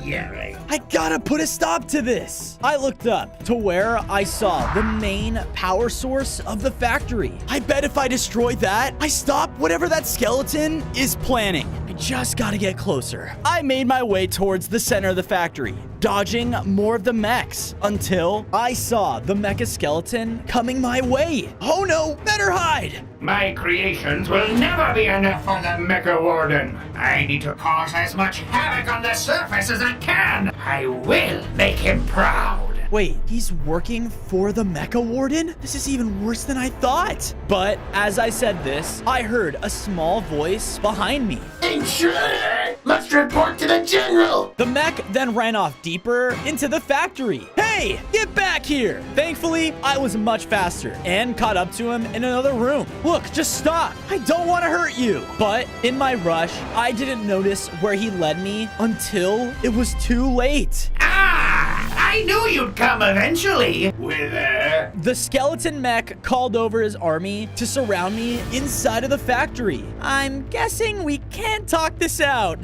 O: yeah, right.
E: I gotta put a stop to this. I looked up to where I saw the main power source of the factory. I bet if I destroy that, I stop whatever that skeleton is planning. I just gotta get closer. I made my way towards the center of the factory, dodging more of the mechs until I saw the mecha skeleton coming my way. Oh no, better hide.
O: My creations will never be enough for the Mecha Warden. I need to cause as much havoc on the surface as I can. I will make him proud.
E: Wait, he's working for the Mecha Warden? This is even worse than I thought. But as I said this, I heard a small voice behind me.
D: Intruder! Must report to the general!
E: The mech then ran off deeper into the factory. Hey, get back here! Thankfully, I was much faster and caught up to him in another room. Look, just stop. I don't want to hurt you. But in my rush, I didn't notice where he led me until it was too late.
O: I knew you'd come eventually, Wither.
E: The skeleton mech called over his army to surround me inside of the factory. I'm guessing we can't talk this out.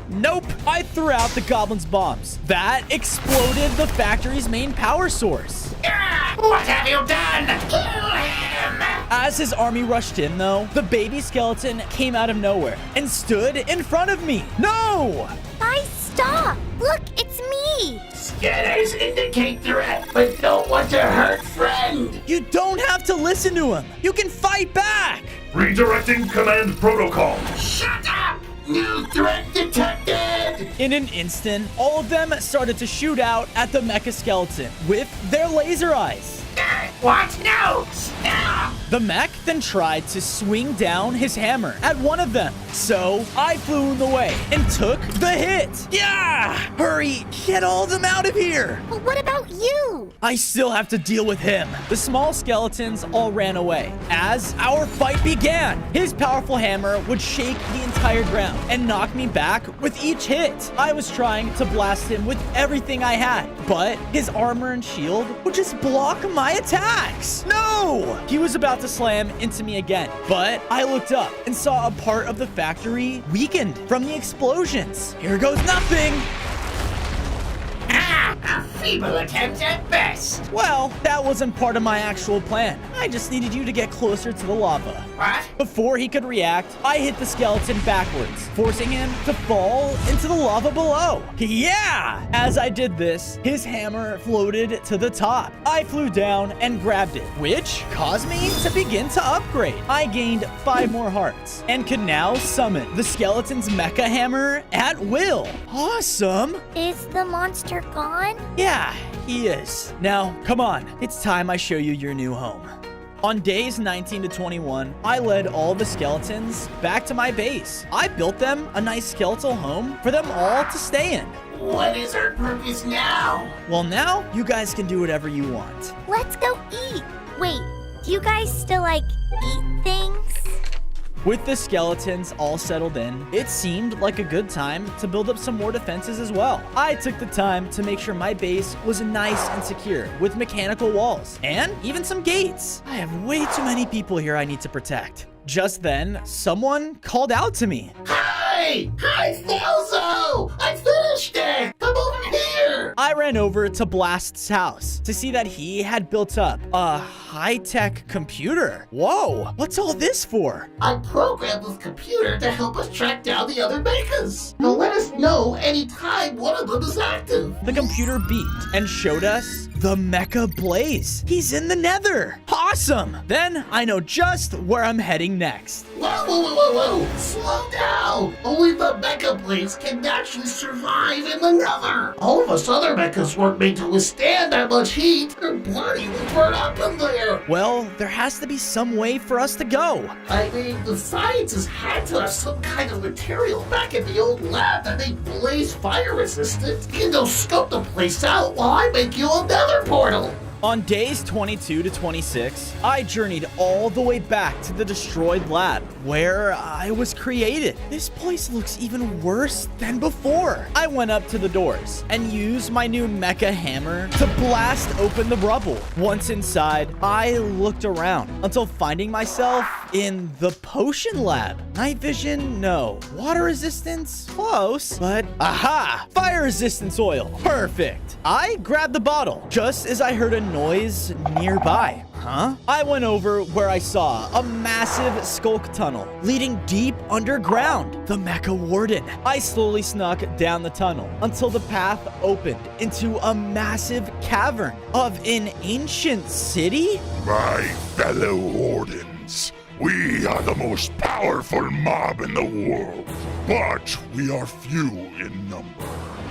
E: Nope. I threw out the goblin's bombs. That exploded the factory's main power source.
O: What have you done? Kill him!
E: As his army rushed in, though, the baby skeleton came out of nowhere and stood in front of me. No!
B: Guys, stop! Look, it's me!
O: Scanners indicate threat, but don't want to hurt friend.
E: You don't have to listen to him. You can fight back.
N: Redirecting command protocol.
O: Shut up! New threat detected!
E: In an instant, all of them started to shoot out at the mecha skeleton with their laser eyes.
O: What? No! Stop!
E: The mech then tried to swing down his hammer at one of them. So I flew in the way and took the hit. Yeah! Hurry, get all of them out of here.
B: But what about you?
E: I still have to deal with him. The small skeletons all ran away. As our fight began, his powerful hammer would shake the entire ground and knock me back with each hit. I was trying to blast him with everything I had, but his armor and shield would just block my attacks. No! He was about to slam into me again, but I looked up and saw a part of the factory weakened from the explosions. Here goes nothing.
O: A feeble attempt at best.
E: Well, that wasn't part of my actual plan. I just needed you to get closer to the lava.
O: What?
E: Before he could react, I hit the skeleton backwards, forcing him to fall into the lava below. Yeah! As I did this, his hammer floated to the top. I flew down and grabbed it, which caused me to begin to upgrade. I gained 5 more hearts and could now summon the skeleton's mecha hammer at will. Awesome!
B: Is the monster gone?
E: Yeah, he is. Now, come on. It's time I show you your new home. On days 19 to 21, I led all the skeletons back to my base. I built them a nice skeletal home for them all to stay in.
O: What is our purpose now?
E: Well, now you guys can do whatever you want.
B: Let's go eat. Wait, do you guys still, eat things?
E: With the skeletons all settled in, it seemed like a good time to build up some more defenses as well. I took the time to make sure my base was nice and secure with mechanical walls and even some gates. I have way too many people here I need to protect. Just then, someone called out to me.
O: Hey! Hi, Falzo! I finished it! Come over here!
E: I ran over to Blast's house to see that he had built up a high-tech computer. Whoa, what's all this for?
D: I programmed this computer to help us track down the other mechas. Now let us know anytime one of them is active.
E: The computer beeped and showed us the Mecha Blaze. He's in the Nether. Awesome. Then I know just where I'm heading next.
D: Whoa. Slow down. Only the Mecha Blaze can actually survive in the Nether. All of us other mechas weren't made to withstand that much heat. Their body will burn up in there.
E: Well, there has to be some way for us to go.
D: I mean, the scientists had to have some kind of material back in the old lab that made Blaze fire resistant. You can go scope the place out while I make you a Nether portal.
E: On days 22 to 26, I journeyed all the way back to the destroyed lab where I was created. This place looks even worse than before. I went up to the doors and used my new mecha hammer to blast open the rubble. Once inside, I looked around until finding myself in the potion lab. Night vision? No. Water resistance? Close. But aha! Fire resistance oil. Perfect. I grabbed the bottle just as I heard a noise nearby. Huh? I went over where I saw a massive skulk tunnel leading deep underground. The Mecha Warden. I slowly snuck down the tunnel until the path opened into a massive cavern of an ancient city.
M: My fellow Wardens, we are the most powerful mob in the world, but we are few in number.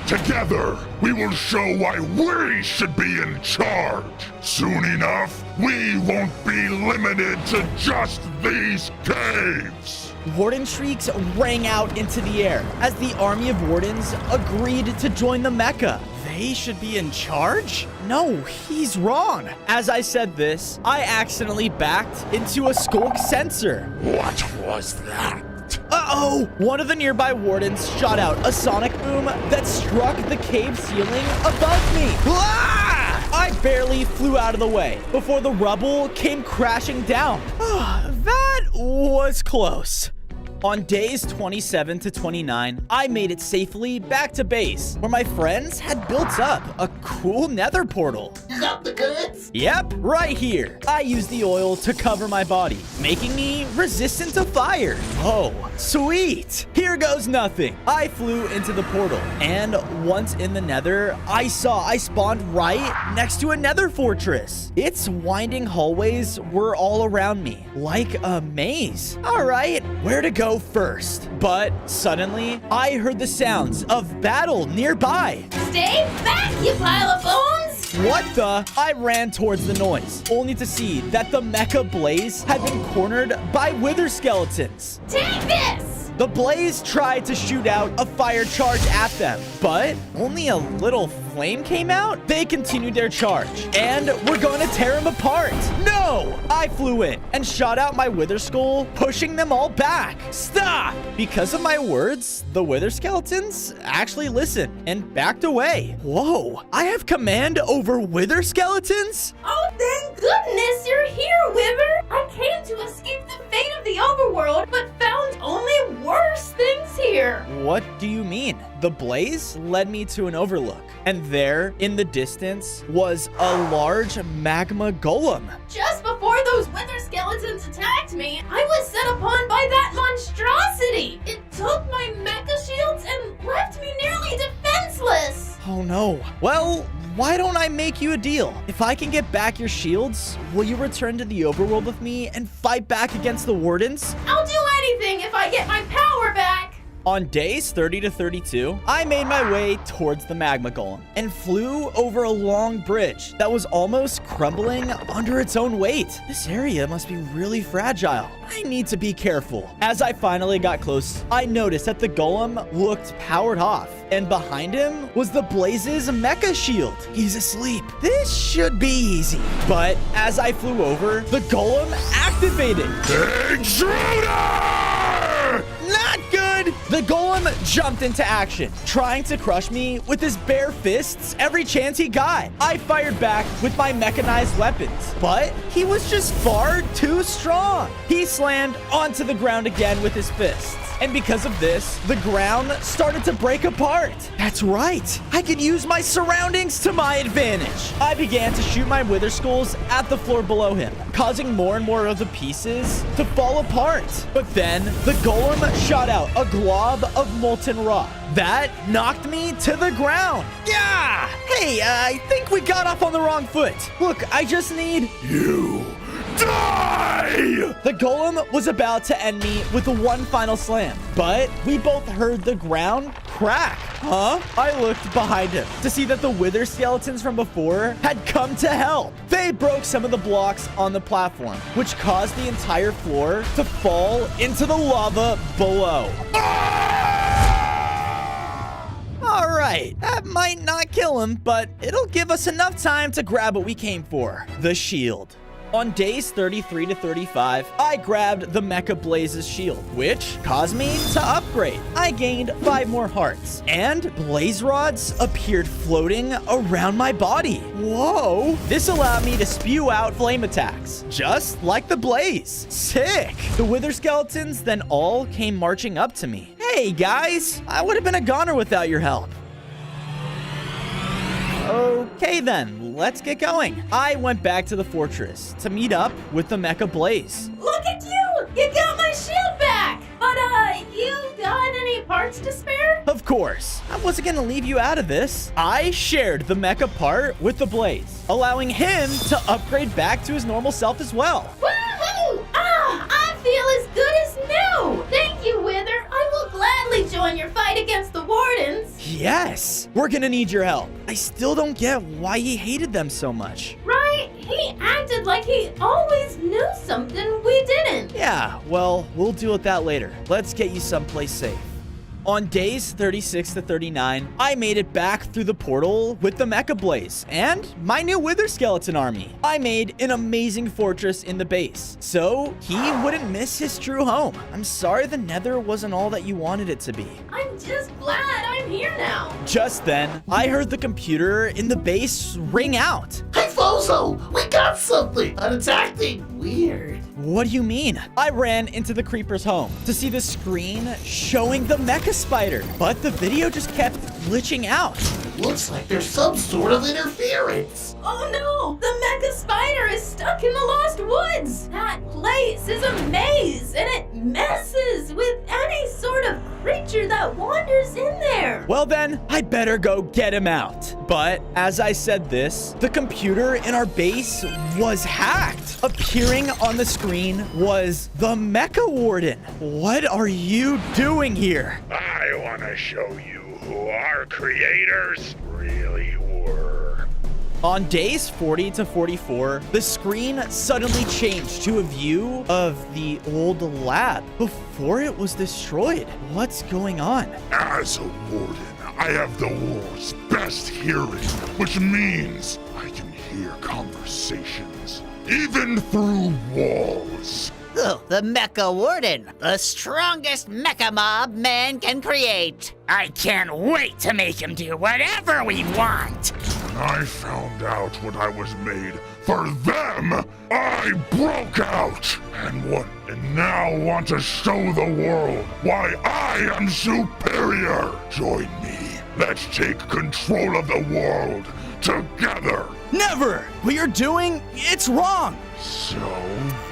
M: Together, we will show why we should be in charge. Soon enough, we won't be limited to just these caves.
E: Warden shrieks rang out into the air as the army of wardens agreed to join the mecha. They should be in charge? No, he's wrong. As I said this, I accidentally backed into a skulk sensor.
M: What was that?
E: Uh-oh! One of the nearby wardens shot out a sonic boom that struck the cave ceiling above me. Ah! I barely flew out of the way before the rubble came crashing down. That was close. On days 27 to 29, I made it safely back to base, where my friends had built up a cool nether portal.
D: You got the goods?
E: Yep, right here. I used the oil to cover my body, making me resistant to fire. Oh, sweet. Here goes nothing. I flew into the portal, and once in the nether, I spawned right next to a nether fortress. Its winding hallways were all around me, like a maze. All right, where to go first? But suddenly, I heard the sounds of battle nearby.
B: Stay back, you pile of bones!
E: What the? I ran towards the noise, only to see that the mecha blaze had been cornered by wither skeletons.
B: Take this!
E: The blaze tried to shoot out a fire charge at them, but only a little flame came out. They continued their charge, and we're going to tear them apart. No! I flew in and shot out my wither skull, pushing them all back. Stop! Because of my words, the wither skeletons actually listened and backed away. Whoa, I have command over wither skeletons?
B: Oh, thank goodness you're here, Wither! I came to escape the fate of the overworld, but found only worse things here.
E: What do you mean? The blaze led me to an overlook, and there, in the distance, was a large magma golem.
B: Just before those wither skeletons attacked me, I was set upon by that monstrosity. It took my mecha shields and left me nearly defenseless.
E: Oh no. Well, why don't I make you a deal? If I can get back your shields, will you return to the overworld with me and fight back against the wardens?
B: I'll do anything if I get my power back.
E: On days 30 to 32, I made my way towards the magma golem and flew over a long bridge that was almost crumbling under its own weight. This area must be really fragile. I need to be careful. As I finally got close, I noticed that the golem looked powered off, and behind him was the Blaze's mecha shield. He's asleep. This should be easy. But as I flew over, the golem activated.
M: Intruder!
E: Not good! The golem jumped into action, trying to crush me with his bare fists every chance he got. I fired back with my mechanized weapons, but he was just far too strong. He slammed onto the ground again with his fists. And because of this, the ground started to break apart. That's right. I could use my surroundings to my advantage. I began to shoot my wither skulls at the floor below him, causing more and more of the pieces to fall apart. But then the golem shot out a glob of molten rock. That knocked me to the ground. Yeah! Hey, I think we got off on the wrong foot. Look, I just need...
M: You die!
E: The golem was about to end me with one final slam, but we both heard the ground crack. Huh? I looked behind him to see that the wither skeletons from before had come to help. They broke some of the blocks on the platform, which caused the entire floor to fall into the lava below. All right, that might not kill him, but it'll give us enough time to grab what we came for, the shield. On days 33 to 35, I grabbed the Mecha Blaze's shield, which caused me to upgrade. I gained 5 more hearts, and blaze rods appeared floating around my body. Whoa! This allowed me to spew out flame attacks, just like the blaze. Sick! The wither skeletons then all came marching up to me. Hey guys, I would have been a goner without your help. Okay then, let's get going. I went back to the fortress to meet up with the Mecha Blaze.
B: Look at you! You got my shield back! But, you got any parts to spare?
E: Of course. I wasn't gonna leave you out of this. I shared the Mecha part with the Blaze, allowing him to upgrade back to his normal self as well.
B: Woohoo! I feel as good as new! Thank you, Wither. I will gladly join your fight against the Wardens.
E: Yes, we're gonna need your help. I still don't get why he hated them so much.
P: Right? He acted like he always knew something we didn't.
E: Yeah, well, we'll deal with that later. Let's get you someplace safe. On days 36 to 39, I made it back through the portal with the Mecha Blaze and my new Wither Skeleton army. I made an amazing fortress in the base, so he wouldn't miss his true home. I'm sorry the Nether wasn't all that you wanted it to be.
P: I'm just glad I'm here now.
E: Just then, I heard the computer in the base ring out.
D: Hey, Fozo, we got something. And it's acting weird.
E: What do you mean? I ran into the creeper's home to see the screen showing the mecha spider, but the video just kept glitching out.
D: Looks like there's some sort of interference.
P: Oh no! The mecha spider is stuck in the Lost Woods! That place is a maze, and it messes with any sort of creature that wanders in there!
E: Well then, I better go get him out. But as I said this, the computer in our base was hacked. Appearing on the screen was the Mecha Warden. What are you doing here?
M: I want to show you who our creators really were.
E: On days 40 to 44, the screen suddenly changed to a view of the old lab before it was destroyed. What's going on?
M: As a warden, I have the world's best hearing, which means I can hear conversations, even through walls.
F: Ooh, the Mecha Warden, the strongest mecha mob man can create.
L: I can't wait to make him do whatever we want.
M: When I found out what I was made for them, I broke out and now want to show the world why I am superior. Join me. Let's take control of the world together.
E: Never! What you're doing, it's wrong!
M: So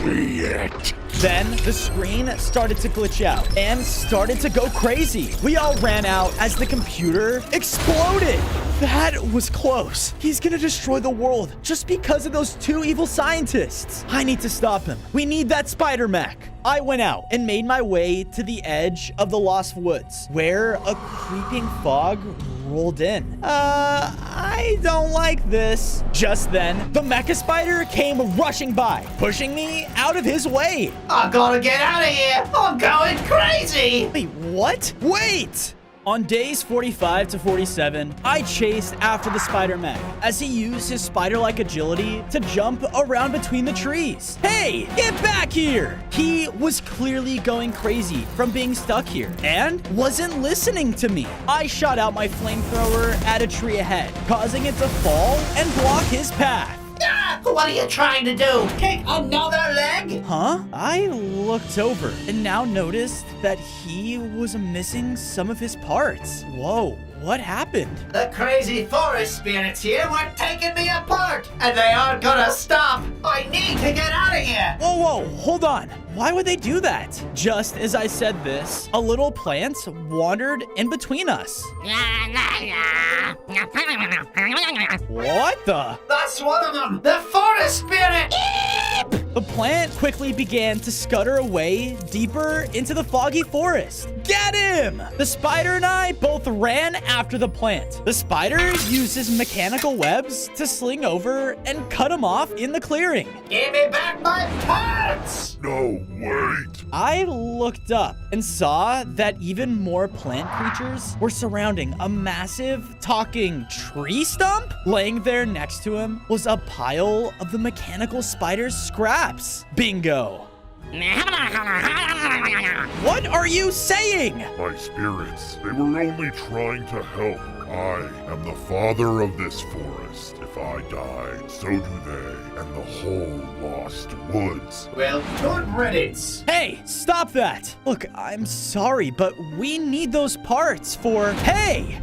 M: be it.
E: Then the screen started to glitch out and started to go crazy. We all ran out as the computer exploded. That was close. He's gonna destroy the world just because of those two evil scientists. I need to stop him. We need that spider mech. I went out and made my way to the edge of the Lost Woods, where a creeping fog rolled in. I don't like this. Just then, the mecha spider came rushing by, pushing me out of his way.
F: I gotta get out of here. I'm going crazy.
E: Wait, what? Wait! On days 45 to 47, I chased after the spider mech as he used his spider-like agility to jump around between the trees. Hey, get back here! He was clearly going crazy from being stuck here and wasn't listening to me. I shot out my flamethrower at a tree ahead, causing it to fall and block his path.
F: Ah, what are you trying to do? Kick another leg?
E: Huh? I looked over and now noticed that he was missing some of his parts. Whoa, what happened?
F: The crazy forest spirits here were taking me apart, and they aren't gonna stop. I need to get out of here.
E: Whoa, hold on. Why would they do that? Just as I said this, a little plant wandered in between us. What the?
F: That's one of them, the forest spirit.
E: The plant quickly began to scutter away deeper into the foggy forest. Get him! The spider and I both ran after the plant. The spider used his mechanical webs to sling over and cut him off in the clearing.
F: Give me back my parts!
M: No, wait.
E: I looked up and saw that even more plant creatures were surrounding a massive talking tree stump. Laying there next to him was a pile of the mechanical spider's scraps. Bingo. What are you saying?
M: My spirits, they were only trying to help. I am the father of this forest. If I die, so do they, and the whole Lost Woods.
O: Well, good riddance.
E: Hey, stop that. Look, I'm sorry, but we need those parts for... Hey!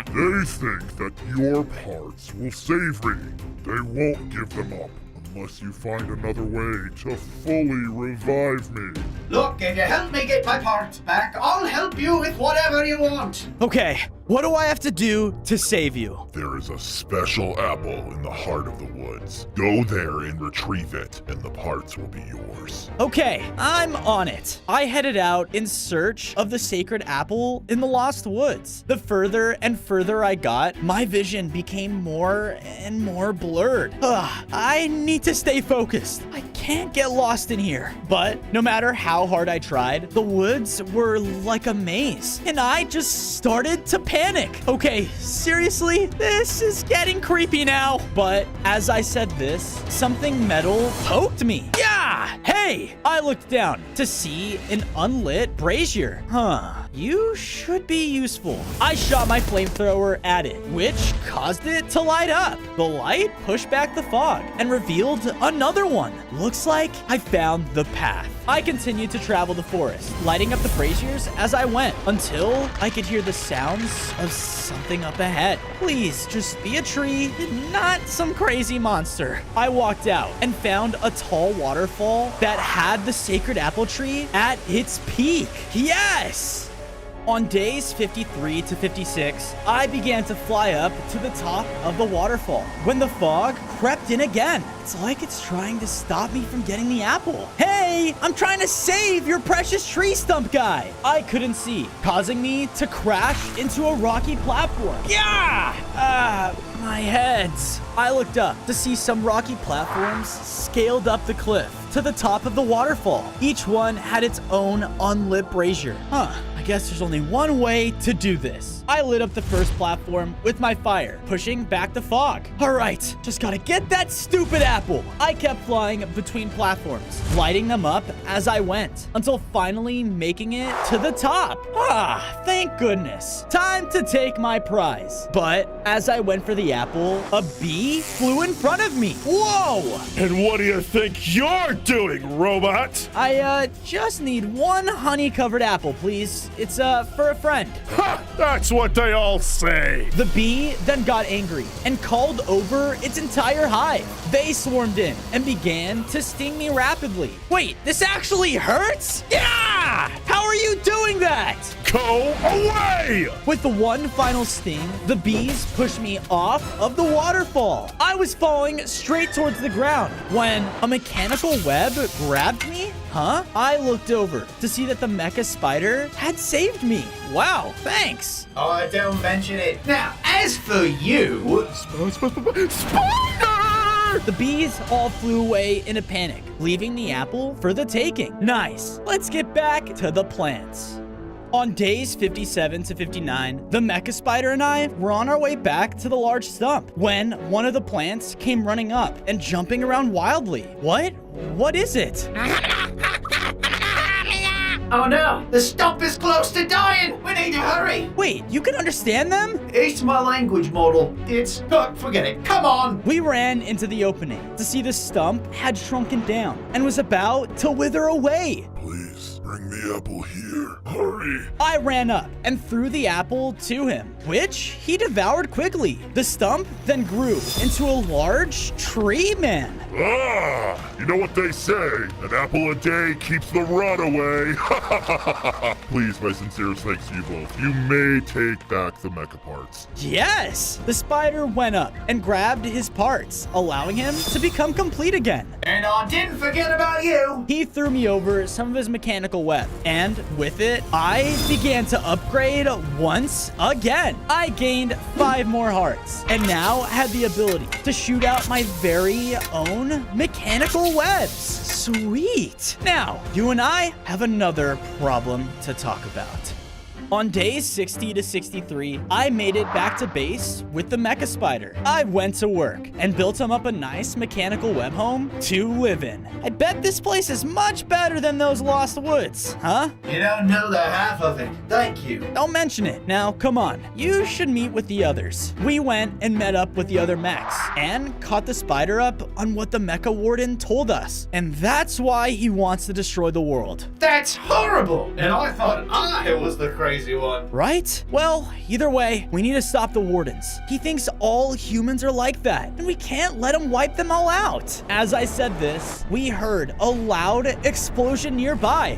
M: They think that your parts will save me. They won't give them up unless you find another way to fully revive me.
O: Look, if you help me get my parts back, I'll help you with whatever you want.
E: Okay,
A: What do I have to do to save you?
M: There is a special apple in the heart of the woods. Go there and retrieve it, and the parts will be yours.
E: Okay, I'm on it. I headed out in search of the sacred apple in the Lost Woods. The further and further I got, my vision became more and more blurred. I need to stay focused. I can't get lost in here. But no matter how hard I tried, the woods were like a maze, and I just started to panic. Okay, seriously? This is getting creepy now. But as I said this, something metal poked me. Yeah! Hey! I looked down to see an unlit brazier. You should be useful. I shot my flamethrower at it, which caused it to light up. The light pushed back the fog and revealed another one. Looks like I found the path. I continued to travel the forest, lighting up the braziers as I went until I could hear the sounds of something up ahead. Please, just be a tree, not some crazy monster. I walked out and found a tall waterfall that had the sacred apple tree at its peak. Yes! On days 53 to 56, I began to fly up to the top of the waterfall when the fog crept in again. It's like it's trying to stop me from getting the apple. Hey, I'm trying to save your precious tree stump guy. I couldn't see, causing me to crash into a rocky platform. Yeah! My heads. I looked up to see some rocky platforms scaled up the cliff to the top of the waterfall. Each one had its own unlit brazier. I guess there's only one way to do this. I lit up the first platform with my fire, pushing back the fog. All right, just gotta get that stupid apple. I kept flying between platforms, lighting them up as I went, until finally making it to the top. Thank goodness. Time to take my prize. But as I went for the apple, a bee flew in front of me. Whoa!
N: And what do you think you're doing, robot?
E: I just need one honey-covered apple, please. It's for a friend.
N: Ha! That's what they all say.
E: The bee then got angry and called over its entire hive. They swarmed in and began to sting me rapidly. Wait, this actually hurts? Yeah! How are you doing that?
N: Go away!
E: With the one final sting, the bees pushed me off of the waterfall. I was falling straight towards the ground when a mechanical web grabbed me. I looked over to see that the mecha spider had saved me. Wow, thanks.
J: Oh, don't mention it. Now, as for you...
N: Spider!
E: The bees all flew away in a panic, leaving the apple for the taking. Nice. Let's get back to the plants. On days 57 to 59, the mecha spider and I were on our way back to the large stump when one of the plants came running up and jumping around wildly. What is it?
J: Oh no, the stump is close to dying. We need to hurry.
E: Wait, you can understand them?
J: It's my language model. It's... forget it. Come on.
E: We ran into the opening to see the stump had shrunken down and was about to wither away.
M: Please, bring the apple here. Hurry.
E: I ran up and threw the apple to him, which he devoured quickly. The stump then grew into a large tree man.
M: You know what they say? An apple a day keeps the rot away. Please, my sincerest thanks to you both. You may take back the mecha parts.
E: Yes! The spider went up and grabbed his parts, allowing him to become complete again.
J: And I didn't forget about you.
E: He threw me over some of his mechanical web, and with it, I began to upgrade once again. I gained 5 more hearts, and now had the ability to shoot out my very own mechanical webs. Sweet. Now, you and I have another problem to talk about. On days 60 to 63, I made it back to base with the mecha spider. I went to work and built him up a nice mechanical web home to live in. I bet this place is much better than those lost woods, huh?
J: You don't know the half of it. Thank you.
E: Don't mention it. Now, come on. You should meet with the others. We went and met up with the other mechs and caught the spider up on what the mecha warden told us. And that's why he wants to destroy the world.
J: That's horrible. And I thought I was the crazy one.
E: Right? Well, either way, we need to stop the wardens. He thinks all humans are like that, and we can't let him wipe them all out. As I said this, we heard a loud explosion nearby.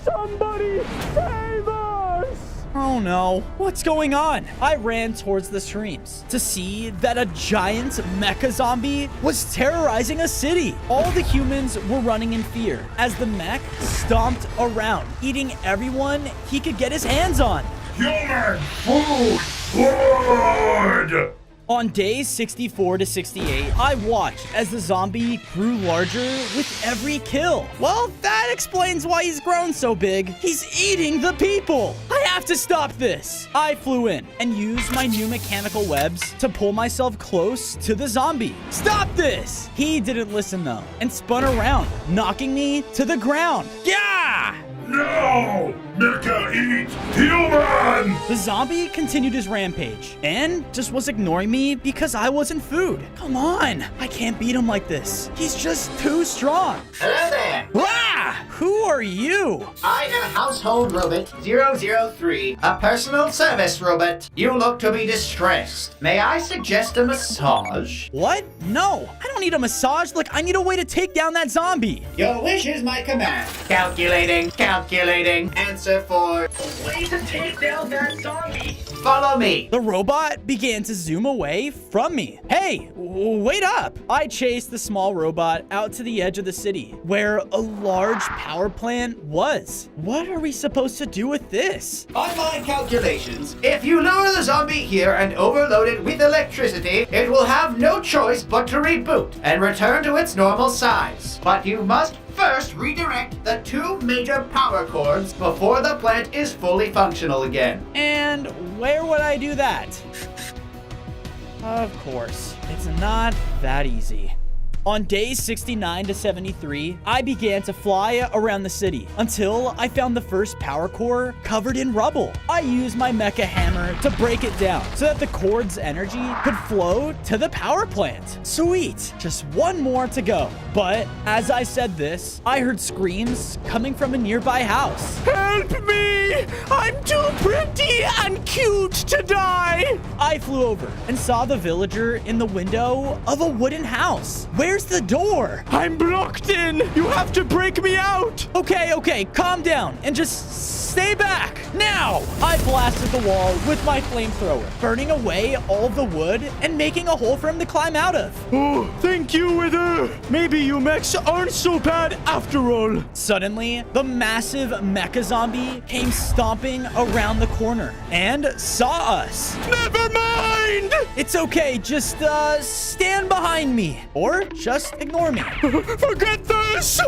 N: Somebody save us!
E: Oh no, what's going on? I ran towards the streams to see that a giant mecha zombie was terrorizing a city. All the humans were running in fear as the mech stomped around, eating everyone he could get his hands on.
M: Human food! Blood!
E: On days 64 to 68, I watched as the zombie grew larger with every kill. Well, that explains why he's grown so big. He's eating the people. I have to stop this. I flew in and used my new mechanical webs to pull myself close to the zombie. Stop this! He didn't listen though and spun around, knocking me to the ground. Yeah!
M: No! Mecha eat human!
E: The zombie continued his rampage and just was ignoring me because I wasn't food. Come on, I can't beat him like this. He's just too strong.
Q: Hello there.
E: Ah! Who are you?
Q: I am Household Robot 003, a personal service robot. You look to be distressed. May I suggest a massage?
E: What? No, I don't need a massage. Like, I need a way to take down that zombie.
Q: Your wish is my command. Calculating. Answer for way to take down that zombie. Follow me.
E: The robot began to zoom away from me. Hey, wait up. I chased the small robot out to the edge of the city where a large power plant was. What are we supposed to do with this?
Q: On my calculations, if you lure the zombie here and overload it with electricity, it will have no choice but to reboot and return to its normal size. But you must first redirect the 2 major power cords before the plant is fully functional again.
E: And where would I do that? Of course, it's not that easy. On days 69 to 73, I began to fly around the city until I found the first power core covered in rubble. I used my mecha hammer to break it down so that the core's energy could flow to the power plant. Sweet, just one more to go. But as I said this, I heard screams coming from a nearby house.
J: Help me! I'm too pretty and cute to die!
E: I flew over and saw the villager in the window of a wooden house. Where's the door?
J: I'm blocked in! You have to break me out!
E: Okay, calm down and just stay back. Now, I blasted the wall with my flamethrower, burning away all the wood and making a hole for him to climb out of.
J: Oh, thank you, Wither. Maybe you mechs aren't so bad after all.
E: Suddenly, the massive mecha zombie came stomping around the corner and saw us.
J: Never mind!
E: It's okay, just stand behind me or just ignore me.
J: Forget this!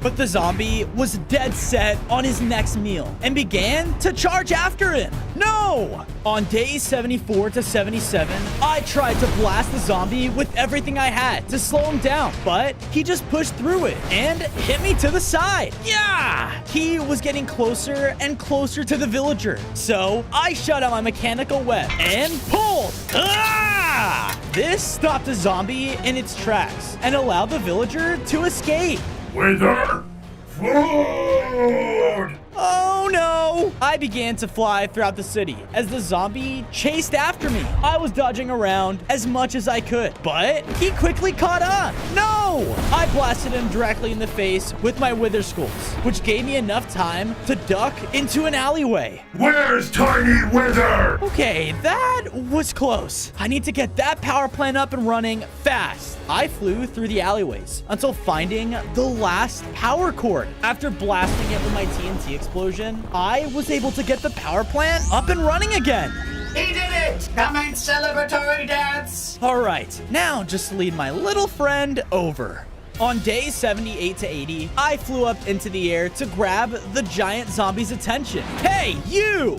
E: But the zombie was dead set on his next meal and began to charge after him. No! On days 74 to 77, I tried to blast the zombie with everything I had to slow him down, but he just pushed through it and hit me to the side. Yeah! He was getting closer and closer to the villager, so I shot out my mechanical web and pulled. Ah! This stopped the zombie in its tracks and allowed the villager to escape.
M: Wither! Food!
E: Oh no! I began to fly throughout the city as the zombie chased after me. I was dodging around as much as I could, but he quickly caught up. No! I blasted him directly in the face with my wither skulls, which gave me enough time to duck into an alleyway.
M: Where's Tiny Wither?
E: Okay, that was close. I need to get that power plant up and running fast. I flew through the alleyways until finding the last power cord. After blasting it with my TNT explosion, I was able to get the power plant up and running again.
Q: He did it! Commence celebratory dance!
E: All right, now just lead my little friend over. On days 78 to 80, I flew up into the air to grab the giant zombie's attention. Hey, you!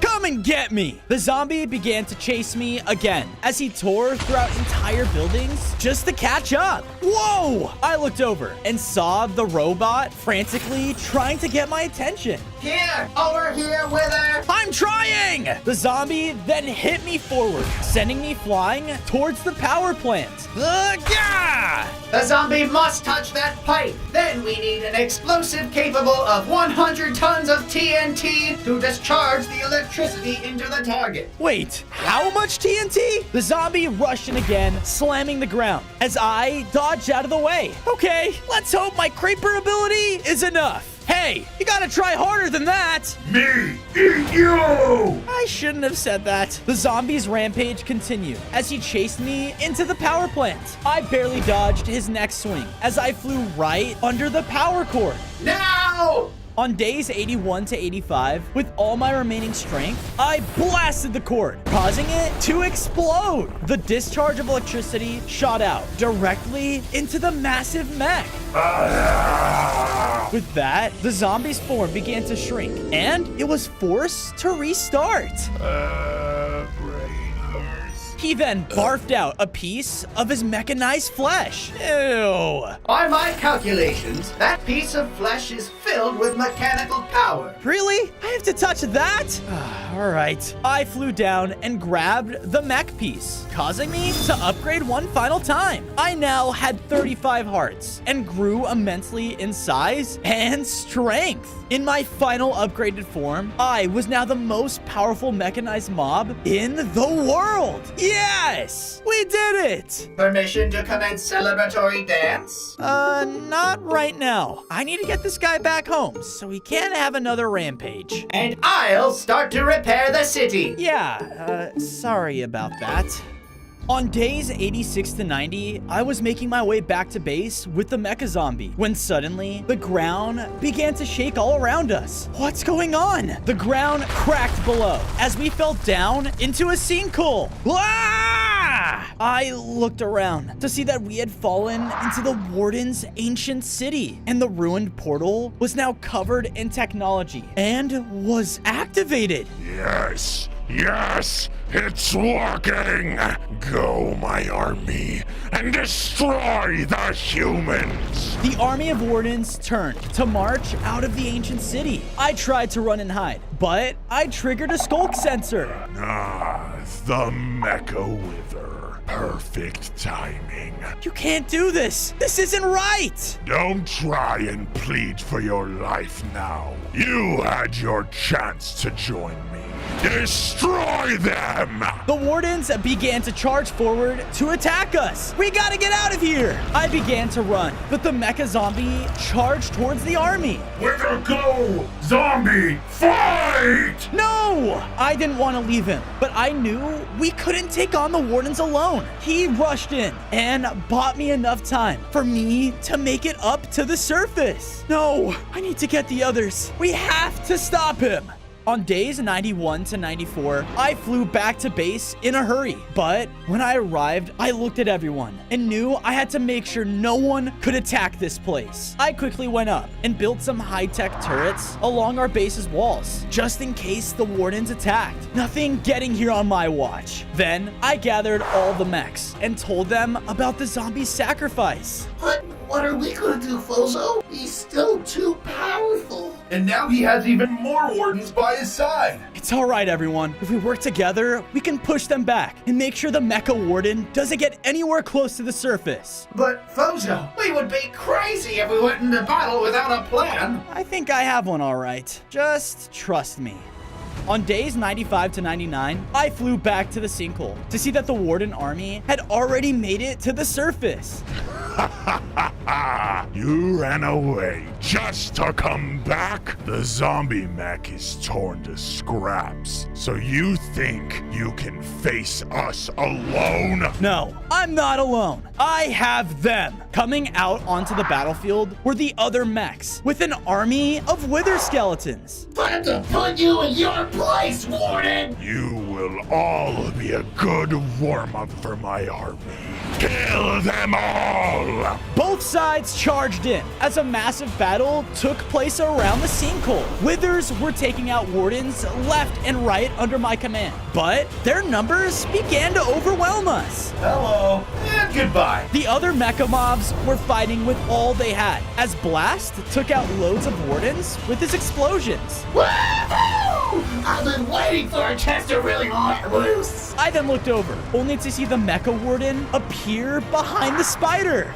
E: Come and get me! The zombie began to chase me again as he tore throughout entire buildings just to catch up. Whoa! I looked over and saw the robot frantically trying to get my attention.
Q: Here! Over here, Wither!
E: I'm trying! The zombie then hit me forward, sending me flying towards the power plant. Yeah!
Q: The zombie must touch that pipe. Then we need an explosive capable of 100 tons of TNT to discharge the electricity into the target.
E: Wait, how much TNT? The zombie rushed in again, slamming the ground as I dodged out of the way. Okay, let's hope my creeper ability is enough. Hey, you gotta try harder than that!
C: Me eat you!
E: I shouldn't have said that. The zombie's rampage continued as he chased me into the power plant. I barely dodged his next swing as I flew right under the power cord.
Q: Now!
E: On days 81 to 85, with all my remaining strength, I blasted the cord, causing it to explode. The discharge of electricity shot out directly into the massive mech. With that, the zombie's form began to shrink, and it was forced to restart. He then barfed out a piece of his mechanized flesh. Ew.
Q: On my calculations, that piece of flesh is filled with mechanical power.
E: Really? I have to touch that? All right. I flew down and grabbed the mech piece, causing me to upgrade one final time. I now had 35 hearts and grew immensely in size and strength. In my final upgraded form, I was now the most powerful mechanized mob in the world. Yes! We did it!
Q: Permission to commence celebratory dance?
E: Not right now. I need to get this guy back home so he can't have another rampage.
Q: And I'll start to repair the city.
E: Yeah, sorry about that. On days 86 to 90, I was making my way back to base with the mecha zombie when suddenly the ground began to shake all around us. What's going on? The ground cracked below as we fell down into a sinkhole. Ah! I looked around to see that we had fallen into the Warden's ancient city, and the ruined portal was now covered in technology and was activated.
M: Yes, yes, it's working! Go, my army, and destroy the humans!
E: The army of Wardens turned to march out of the ancient city. I tried to run and hide, but I triggered a skulk sensor.
M: The Mecha Wither. Perfect timing.
E: You can't do this. This isn't right.
M: Don't try and plead for your life now. You had your chance to join me. Destroy them!
E: The Wardens began to charge forward to attack us. We gotta get out of here. I began to run, but the mecha zombie charged towards the army.
C: Wither, go! Zombie, fight!
E: No! I didn't want to leave him, but I knew we couldn't take on the Wardens alone. He rushed in and bought me enough time for me to make it up to the surface. No, I need to get the others. We have to stop him. On days 91 to 94, I flew back to base in a hurry. But when I arrived, I looked at everyone and knew I had to make sure no one could attack this place. I quickly went up and built some high-tech turrets along our base's walls, just in case the Wardens attacked. Nothing getting here on my watch. Then I gathered all the mechs and told them about the zombie sacrifice.
D: But what are we gonna do, Fozo? He's still too powerful.
N: And now he has even more Wardens by his side.
E: It's all right, everyone. If we work together, we can push them back and make sure the Mecha Warden doesn't get anywhere close to the surface.
Q: But, Fozo, we would be crazy if we went into battle without a plan.
E: I think I have one all right. Just trust me. On days 95 to 99, I flew back to the sinkhole to see that the Warden army had already made it to the surface.
M: You ran away just to come back? The zombie mech is torn to scraps. So you think you can face us alone?
E: No, I'm not alone. I have them. Coming out onto the battlefield were the other mechs with an army of wither skeletons.
D: Time to put you in your place, Warden!
M: You will all be a good warm-up for my army. Kill them all!
E: Both sides charged in as a massive battle took place around the sinkhole. Withers were taking out Wardens left and right under my command, but their numbers began to overwhelm us.
Q: Hello, and goodbye.
E: The other mecha mobs were fighting with all they had as Blast took out loads of Wardens with his explosions.
D: Woohoo! I've been waiting for a chance to really let loose.
E: I then looked over, only to see the Mecha Warden appear behind the spider.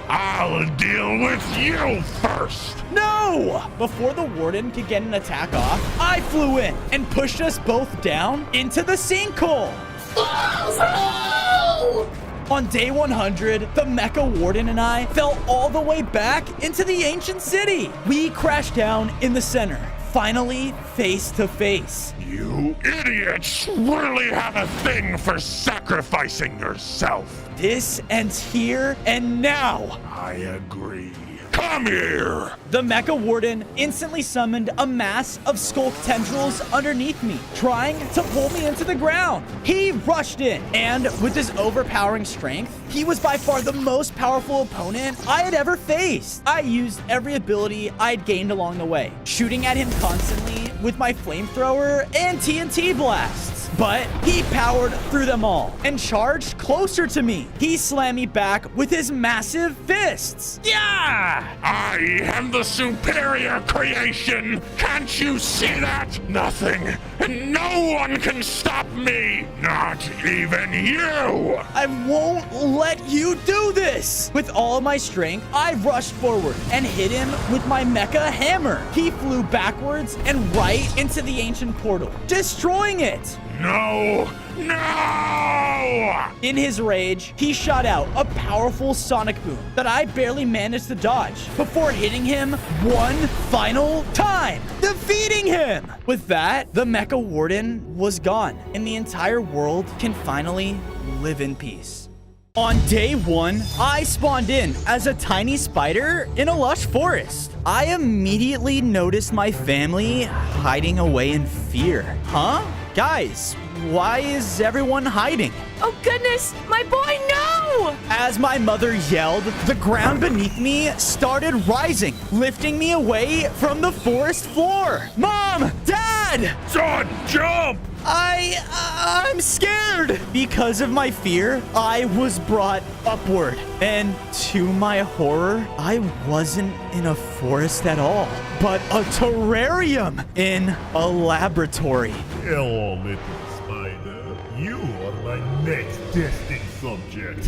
M: I'll deal with you first.
E: No! Before the Warden could get an attack off, I flew in and pushed us both down into the sinkhole.
D: Fozo!
E: On day 100, the Mecha Warden and I fell all the way back into the ancient city. We crashed down in the center, finally face to face.
M: You idiots really have a thing for sacrificing yourself.
E: This ends here and now.
M: I agree. Come here!
E: The Mecha Warden instantly summoned a mass of skulk tendrils underneath me, trying to pull me into the ground. He rushed in, and with his overpowering strength, he was by far the most powerful opponent I had ever faced. I used every ability I'd gained along the way, shooting at him constantly with my flamethrower and TNT blasts. But he powered through them all and charged closer to me. He slammed me back with his massive fists. Yeah!
M: I am the superior creation! Can't you see that? Nothing and no one can stop me! Not even you!
E: I won't let you do this! With all of my strength, I rushed forward and hit him with my mecha hammer. He flew backwards and right into the ancient portal, destroying it.
M: No! No!
E: In his rage, he shot out a powerful sonic boom that I barely managed to dodge before hitting him one final time, defeating him. With that, the Mecha Warden was gone, and the entire world can finally live in peace. On day 1, I spawned in as a tiny spider in a lush forest. I immediately noticed my family hiding away in fear. Huh? Guys, why is everyone hiding?
I: Oh goodness, my boy, no!
E: As my mother yelled, the ground beneath me started rising, lifting me away from the forest floor. Mom! Dad!
M: Son, jump!
E: I'm scared. Because of my fear, I was brought upward. And to my horror, I wasn't in a forest at all, but a terrarium in a laboratory.
N: Hello, little spider. You are my next testing subject.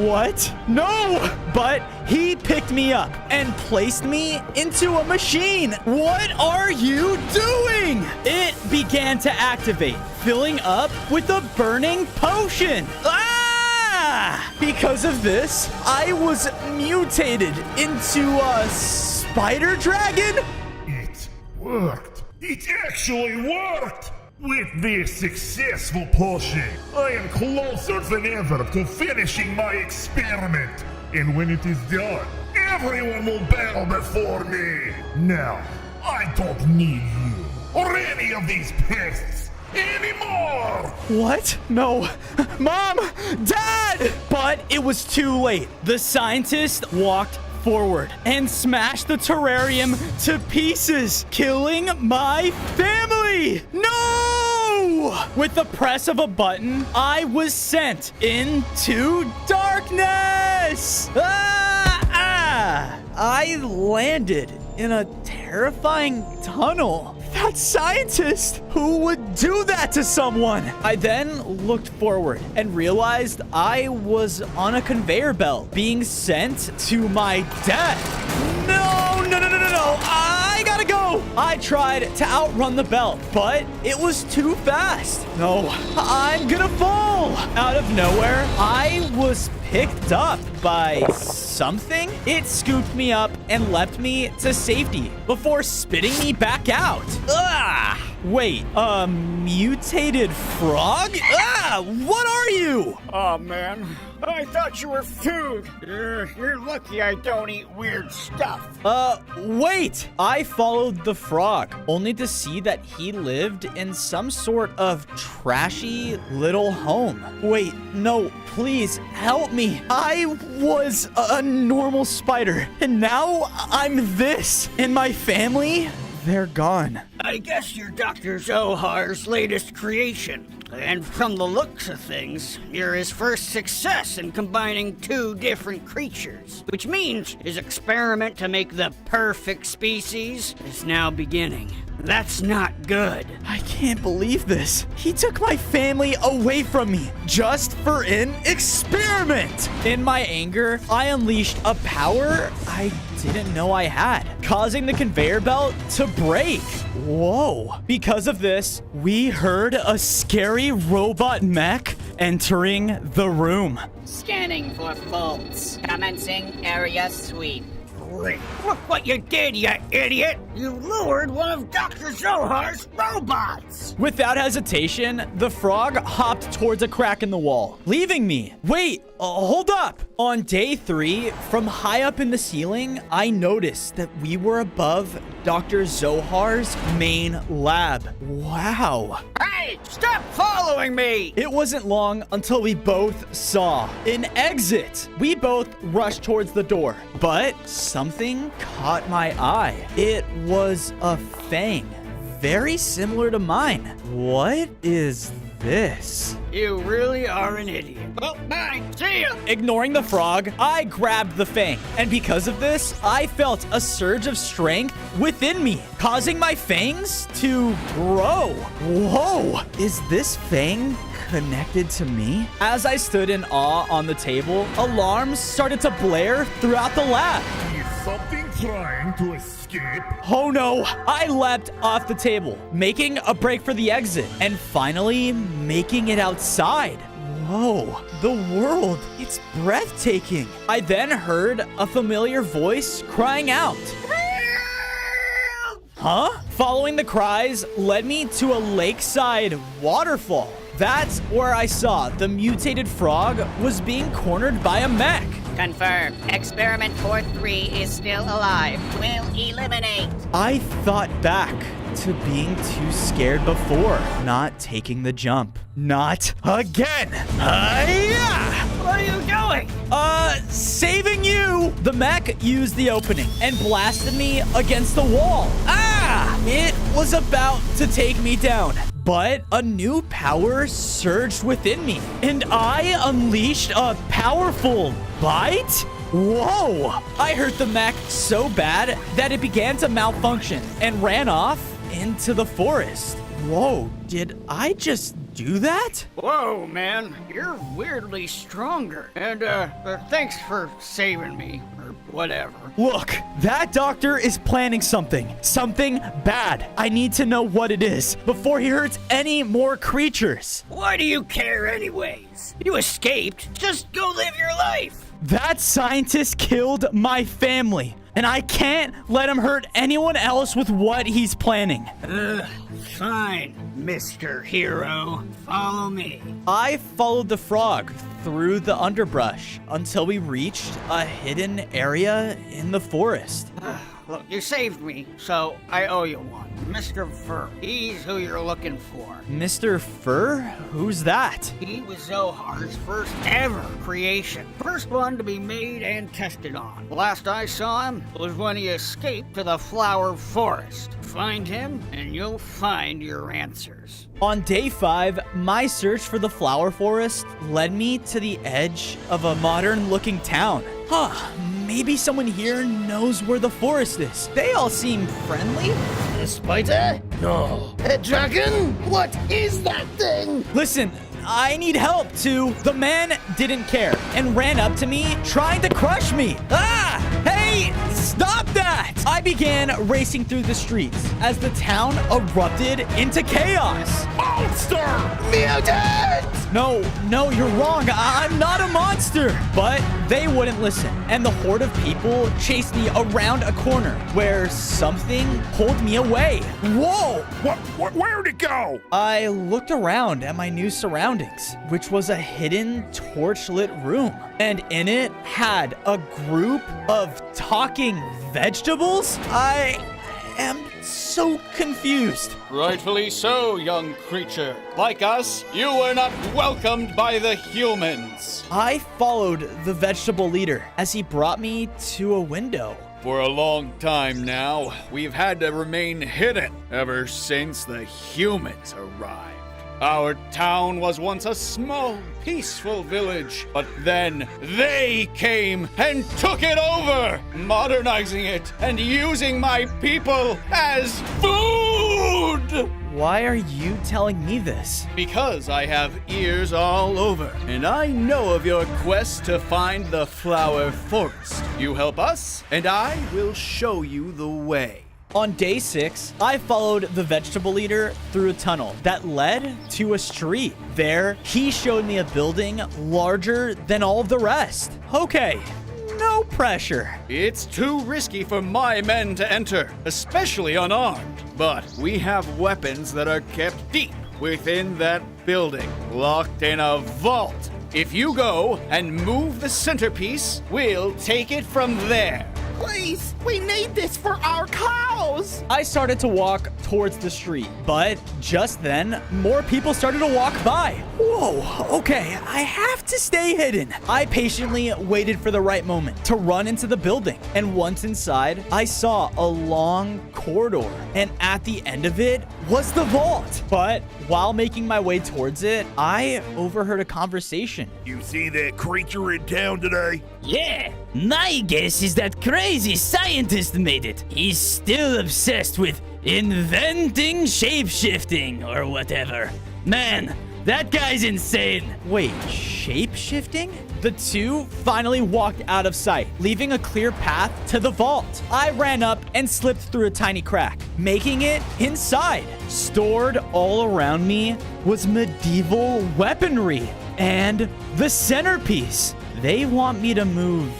E: What? No! But he picked me up and placed me into a machine. What are you doing? It began to activate, filling up with a burning potion. Ah! Because of this, I was mutated into a spider dragon?
N: It worked. It actually worked! With this successful potion, I am closer than ever to finishing my experiment. And when it is done, everyone will bow before me. Now, I don't need you or any of these pests anymore.
E: What? No. Mom! Dad! But it was too late. The scientist walked forward and smashed the terrarium to pieces, killing my family. No! With the press of a button, I was sent into darkness. I landed in a terrifying tunnel. That scientist, who would do that to someone? I then looked forward and realized I was on a conveyor belt being sent to my death. No! I gotta go! I tried to outrun the belt, but it was too fast. No, I'm gonna fall! Out of nowhere, I was picked up by something. It scooped me up and left me to safety before spitting me back out. Ugh! Wait, a mutated frog? Ah! What are you?
R: Oh, man. I thought you were food. You're lucky I don't eat weird stuff.
E: Wait! I followed the frog, only to see that he lived in some sort of trashy little home. Wait, no, please help me. I was a normal spider, and now I'm this. And my family, they're gone.
R: I guess you're Dr. Zohar's latest creation. And from the looks of things, you're his first success in combining two different creatures. Which means his experiment to make the perfect species is now beginning. That's not good.
E: I can't believe this. He took my family away from me just for an experiment. In my anger, I unleashed a power I didn't know I had, causing the conveyor belt to break. Whoa. Because of this, we heard a scary robot mech entering the room.
R: Scanning for faults. Commencing area sweep. Look what you did, you idiot! You lured one of Dr. Zohar's robots!
E: Without hesitation, the frog hopped towards a crack in the wall, leaving me. Wait, hold up! On day 3, from high up in the ceiling, I noticed that we were above Dr. Zohar's main lab. Wow.
R: Hey, stop following me!
E: It wasn't long until we both saw an exit. We both rushed towards the door, but something caught my eye. It was a fang, very similar to mine. What is this?
R: You really are an idiot. Well, bye. See ya.
E: Ignoring the frog, I grabbed the fang, and because of this, I felt a surge of strength within me, causing my fangs to grow. Whoa, is this fang connected to me? As I stood in awe on the table, alarms started to blare throughout the lab.
N: Is something trying to escape?
E: Oh no! I leapt off the table, making a break for the exit, and finally making it outside. Whoa, the world, it's breathtaking. I then heard a familiar voice crying out. Huh? Following the cries led me to a lakeside waterfall. That's where I saw the mutated frog was being cornered by a mech.
F: Confirmed. Experiment 4-3 is still alive. Will eliminate.
E: I thought back to being too scared before, not taking the jump. Not again. Hi-ya!
R: What are you doing?
E: Saving you! The mech used the opening and blasted me against the wall. Ah! It was about to take me down. But a new power surged within me, and I unleashed a powerful bite? Whoa! I hurt the mech so bad that it began to malfunction and ran off into the forest. Whoa, did I just do that?
R: Whoa, man. You're weirdly stronger. And, thanks for saving me, or whatever.
E: Look, that doctor is planning something. Something bad. I need to know what it is before he hurts any more creatures.
R: Why do you care anyways? You escaped. Just go live your life.
E: That scientist killed my family, and I can't let him hurt anyone else with what he's planning.
R: Fine, Mr. Hero. Follow me.
E: I followed the frog through the underbrush until we reached a hidden area in the forest.
R: Look, you saved me, so I owe you one. Mr. Fur. He's who you're looking for.
E: Mr. Fur? Who's that?
R: He was Zohar's first ever creation. First one to be made and tested on. The last I saw him was when he escaped to the Flower Forest. Find him, and you'll find your answers.
E: On day 5, my search for the Flower Forest led me to the edge of a modern-looking town. Maybe someone here knows where the forest is. They all seem friendly.
D: A spider? No. A dragon? What is that thing?
E: Listen, I need help too. The man didn't care and ran up to me, trying to crush me. Ah! Hey, stop that! I began racing through the streets as the town erupted into chaos.
N: Monster!
D: Mutant!
E: No, you're wrong. I'm not a monster. But they wouldn't listen, and the horde of people chased me around a corner where something pulled me away. Whoa!
M: Where'd it go?
E: I looked around at my new surroundings, which was a hidden torch-lit room. And in it had a group of talking vegetables? I am so confused.
S: Rightfully so, young creature. Like us, you were not welcomed by the humans.
E: I followed the vegetable leader as he brought me to a window.
S: For a long time now, we've had to remain hidden ever since the humans arrived. Our town was once a small, peaceful village, but then they came and took it over, modernizing it and using my people as food!
E: Why are you telling me this?
S: Because I have ears all over, and I know of your quest to find the Flower Forest. You help us, and I will show you the way.
E: On day 6, I followed the vegetable eater through a tunnel that led to a street. There, he showed me a building larger than all of the rest. Okay, no pressure.
S: It's too risky for my men to enter, especially unarmed. But we have weapons that are kept deep within that building, locked in a vault. If you go and move the centerpiece, we'll take it from there.
H: Please, we need this for our cows.
E: I started to walk towards the street, but just then, more people started to walk by. Whoa, okay, I have to stay hidden. I patiently waited for the right moment to run into the building, and once inside, I saw a long corridor, and at the end of it was the vault. But while making my way towards it, I overheard a conversation.
C: You see that creature in town today?
A: Yeah, my guess is that crazy scientist made it. He's still obsessed with inventing shape-shifting or whatever. Man, that guy's insane.
E: Wait, shape-shifting? The two finally walked out of sight, leaving a clear path to the vault. I ran up and slipped through a tiny crack, making it inside. Stored all around me was medieval weaponry and the centerpiece. They want me to move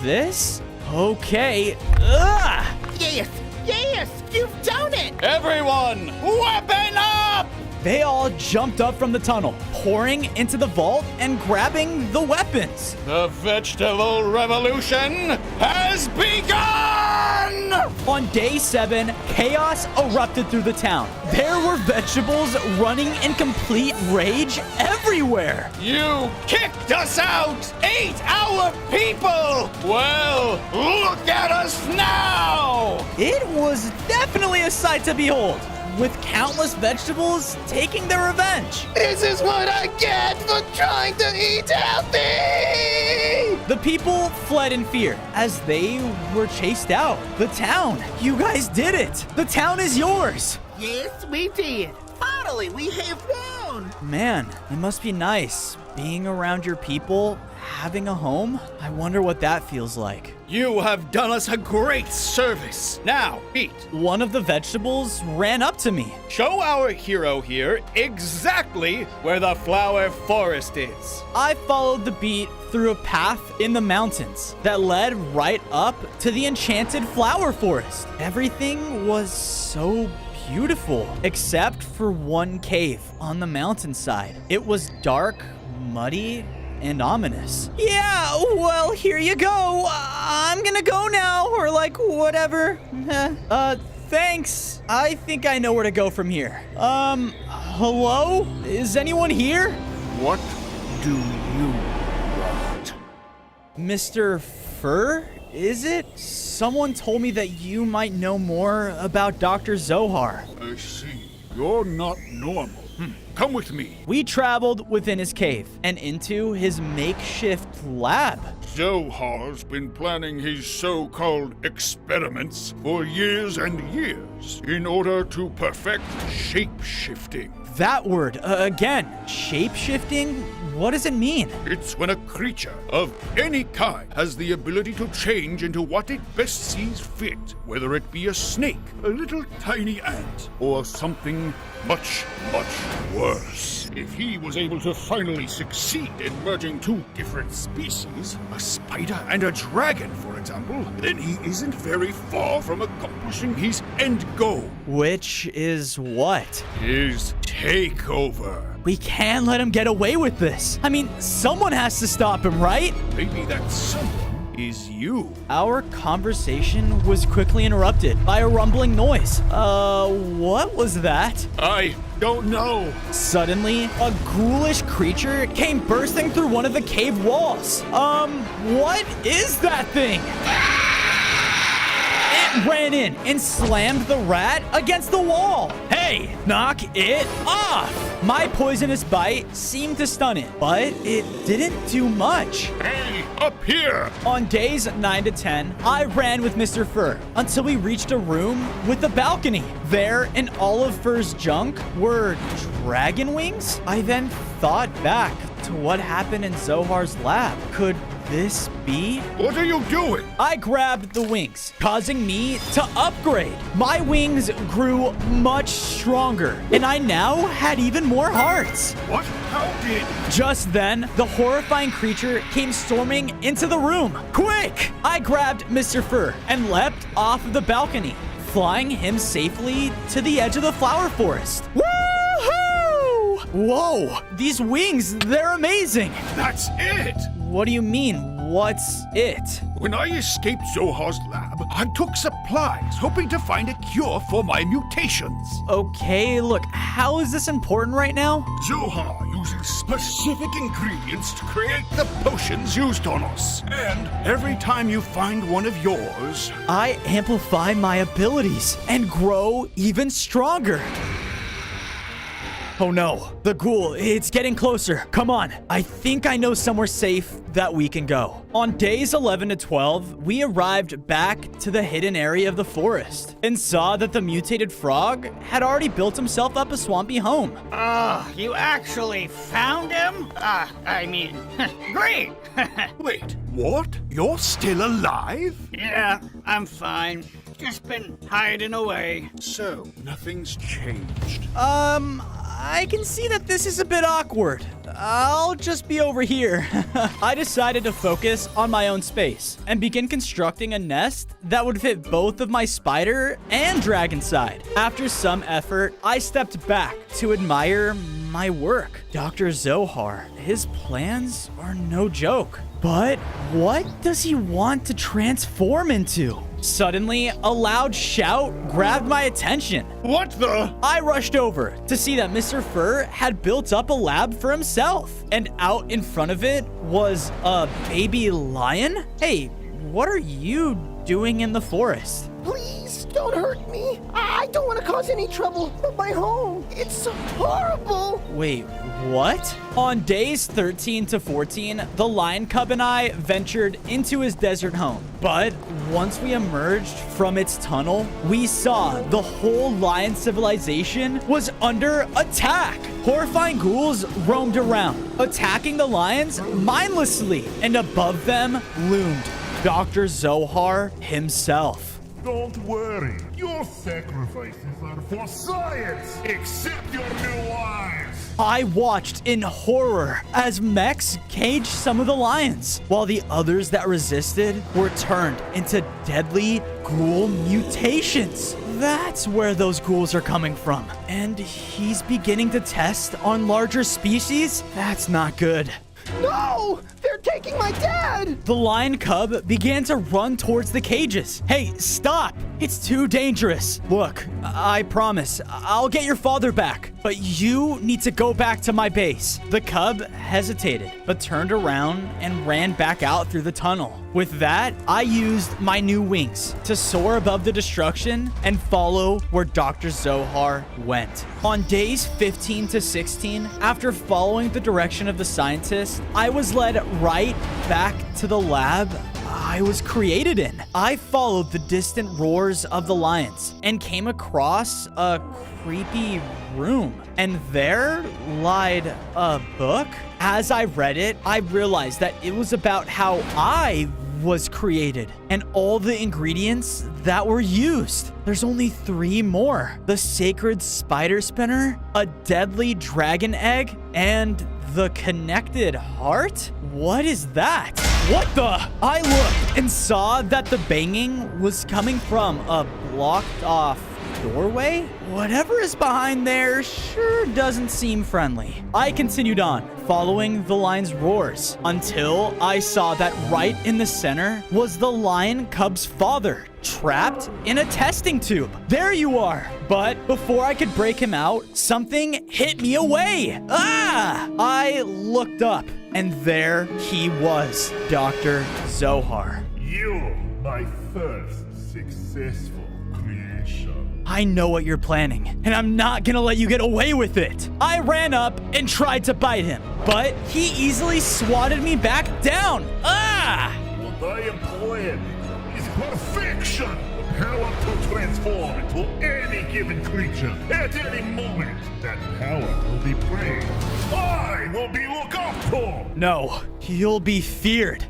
E: this? Okay. Ugh!
H: Yes, you've done it.
S: Everyone, weapon up!
E: They all jumped up from the tunnel, pouring into the vault and grabbing the weapons.
S: The vegetable revolution has begun!
E: On day 7, chaos erupted through the town. There were vegetables running in complete rage everywhere.
S: You kicked us out! Ate our people! Well, look at us now!
E: It was definitely a sight to behold, with countless vegetables taking their revenge.
D: This is what I get for trying to eat healthy!
E: The people fled in fear as they were chased out. The town, you guys did it! The town is yours!
H: Yes, we did. Finally, we have won.
E: Man, it must be nice being around your people, having a home. I wonder what that feels like.
S: You have done us a great service. Now, eat.
E: One of the vegetables ran up to me.
S: Show our hero here exactly where the flower forest is.
E: I followed the beat through a path in the mountains that led right up to the enchanted flower forest. Everything was so beautiful, except for one cave on the mountainside. It was dark, muddy, and ominous. Yeah, well, here you go. I'm gonna go now, or like, whatever. Thanks. I think I know where to go from here. Hello? Is anyone here?
C: What do you want?
E: Mr. Fur, is it? Someone told me that you might know more about Dr. Zohar.
C: I see. You're not normal. Come with me.
E: We traveled within his cave and into his makeshift lab.
C: Zohar's been planning his so-called experiments for years and years in order to perfect shape-shifting.
E: That word, again, shape-shifting? What does it mean?
C: It's when a creature of any kind has the ability to change into what it best sees fit, whether it be a snake, a little tiny ant, or something much, much worse. If he was able to finally succeed in merging two different species, a spider and a dragon, for example, then he isn't very far from accomplishing his end goal.
E: Which is what?
C: His takeover.
E: We can't let him get away with this. I mean, someone has to stop him, right?
C: Maybe that someone is you.
E: Our conversation was quickly interrupted by a rumbling noise. What was that?
C: I don't know.
E: Suddenly, a ghoulish creature came bursting through one of the cave walls. What is that thing? It ran in and slammed the rat against the wall. Hey, knock it off! My poisonous bite seemed to stun it, but it didn't do much.
C: Hey, up here!
E: On days 9 to 10, I ran with Mr. Fur until we reached a room with a balcony. There, in all of Fur's junk, were dragon wings. I then thought back to what happened in Zohar's lab. Could this be?
C: What are you doing?
E: I grabbed the wings, causing me to upgrade. My wings grew much stronger, and I now had even more hearts.
C: What? How did?
E: Just then, the horrifying creature came storming into the room. Quick! I grabbed Mr. Fur and leapt off of the balcony, flying him safely to the edge of the flower forest. Woohoo! Whoa! These wings, they're amazing!
C: That's it!
E: What do you mean, what's it?
C: When I escaped Zohar's lab, I took supplies, hoping to find a cure for my mutations.
E: Okay, look, how is this important right now?
C: Zohar uses specific ingredients to create the potions used on us. And every time you find one of yours,
E: I amplify my abilities and grow even stronger. Oh no, the ghoul, it's getting closer. Come on, I think I know somewhere safe that we can go. On days 11 to 12, we arrived back to the hidden area of the forest and saw that the mutated frog had already built himself up a swampy home.
R: You actually found him? Great!
C: Wait, what? You're still alive?
R: Yeah, I'm fine. Just been hiding away.
C: So, nothing's changed.
E: I can see that this is a bit awkward. I'll just be over here. I decided to focus on my own space and begin constructing a nest that would fit both of my spider and dragon side. After some effort, I stepped back to admire my work. Dr. Zohar, his plans are no joke. But what does he want to transform into? Suddenly, a loud shout grabbed my attention.
C: What the?
E: I rushed over to see that Mr. Fur had built up a lab for himself. And out in front of it was a baby lion. Hey, what are you doing in the forest?
D: Please, don't hurt me. I don't want to cause any trouble at my home. It's horrible.
E: Wait, what? On days 13 to 14, the lion cub and I ventured into his desert home. But once we emerged from its tunnel, we saw the whole lion civilization was under attack. Horrifying ghouls roamed around, attacking the lions mindlessly. And above them loomed Dr. Zohar himself.
N: Don't worry. Your sacrifices are for science. Accept your new lives.
E: I watched in horror as mechs caged some of the lions, while the others that resisted were turned into deadly ghoul mutations. That's where those ghouls are coming from. And he's beginning to test on larger species? That's not good.
D: No! They're taking my dad!
E: The lion cub began to run towards the cages. Hey, stop! It's too dangerous. Look, I promise, I'll get your father back. But you need to go back to my base. The cub hesitated, but turned around and ran back out through the tunnel. With that, I used my new wings to soar above the destruction and follow where Dr. Zohar went. On days 15 to 16, after following the direction of the scientist, I was led right back to the lab I was created in. I followed the distant roars of the lions and came across a creepy room. And there lied a book. As I read it, I realized that it was about how I was created and all the ingredients that were used. There's only 3 more. The sacred spider spinner, a deadly dragon egg, and the connected heart? What is that? What the? I looked and saw that the banging was coming from a blocked off doorway? Whatever is behind there sure doesn't seem friendly. I continued on, following the lion's roars, until I saw that right in the center was the lion cub's father, trapped in a testing tube. There you are. But before I could break him out, something hit me away. Ah! I looked up, and there he was, Dr. Zohar.
N: You're my first successful creation.
E: I know what you're planning, and I'm not gonna let you get away with it. I ran up and tried to bite him, but he easily swatted me back down. Ah!
N: What I am planning is perfection. The power to transform into any given creature at any moment. That power will be praised I will be looked up to.
E: No, you'll be feared.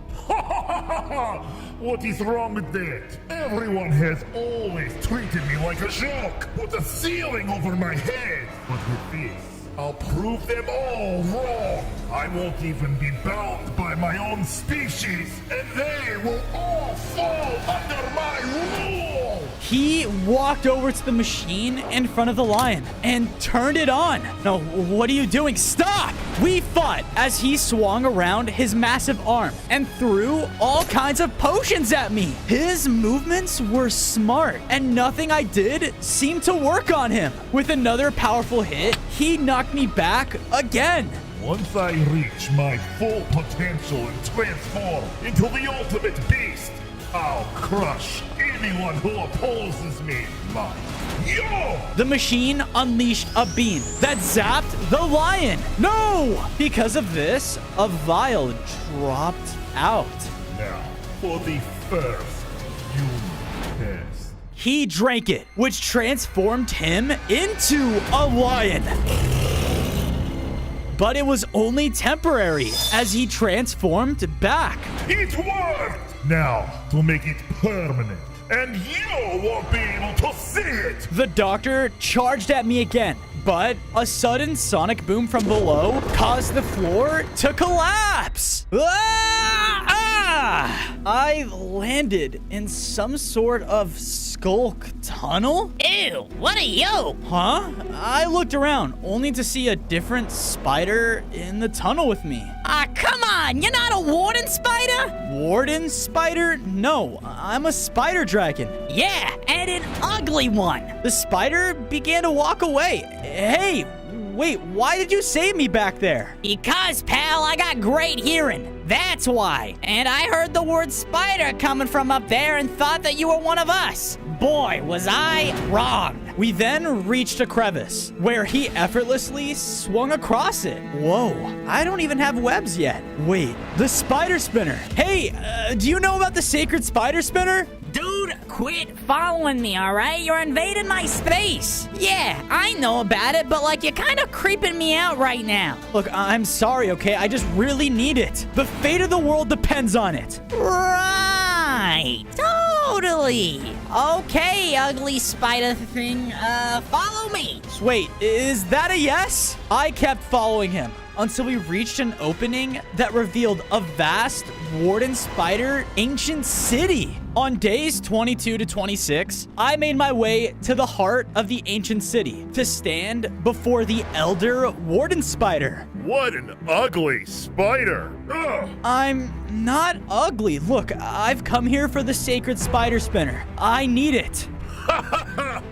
N: What is wrong with that? Everyone has always treated me like a joke. Put a ceiling over my head. But with this, I'll prove them all wrong. I won't even be bound by my own species, and they will all fall under my rule.
E: He walked over to the machine in front of the lion and turned it on. No, what are you doing? Stop! We fought as he swung around his massive arm and threw all kinds of potions at me. His movements were smart, and nothing I did seemed to work on him. With another powerful hit, he knocked me back again.
N: Once I reach my full potential and transform into the ultimate beast, I'll crush anyone who opposes me.
E: The machine unleashed a beam that zapped the lion. No! Because of this, a vial dropped out.
N: Now, for the first human test.
E: He drank it, which transformed him into a lion. But it was only temporary as he transformed back.
N: It worked! Now, to make it permanent, and you won't be able to see it!
E: The doctor charged at me again, but a sudden sonic boom from below caused the floor to collapse. I landed in some sort of skulk tunnel?
K: Ew, what are you?
E: Huh? I looked around, only to see a different spider in the tunnel with me.
K: Ah, come on! You're not a warden spider?
E: Warden spider? No, I'm a spider dragon.
K: Yeah, and an ugly one.
E: The spider began to walk away. Hey, wait, why did you save me back there?
K: Because, pal, I got great hearing. That's why. And I heard the word spider coming from up there and thought that you were one of us. Boy, was I wrong.
E: We then reached a crevice where he effortlessly swung across it. Whoa, I don't even have webs yet. Wait, the spider spinner. Hey, do you know about the sacred spider spinner?
K: Dude, quit following me, all right? You're invading my space. Yeah, I know about it, but like you're kind of creeping me out right now.
E: Look, I'm sorry, okay? I just really need it. The fate of the world depends on it.
K: Right. Totally. Okay, ugly spider thing. Follow me.
E: Wait, is that a yes? I kept following him until we reached an opening that revealed a vast warden spider ancient city. On days 22 to 26, I made my way to the heart of the ancient city to stand before the elder warden spider.
N: What an ugly spider! Ugh.
E: I'm not ugly. Look, I've come here for the sacred spider spinner. I need it.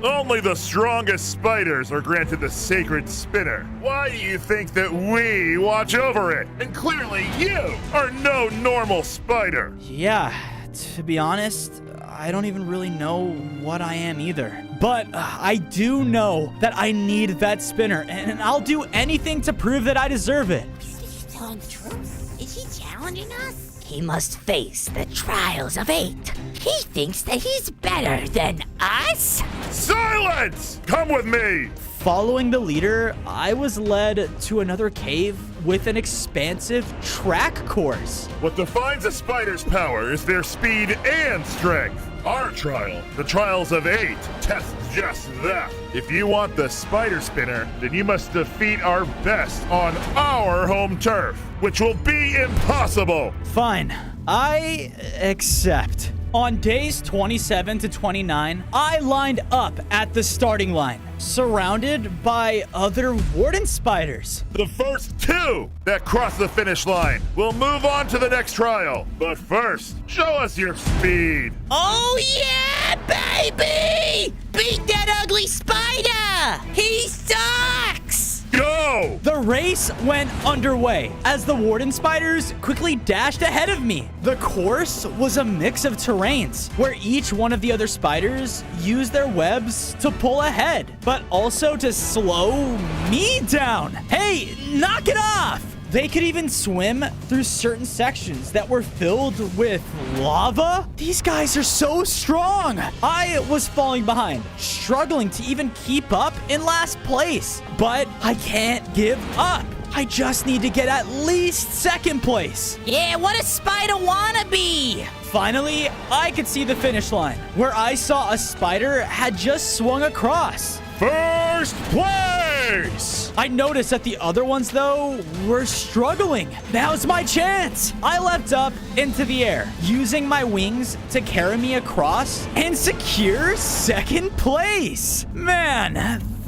N: Only the strongest spiders are granted the sacred spinner. Why do you think that we watch over it? And clearly you are no normal spider.
E: Yeah, to be honest, I don't even really know what I am either. But I do know that I need that spinner, and I'll do anything to prove that I deserve it.
K: Is he telling the truth? Is he challenging us? He must face the trials of 8. He thinks that he's better than us?
N: Silence! Come with me!
E: Following the leader, I was led to another cave with an expansive track course.
N: What defines a spider's power is their speed and strength. Our trial, the Trials of 8, tests just that. If you want the spider spinner, then you must defeat our best on our home turf, which will be impossible.
E: Fine, I accept. On days 27 to 29, I lined up at the starting line, surrounded by other warden spiders.
N: The first 2 that cross the finish line will move on to the next trial. But first, show us your speed.
K: Oh yeah, baby! Beat that ugly spider! He sucks!
N: Go!
E: The race went underway as the warden spiders quickly dashed ahead of me. The course was a mix of terrains where each one of the other spiders used their webs to pull ahead, but also to slow me down. Hey, knock it off! They could even swim through certain sections that were filled with lava. These guys are so strong. I was falling behind, struggling to even keep up in last place. But I can't give up.
A: I just need to get at least second place.
K: Yeah, what does Spider wanna be?
A: Finally, I could see the finish line, where I saw a spider had just swung across.
N: First place!
A: I noticed that the other ones, though, were struggling. Now's my chance. I leapt up into the air, using my wings to carry me across and secure second place. Man,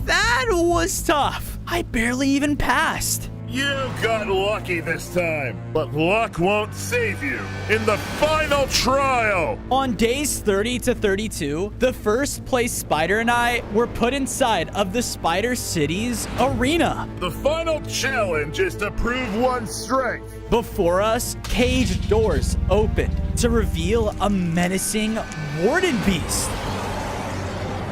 A: that was tough. I barely even passed.
N: You got lucky this time, but luck won't save you in the final trial.
A: On days 30 to 32, the first place spider and I were put inside of the Spider City's arena.
N: The final challenge is to prove one's strength.
A: Before us, cage doors opened to reveal a menacing warden beast.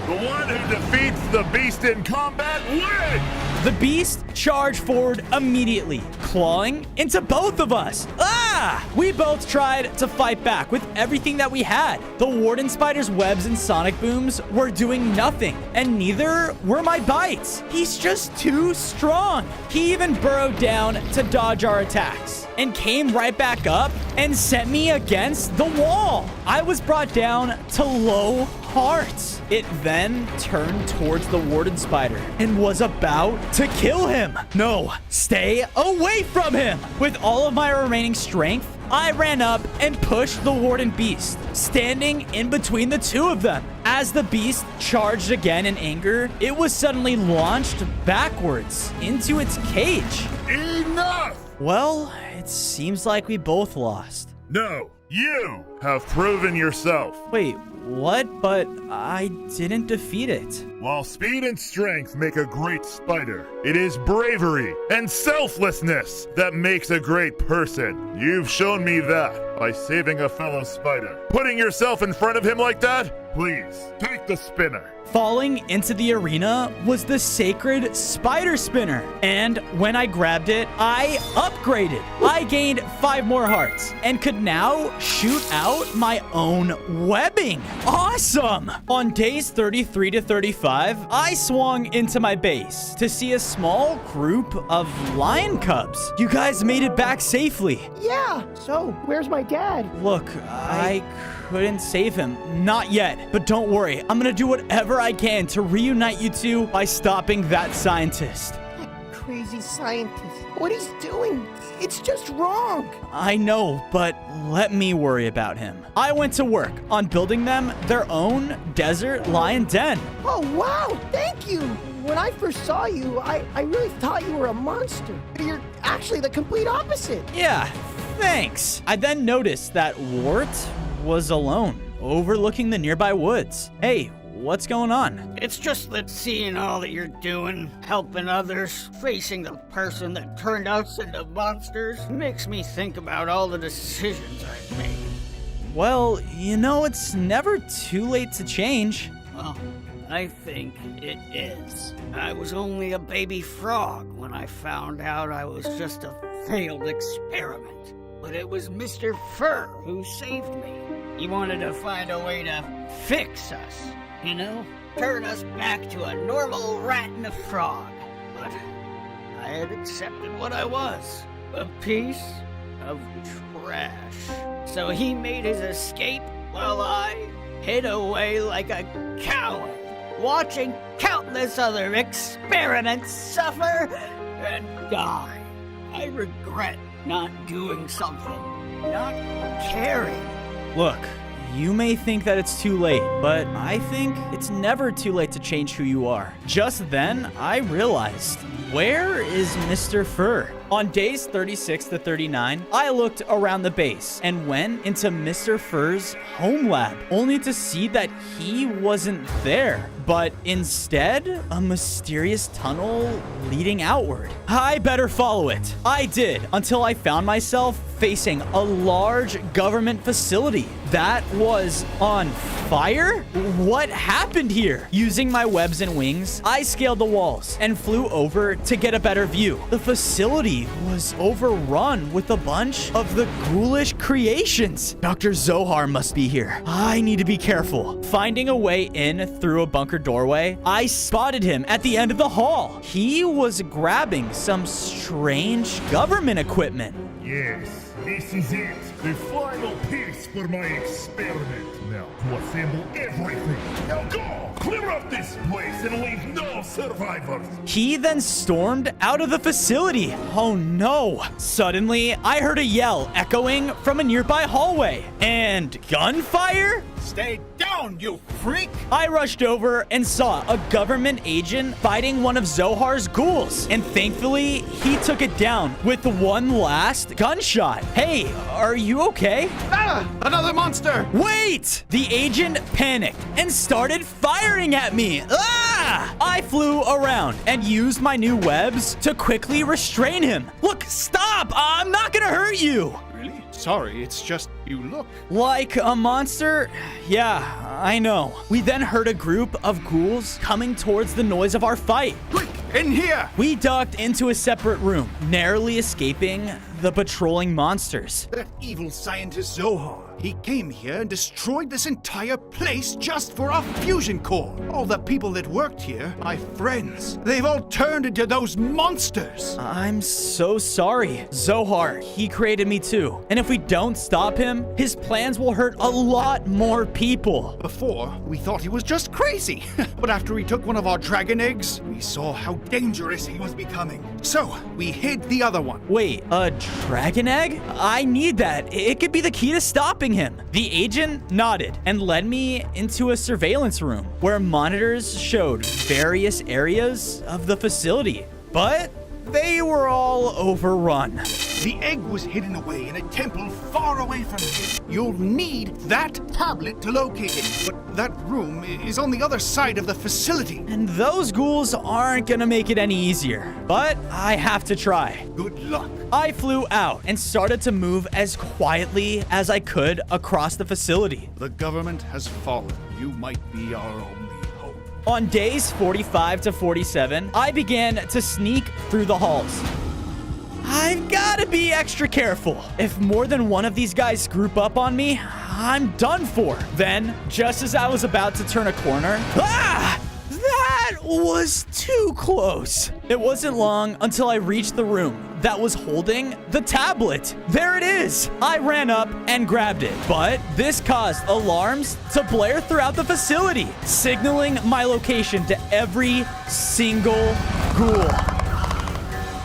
N: The one who defeats the beast in combat wins!
A: The beast charged forward immediately, clawing into both of us. Ah! We both tried to fight back with everything that we had. The warden spider's webs and sonic booms were doing nothing, and neither were my bites. He's just too strong. He even burrowed down to dodge our attacks and came right back up and sent me against the wall. I was brought down to low hearts. It then turned towards the warden spider and was about to kill him. No, stay away from him. With all of my remaining strength, I ran up and pushed the warden beast, standing in between the two of them. As the beast charged again in anger, it was suddenly launched backwards into its cage.
N: Enough!
A: Well, it seems like we both lost.
N: No, you have proven yourself.
A: Wait, what? But I didn't defeat it.
N: While speed and strength make a great spider, it is bravery and selflessness that makes a great person. You've shown me that by saving a fellow spider. Putting yourself in front of him like that? Please, take the spinner.
A: Falling into the arena was the sacred spider spinner. And when I grabbed it, I upgraded. I gained 5 more hearts and could now shoot out my own webbing. Awesome! On days 33 to 35, I swung into my base to see a small group of lion cubs. You guys made it back safely.
T: Yeah, so where's my dad?
A: Look, I couldn't save him. Not yet. But don't worry, I'm gonna do whatever I can to reunite you two by stopping that scientist.
T: That crazy scientist. What he's doing, it's just wrong.
A: I know, but let me worry about him. I went to work on building them their own desert lion den.
T: Oh, wow, thank you. When I first saw you, I really thought you were a monster. You're actually the complete opposite.
A: Yeah, thanks. I then noticed that Wart was alone, overlooking the nearby woods. Hey, what's going on?
R: It's just that seeing all that you're doing, helping others, facing the person that turned us into monsters, makes me think about all the decisions I've made.
A: Well, you know, it's never too late to change.
R: Well, I think it is. I was only a baby frog when I found out I was just a failed experiment. But it was Mr. Fur who saved me. He wanted to find a way to fix us, you know? Turn us back to a normal rat and a frog. But I had accepted what I was, a piece of trash. So he made his escape while I hid away like a coward, watching countless other experiments suffer and die. I regret not doing something, not caring.
A: Look, you may think that it's too late, but I think it's never too late to change who you are. Just then, I realized, where is Mr. Fur? On days 36 to 39, I looked around the base and went into Mr. Fur's home lab, only to see that he wasn't there, but instead, a mysterious tunnel leading outward. I better follow it. I did, until I found myself facing a large government facility that was on fire? What happened here? Using my webs and wings, I scaled the walls and flew over to get a better view. The facility facility was overrun with a bunch of the ghoulish creations. Dr. Zohar must be here. I need to be careful. Finding a way in through a bunker doorway, I spotted him at the end of the hall. He was grabbing some strange government equipment.
N: Yes, this is it. The final piece for my experiment. Now, to assemble everything. Now go! Clear up this place and leave no survivors.
A: He then stormed out of the facility. Oh no. Suddenly, I heard a yell echoing from a nearby hallway. And gunfire?
H: Stay down, you freak!
A: I rushed over and saw a government agent fighting one of Zohar's ghouls. And thankfully, he took it down with one last gunshot. Hey, are you okay?
J: Ah! Another monster!
A: Wait! The agent panicked and started firing at me. Ah! I flew around and used my new webs to quickly restrain him. Look, stop! I'm not gonna hurt you!
S: Really? Sorry, it's just you look
A: like a monster? Yeah, I know. We then heard a group of ghouls coming towards the noise of our fight.
J: Quick, in here!
A: We ducked into a separate room, narrowly escaping the patrolling monsters.
O: That evil scientist Zohar. He came here and destroyed this entire place just for our fusion core. All the people that worked here, my friends, they've all turned into those monsters.
A: I'm so sorry. Zohar, he created me too. And if we don't stop him, his plans will hurt a lot more people.
O: Before, we thought he was just crazy. But after he took one of our dragon eggs, we saw how dangerous he was becoming. So, we hid the other one.
A: Wait, a dragon egg? I need that. It could be the key to stopping him. The agent nodded and led me into a surveillance room where monitors showed various areas of the facility, but they were all overrun.
O: The egg was hidden away in a temple far away from here. You'll need that tablet to locate it, but that room is on the other side of the facility.
A: And those ghouls aren't gonna make it any easier, but I have to try.
O: Good luck.
A: I flew out and started to move as quietly as I could across the facility.
O: The government has fallen. You might be our only hope.
A: On days 45 to 47, I began to sneak through the halls. I've got to be extra careful. If more than one of these guys group up on me, I'm done for. Then, just as I was about to turn a corner, that was too close. It wasn't long until I reached the room that was holding the tablet. There it is. I ran up and grabbed it, but this caused alarms to blare throughout the facility, signaling my location to every single ghoul.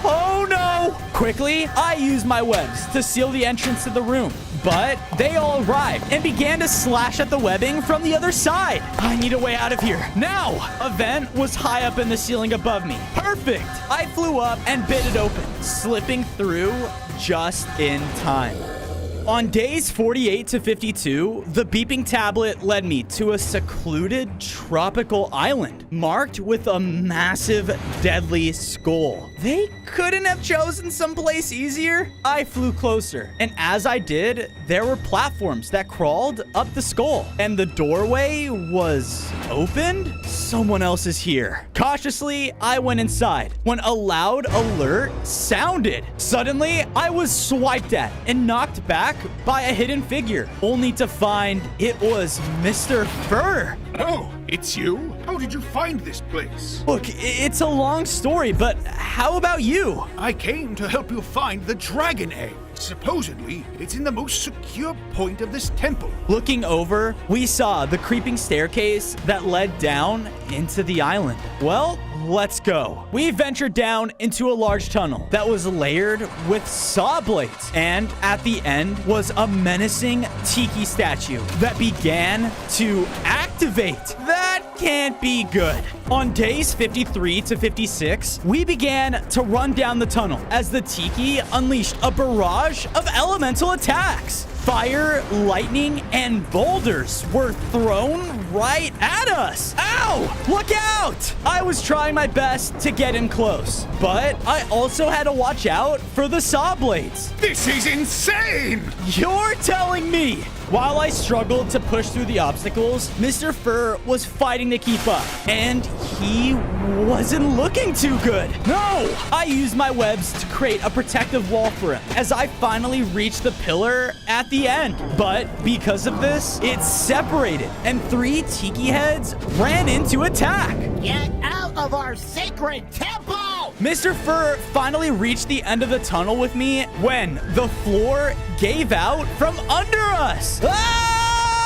A: Oh no! Quickly, I used my webs to seal the entrance to the room, but they all arrived and began to slash at the webbing from the other side. I need a way out of here. Now! A vent was high up in the ceiling above me. Perfect! I flew up and bit it open, slipping through just in time. On days 48 to 52, the beeping tablet led me to a secluded tropical island marked with a massive, deadly skull. They couldn't have chosen someplace easier. I flew closer, and as I did, there were platforms that crawled up the skull, and the doorway was opened. Someone else is here. Cautiously, I went inside when a loud alert sounded. Suddenly, I was swiped at and knocked back by a hidden figure, only to find it was Mr. Fur.
O: Oh, it's you? How did you find this place?
A: Look, it's a long story, but how about you?
O: I came to help you find the dragon egg. Supposedly, it's in the most secure point of this temple.
A: Looking over, we saw the creeping staircase that led down into the island. Well, let's go. We ventured down into a large tunnel that was layered with saw blades, and at the end was a menacing tiki statue that began to activate. That can't be good. On days 53 to 56, we began to run down the tunnel as the tiki unleashed a barrage of elemental attacks. Fire, lightning, and boulders were thrown right at us. Ow!
E: No! Look out! I was trying my best to get him close, but I also had to watch out for the saw blades.
N: This is insane!
E: You're telling me! While I struggled to push through the obstacles, Mr. Fur was fighting to keep up, and he wasn't looking too good. No! I used my webs to create a protective wall for him as I finally reached the pillar at the end. But because of this, it separated, and 3 tiki heads ran in to attack.
L: Get out of our sacred temple!
E: Mr. Fur finally reached the end of the tunnel with me when the floor gave out from under us. Ah!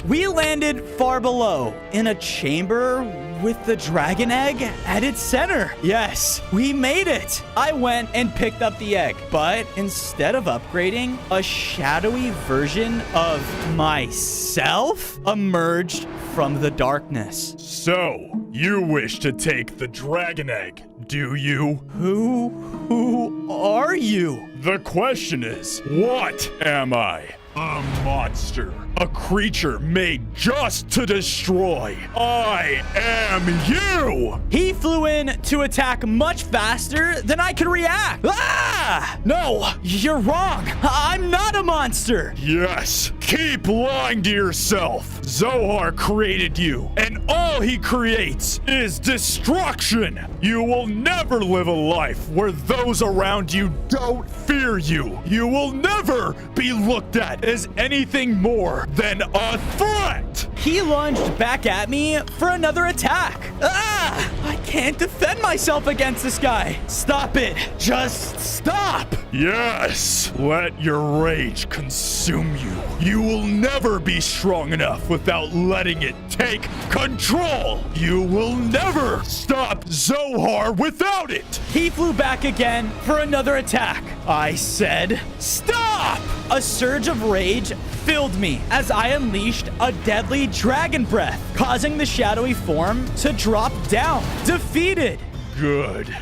E: We landed far below in a chamber with the dragon egg at its center. Yes, we made it. I went and picked up the egg, but instead of upgrading, a shadowy version of myself emerged from the darkness.
N: So, you wish to take the dragon egg, do you?
E: Who are you?
N: The question is, what am I? A monster. A creature made just to destroy. I am you!
E: He flew in to attack much faster than I could react. Ah! No, you're wrong. I'm not a monster.
N: Yes, keep lying to yourself. Zohar created you, and all he creates is destruction. You will never live a life where those around you don't fear you. You will never be looked at as anything more than a threat.
E: He lunged back at me for another attack. Ah! I can't defend myself against this guy. Stop it. Just stop.
N: Yes, let your rage consume you. You will never be strong enough without letting it take control. You will never stop Zohar without it.
E: He flew back again for another attack. I said, stop! A surge of rage filled me as I unleashed a deadly dragon breath, causing the shadowy form to drop down. Defeated.
N: Good.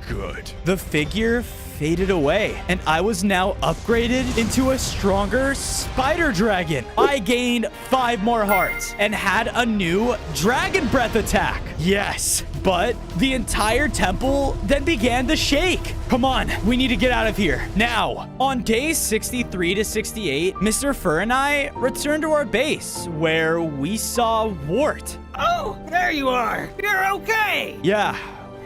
N: Good.
E: The figure faded away, and I was now upgraded into a stronger spider dragon. I gained 5 more hearts and had a new dragon breath attack. Yes, but the entire temple then began to shake. Come on, we need to get out of here now. On days 63 to 68, Mr. Fur and I returned to our base where we saw Wart.
R: Oh, there you are. You're okay.
E: Yeah,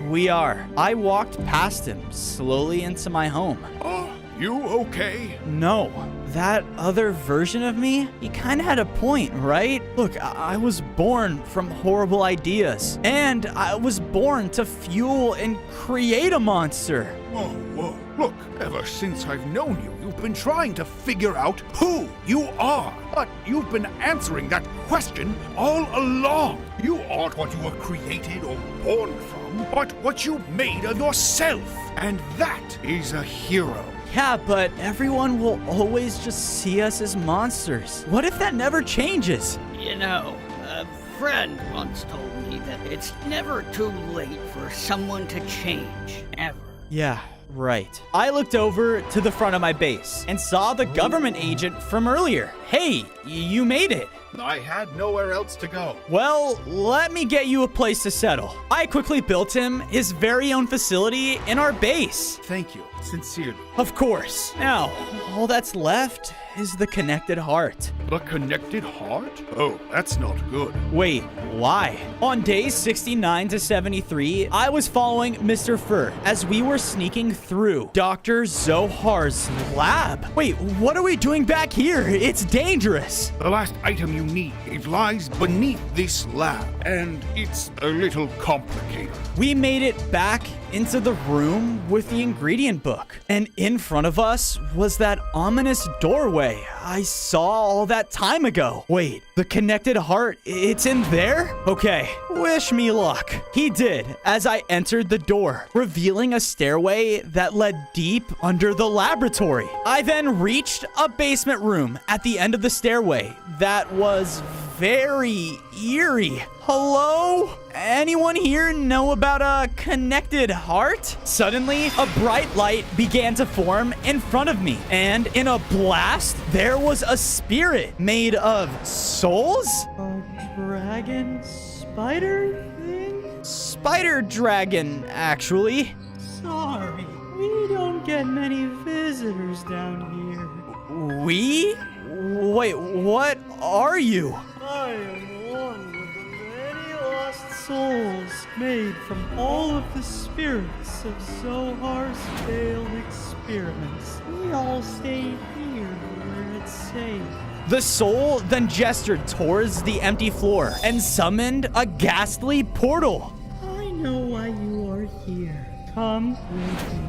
E: we are. I walked past him slowly into my home.
N: Oh, you okay?
E: No, that other version of me, he kind of had a point, right? Look, I was born from horrible ideas, and I was born to fuel and create a monster.
N: Whoa, whoa. Look, ever since I've known you, you've been trying to figure out who you are. But you've been answering that question all along. You aren't what you were created or born from, but what you made of yourself. And that is a hero.
E: Yeah, but everyone will always just see us as monsters. What if that never changes?
R: You know, a friend once told me that it's never too late for someone to change, ever.
E: Yeah, right. I looked over to the front of my base and saw the government agent from earlier. Hey, you made it.
N: I had nowhere else to go.
E: Well, let me get you a place to settle. I quickly built him his very own facility in our base.
N: Thank you, sincerely.
E: Of course. Now, all that's left is the connected heart.
N: The connected heart? Oh, that's not good.
E: Wait, why? On days 69 to 73, I was following Mr. Fur as we were sneaking through Dr. Zohar's lab. Wait, what are we doing back here? It's dangerous.
N: The last item you need, it lies beneath this lab, and it's a little complicated.
E: We made it back into the room with the ingredient book, and in front of us was that ominous doorway I saw all that time ago. Wait, the connected heart, it's in there? Okay, wish me luck. He did as I entered the door, revealing a stairway that led deep under the laboratory. I then reached a basement room at the end of the stairway that was very eerie. Hello? Anyone here know about a connected heart? Suddenly, a bright light began to form in front of me, and in a blast, there was a spirit made of souls? dragon spider thing? Spider dragon, actually. Sorry, we don't get many visitors down here. We? Wait, what are you? I am one of the many lost souls made from all of the spirits of Zohar's failed experiments. We all stay here where it's safe. The soul then gestured towards the empty floor and summoned a ghastly portal. I know why you are here. Come with me.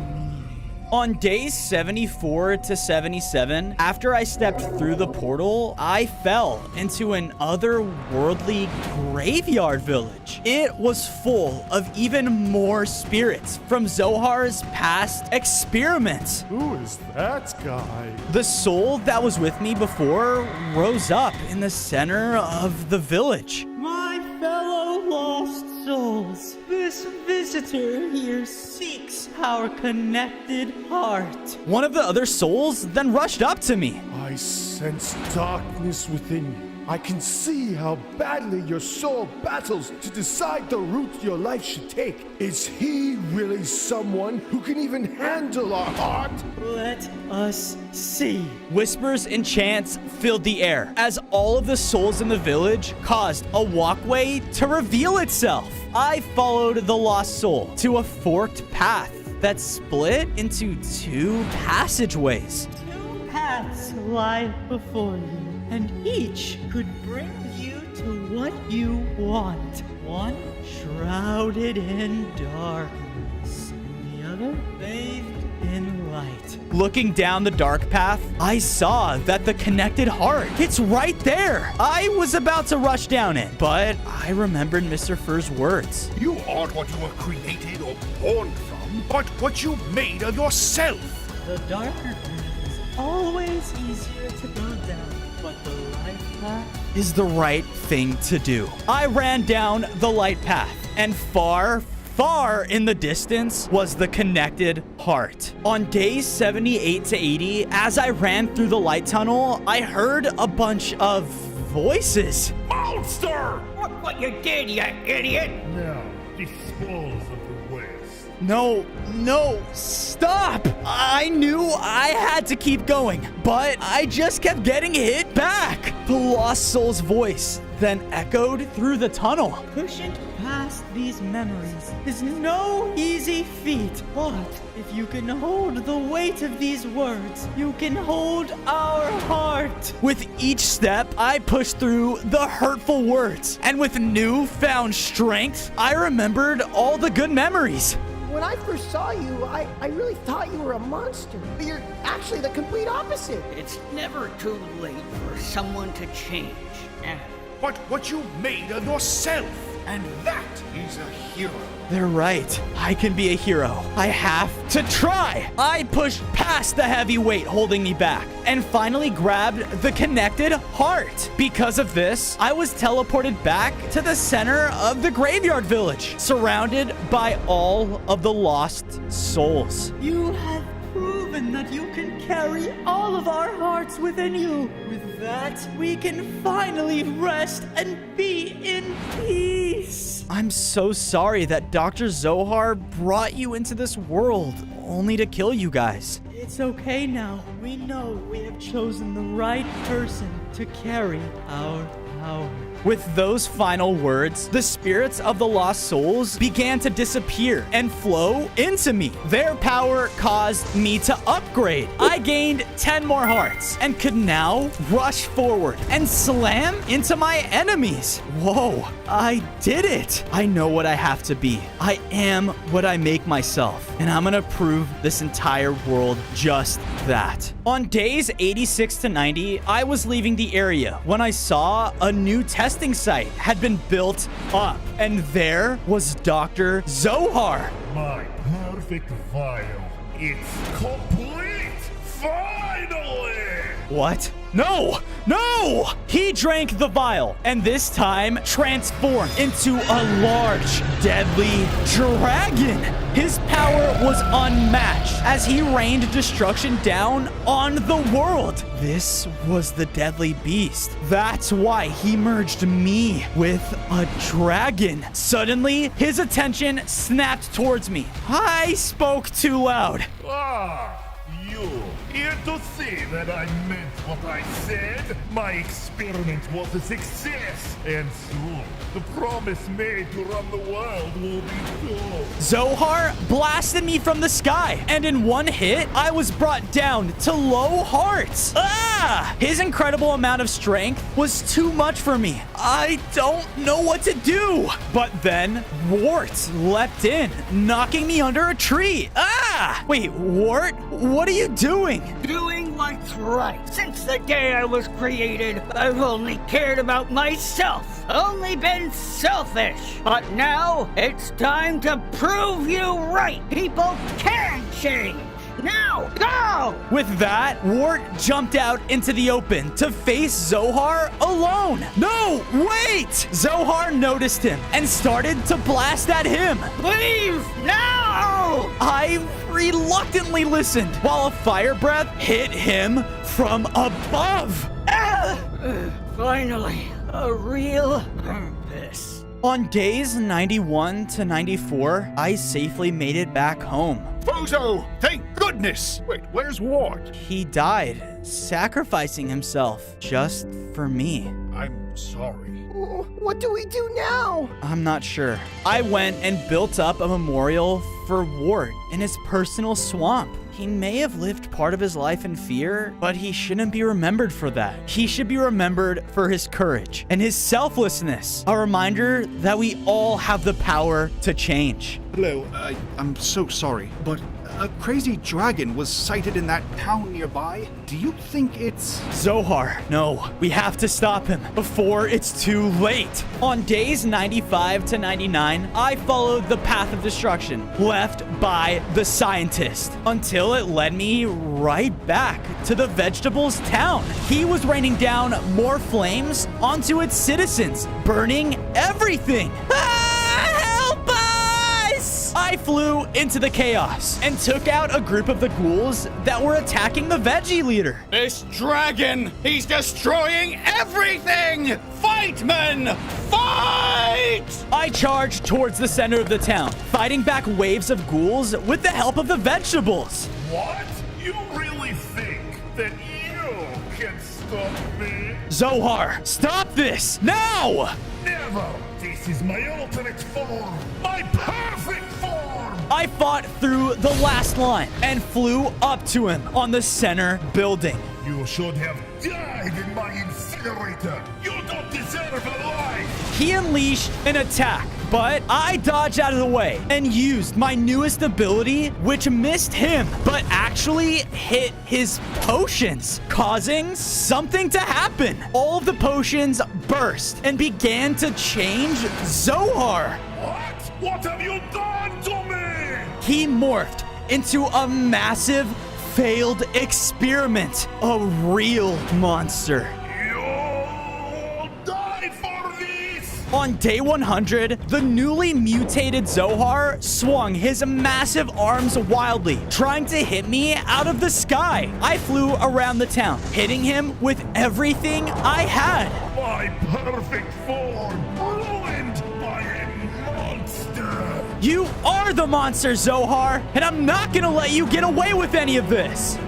E: On days 74 to 77, after I stepped through the portal, I fell into an otherworldly graveyard village. It was full of even more spirits from Zohar's past experiments.
N: Who is that guy?
A: The soul that was with me before rose up in the center of the village.
E: My fellow lost souls, this visitor here seeks our connected heart.
A: One of the other souls then rushed up to me.
N: I sense darkness within you. I can see how badly your soul battles to decide the route your life should take. Is he really someone who can even handle our heart?
E: Let us see.
A: Whispers and chants filled the air as all of the souls in the village caused a walkway to reveal itself. I followed the lost soul to a forked path that split into two passageways.
E: Two paths lie before you, and each could bring you to what you want. One shrouded in darkness, and the other bathed in light.
A: Looking down the dark path, I saw that the connected heart, it's right there. I was about to rush down it, but I remembered Mr. Fur's words.
C: You aren't what you were created or born from, but what you made of yourself.
E: The darker path is always easier to go down, but the light path
A: is the right thing to do. I ran down the light path, and far in the distance was the connected heart. On days 78 to 80, as I ran through the light tunnel, I heard a bunch of voices.
C: Monster!
O: Look what you did, you idiot!
N: Now, dispose of the waste.
A: No, stop! I knew I had to keep going, but I just kept getting hit back. The lost soul's voice then echoed through the tunnel.
E: Pushing past these memories is no easy feat, but if you can hold the weight of these words, you can hold our heart.
A: With each step, I pushed through the hurtful words, and with newfound strength, I remembered all the good memories.
T: When I first saw you, I really thought you were a monster. But you're actually the complete opposite.
R: It's never too late for someone to change.
C: But what you made of yourself, and that is a hero.
A: They're right. I can be a hero. I have to try. I pushed past the heavy weight holding me back and finally grabbed the connected heart. Because of this, I was teleported back to the center of the graveyard village, surrounded by all of the lost souls.
E: You have proven that you can carry all of our hearts within you. With that, we can finally rest and be in peace.
A: I'm so sorry that Dr. Zohar brought you into this world only to kill you guys.
E: It's okay now. We know we have chosen the right person to carry our power.
A: With those final words, the spirits of the lost souls began to disappear and flow into me. Their power caused me to upgrade. I gained 10 more hearts and could now rush forward and slam into my enemies. Whoa, I did it. I know what I have to be. I am what I make myself, and I'm gonna prove this entire world just that. On days 86 to 90, I was leaving the area when I saw a new testing site had been built up, and there was Dr. Zohar.
N: My perfect vial. It's complete! Finally!
E: What? No! No! He drank the vial and this time transformed into a large, deadly dragon. His power was unmatched as he rained destruction down on the world. This was the deadly beast. That's why he merged me with a dragon. Suddenly, his attention snapped towards me. I spoke too loud.
N: Ah, you. Here to say that I meant what I said? My experiment was a success, and soon the promise made to run the world will be fulfilled.
E: Zohar blasted me from the sky, and in one hit, I was brought down to low hearts. Ah! His incredible amount of strength was too much for me. I don't know what to do. But then, Wart leapt in, knocking me under a tree. Ah! Wait, Wart, what are you doing?
R: Doing what's right. Since the day I was created, I've only cared about myself. Only been selfish. But now, it's time to prove you right. People can change. Now, go!
E: With that, Wart jumped out into the open to face Zohar alone. No, wait! Zohar noticed him and started to blast at him.
R: Leave now!
E: I reluctantly listened while a fire breath hit him from above.
R: Finally, a real purpose.
E: On days 91 to 94, I safely made it back home.
C: Bozo! Thank goodness! Wait, where's Wart?
E: He died, sacrificing himself just for me.
C: I'm sorry.
T: What do we do now?
E: I'm not sure. I went and built up a memorial for Wart in his personal swamp. He may have lived part of his life in fear, but he shouldn't be remembered for that. He should be remembered for his courage and his selflessness. A reminder that we all have the power to change.
S: Hello, I'm so sorry, but a crazy dragon was sighted in that town nearby. Do you think it's...
E: Zohar, no. We have to stop him before it's too late. On days 95 to 99, I followed the path of destruction left by the scientist until it led me right back to the vegetables town. He was raining down more flames onto its citizens, burning everything. Help us! I flew into the chaos and took out a group of the ghouls that were attacking the veggie leader.
S: This dragon, he's destroying everything! Fight, men! Fight!
E: I charged towards the center of the town, fighting back waves of ghouls with the help of the vegetables.
N: What? You really think that you can stop me?
E: Zohar, stop this now!
N: Never! This is my ultimate form! My perfect form!
E: I fought through the last line and flew up to him on the center building.
N: You should have died in my incinerator! You don't deserve a life!
E: He unleashed an attack, but I dodged out of the way and used my newest ability, which missed him, but actually hit his potions, causing something to happen. All of the potions burst and began to change Zohar.
N: What? What have you done to me?
E: He morphed into a massive failed experiment, a real monster.
N: You'll die for this!
E: On day 100, the newly mutated Zohar swung his massive arms wildly, trying to hit me out of the sky. I flew around the town, hitting him with everything I had.
N: My perfect form ruined by a monster!
E: You are the monster, Zohar, and I'm not gonna let you get away with any of this.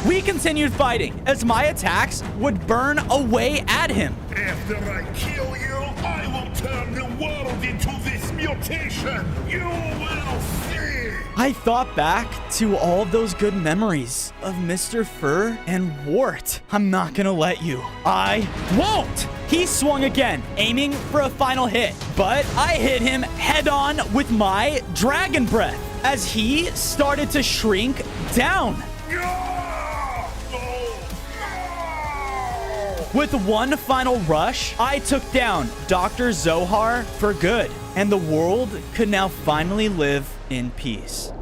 E: We continued fighting as my attacks would burn away at him.
N: After I kill you, I will turn the world into this mutation. You will see.
E: I thought back to all of those good memories of Mr. Fur and Wart. I'm not gonna let you. I won't! He swung again, aiming for a final hit, but I hit him head on with my dragon breath as he started to shrink down. With one final rush, I took down Dr. Zohar for good, and the world could now finally live in peace.